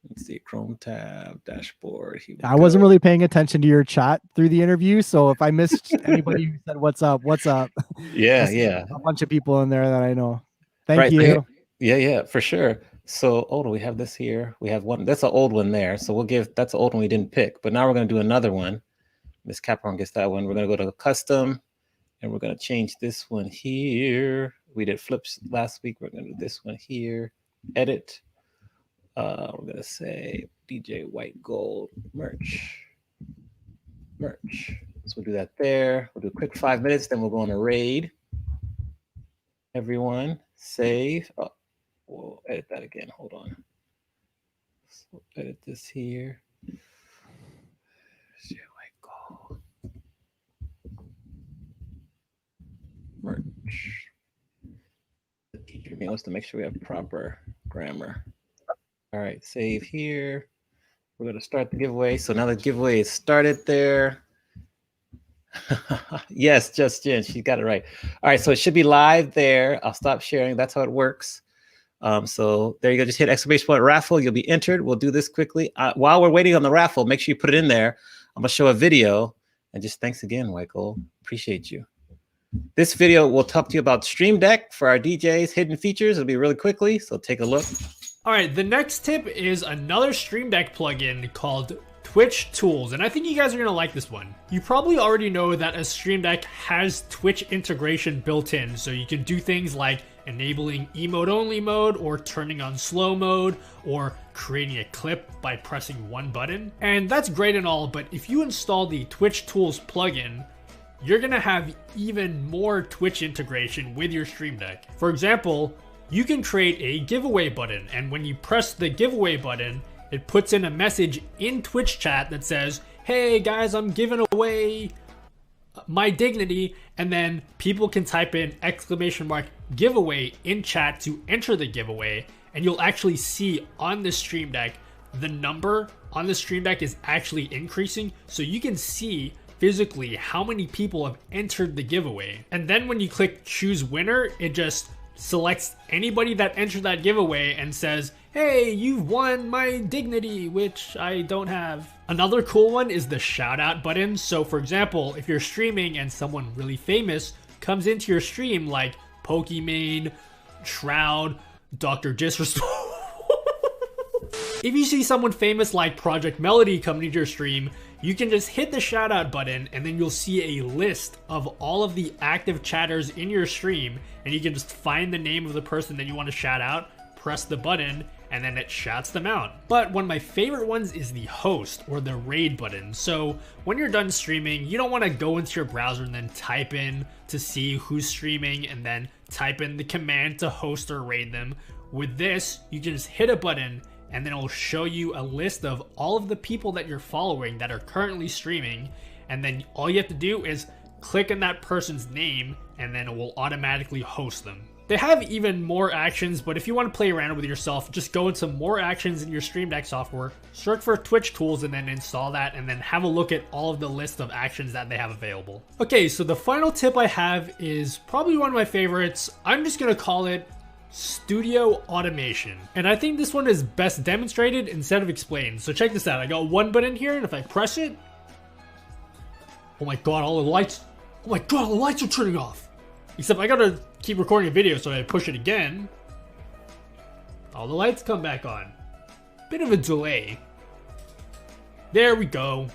Let's see, Chrome tab, dashboard. I wasn't really paying attention to your chat through the interview, so if I missed anybody who said what's up. Yeah. A bunch of people in there that I know. Thank you. Yeah, for sure. So, do we have this here? We have one. That's an old one there. So that's an old one we didn't pick. But now we're going to do another one. Miss Capron gets that one. We're going to go to custom, and we're going to change this one here. We did flips last week. We're going to do this one here. Edit. We're going to say DJ Whitegold merch. So we'll do that there. We'll do a quick 5 minutes. Then we'll go on a raid. Everyone. Save. Oh, we'll edit that again. Hold on. So edit this here. Merch. Teacher meals to make sure we have proper grammar. All right, save here. We're going to start the giveaway. So now the giveaway is started there. Yes, just Jen, she got it right. All right, so it should be live there. I'll stop sharing. That's how it works. So there you go. Just hit exclamation point raffle. You'll be entered. We'll do this quickly. While we're waiting on the raffle, make sure you put it in there. I'm going to show a video. And just thanks again, Whitegold. Appreciate you. This video will talk to you about Stream Deck for our DJs, hidden features. It'll be really quickly, so take a look. All right, the next tip is another Stream Deck plugin called Twitch Tools, and I think you guys are going to like this one. You probably already know that a Stream Deck has Twitch integration built in, so you can do things like enabling emote-only mode, or turning on slow mode, or creating a clip by pressing one button. And that's great and all, but if you install the Twitch Tools plugin, you're going to have even more Twitch integration with your Stream Deck. For example, you can create a giveaway button, and when you press the giveaway button, it puts in a message in Twitch chat that says, hey guys, I'm giving away my dignity, and then people can type in !giveaway in chat to enter the giveaway, and you'll actually see on the Stream Deck, the number on the Stream Deck is actually increasing, so you can see physically how many people have entered the giveaway. And then when you click choose winner, it just selects anybody that entered that giveaway and says, hey, you've won my dignity, which I don't have. Another cool one is the shout out button. So for example, if you're streaming and someone really famous comes into your stream, like Pokimane, Shroud, Dr. Disrespect. If you see someone famous like Project Melody coming into your stream, you can just hit the shout out button, and then you'll see a list of all of the active chatters in your stream, and you can just find the name of the person that you want to shout out, press the button, and then it shouts them out. But one of my favorite ones is the host or the raid button. So when you're done streaming, you don't want to go into your browser and then type in to see who's streaming and then type in the command to host or raid them. With this, you can just hit a button and then it will show you a list of all of the people that you're following that are currently streaming, and then all you have to do is click on that person's name and then it will automatically host them. They have even more actions, but if you want to play around with yourself, just go into more actions in your Stream Deck software, search for Twitch tools and then install that, and then have a look at all of the list of actions that they have available. Okay, so the final tip I have is probably one of my favorites. I'm just going to call it Studio Automation. And I think this one is best demonstrated instead of explained. So check this out. I got one button here, and if I press it, oh my god, all the lights, oh my god, all the lights are turning off. Except I gotta keep recording a video, so I push it again. All the lights come back on. Bit of a delay. There we go.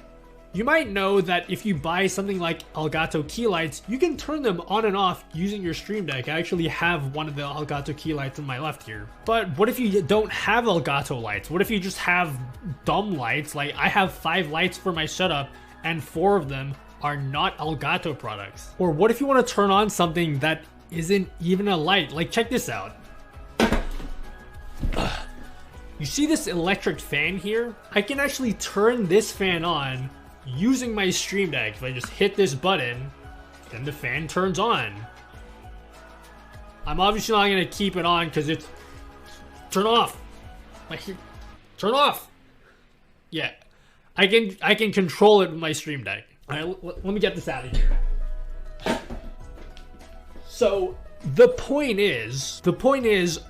You might know that if you buy something like Elgato key lights, you can turn them on and off using your Stream Deck. I actually have one of the Elgato key lights on my left here. But what if you don't have Elgato lights? What if you just have dumb lights? Like I have 5 lights for my setup and 4 of them are not Elgato products. Or what if you want to turn on something that isn't even a light? Like check this out. You see this electric fan here? I can actually turn this fan on using my Stream Deck. If I just hit this button, then the fan turns on. I'm obviously not going to keep it on because it's turn off. Turn off. Yeah, I can control it with my Stream Deck. All right, let me get this out of here. So the point is,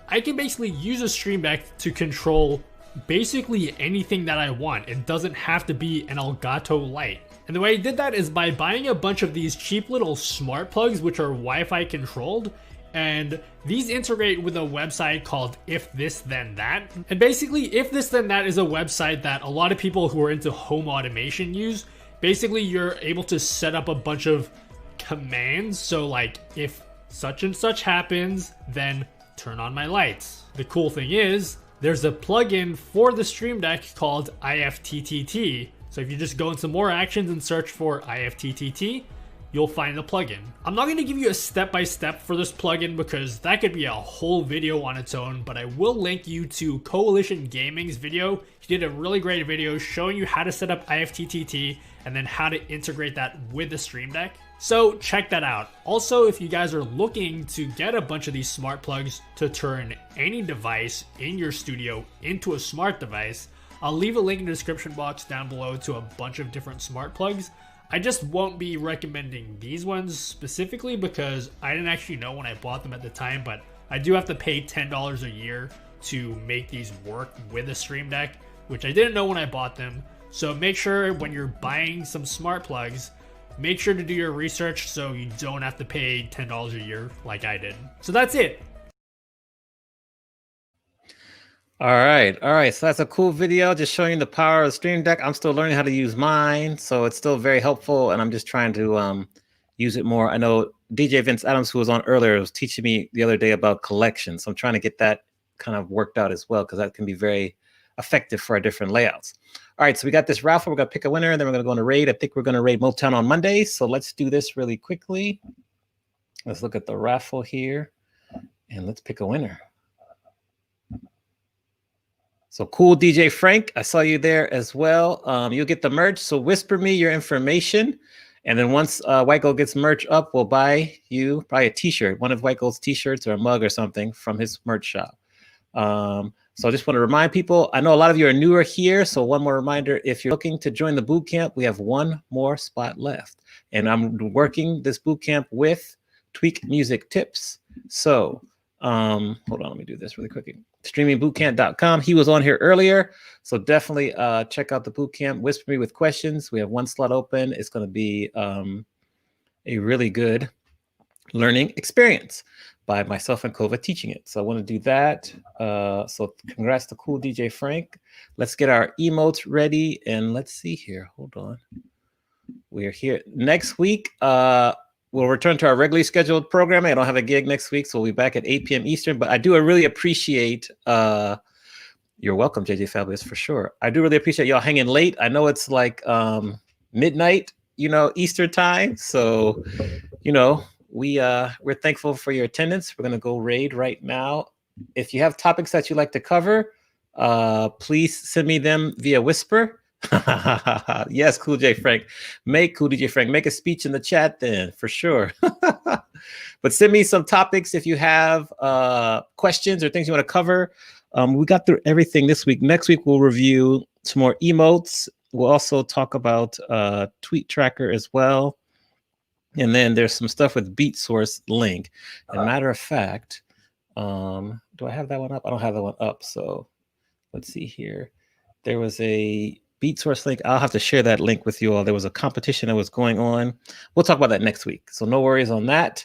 I can basically use a Stream Deck to control basically anything that I want. It doesn't have to be an Elgato light. And the way I did that is by buying a bunch of these cheap little smart plugs, which are Wi-Fi controlled. And these integrate with a website called If This Then That. And basically, If This Then That is a website that a lot of people who are into home automation use. Basically, you're able to set up a bunch of commands. So like, if such and such happens, then turn on my lights. The cool thing is, there's a plugin for the Stream Deck called IFTTT. So if you just go into more actions and search for IFTTT, you'll find the plugin. I'm not going to give you a step-by-step for this plugin because that could be a whole video on its own, but I will link you to Coalition Gaming's video. He did a really great video showing you how to set up IFTTT and then how to integrate that with the Stream Deck. So check that out. Also, if you guys are looking to get a bunch of these smart plugs to turn any device in your studio into a smart device, I'll leave a link in the description box down below to a bunch of different smart plugs. I just won't be recommending these ones specifically because I didn't actually know when I bought them at the time, but I do have to pay $10 a year to make these work with a Stream Deck, which I didn't know when I bought them. So make sure when you're buying some smart plugs, make sure to do your research so you don't have to pay $10 a year like I did. So that's it. All right. So that's a cool video just showing the power of the Stream Deck. I'm still learning how to use mine, so it's still very helpful, and I'm just trying to use it more. I know DJ Vince Adams, who was on earlier, was teaching me the other day about collections. So I'm trying to get that kind of worked out as well because that can be very effective for our different layouts. All right, so we got this raffle. We're going to pick a winner, and then we're going to go on a raid. I think we're going to raid Motown on Monday, so let's do this really quickly. Let's look at the raffle here, and let's pick a winner. So cool, DJ Frank. I saw you there as well. You'll get the merch. So whisper me your information. And then once Whitegold gets merch up, we'll buy you probably a t-shirt, one of Whitegold's t-shirts or a mug or something from his merch shop. So I just want to remind people, I know a lot of you are newer here. So one more reminder, if you're looking to join the boot camp, we have one more spot left. And I'm working this boot camp with Tweak Music Tips. So hold on, let me do this really quickly. Streamingbootcamp.com. He was on here earlier, so definitely check out the bootcamp. Whisper me with questions. We have one slot open. It's going to be a really good learning experience by myself and Kova teaching it. So I want to do that. So congrats to cool DJ Frank. Let's get our emotes ready, and let's see here. Hold on. We're here next week. We'll return to our regularly scheduled programming. I don't have a gig next week, so we'll be back at 8 p.m. Eastern. But I do really appreciate You're welcome, JJ Fabulous, for sure. I do really appreciate y'all hanging late. I know it's like midnight, Eastern time. So, we're thankful for your attendance. We're gonna go raid right now. If you have topics that you'd like to cover, please send me them via Whisper. Yes, Cool J Frank. Cool DJ Frank, make a speech in the chat then, for sure. But send me some topics if you have questions or things you want to cover. We got through everything this week. Next week, we'll review some more emotes. We'll also talk about Tweet Tracker as well. And then there's some stuff with Beat Source link. And matter of fact, do I have that one up? I don't have that one up. So let's see here. There was a Beat Source link. I'll have to share that link with you all. There was a competition that was going on. We'll talk about that next week. So no worries on that.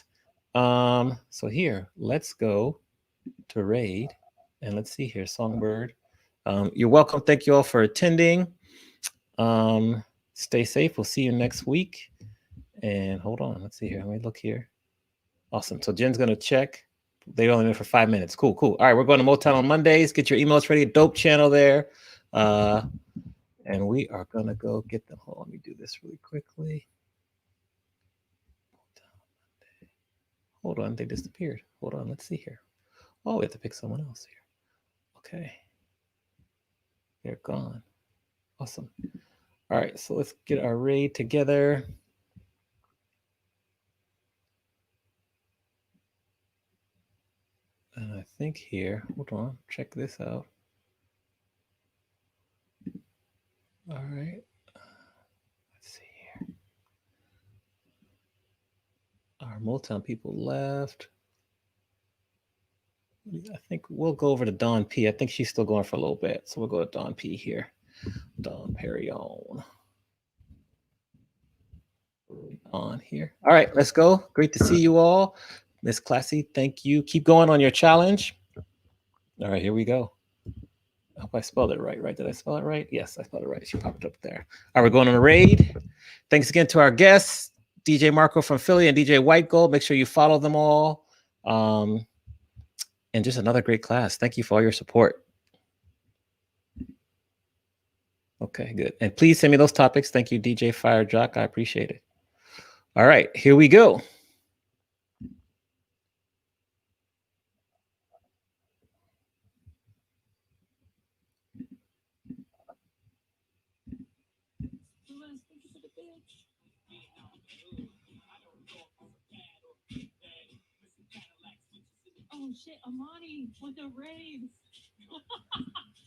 So here, let's go to raid. And let's see here, Songbird. You're welcome. Thank you all for attending. Stay safe. We'll see you next week. And hold on. Let's see here. Let me look here. Awesome. So Jen's going to check. They only been for 5 minutes. Cool. All right. We're going to Motown on Mondays. Get your emails ready. Dope channel there. And we are going to go get them. Hold on. Let me do this really quickly. Hold on. They disappeared. Hold on. Let's see here. Oh, we have to pick someone else here. Okay. They're gone. Awesome. All right. So let's get our raid together. And I think here, hold on, check this out. All right. Let's see here. Our Motown people left. I think we'll go over to Dawn P. I think she's still going for a little bit. So we'll go to Dawn P here. Dawn Perrion. On here. All right, let's go. Great to see you all. Miss Classy, thank you. Keep going on your challenge. All right, here we go. I hope I spelled it right. Did I spell it right? Yes, I spelled it right. She popped up there. All right, we're going on a raid. Thanks again to our guests, DJ Marco from Philly and DJ Whitegold. Make sure you follow them all. And just another great class. Thank you for all your support. Okay, good. And please send me those topics. Thank you, DJ Firejock. I appreciate it. All right, here we go. Oh shit, Amani with the raid.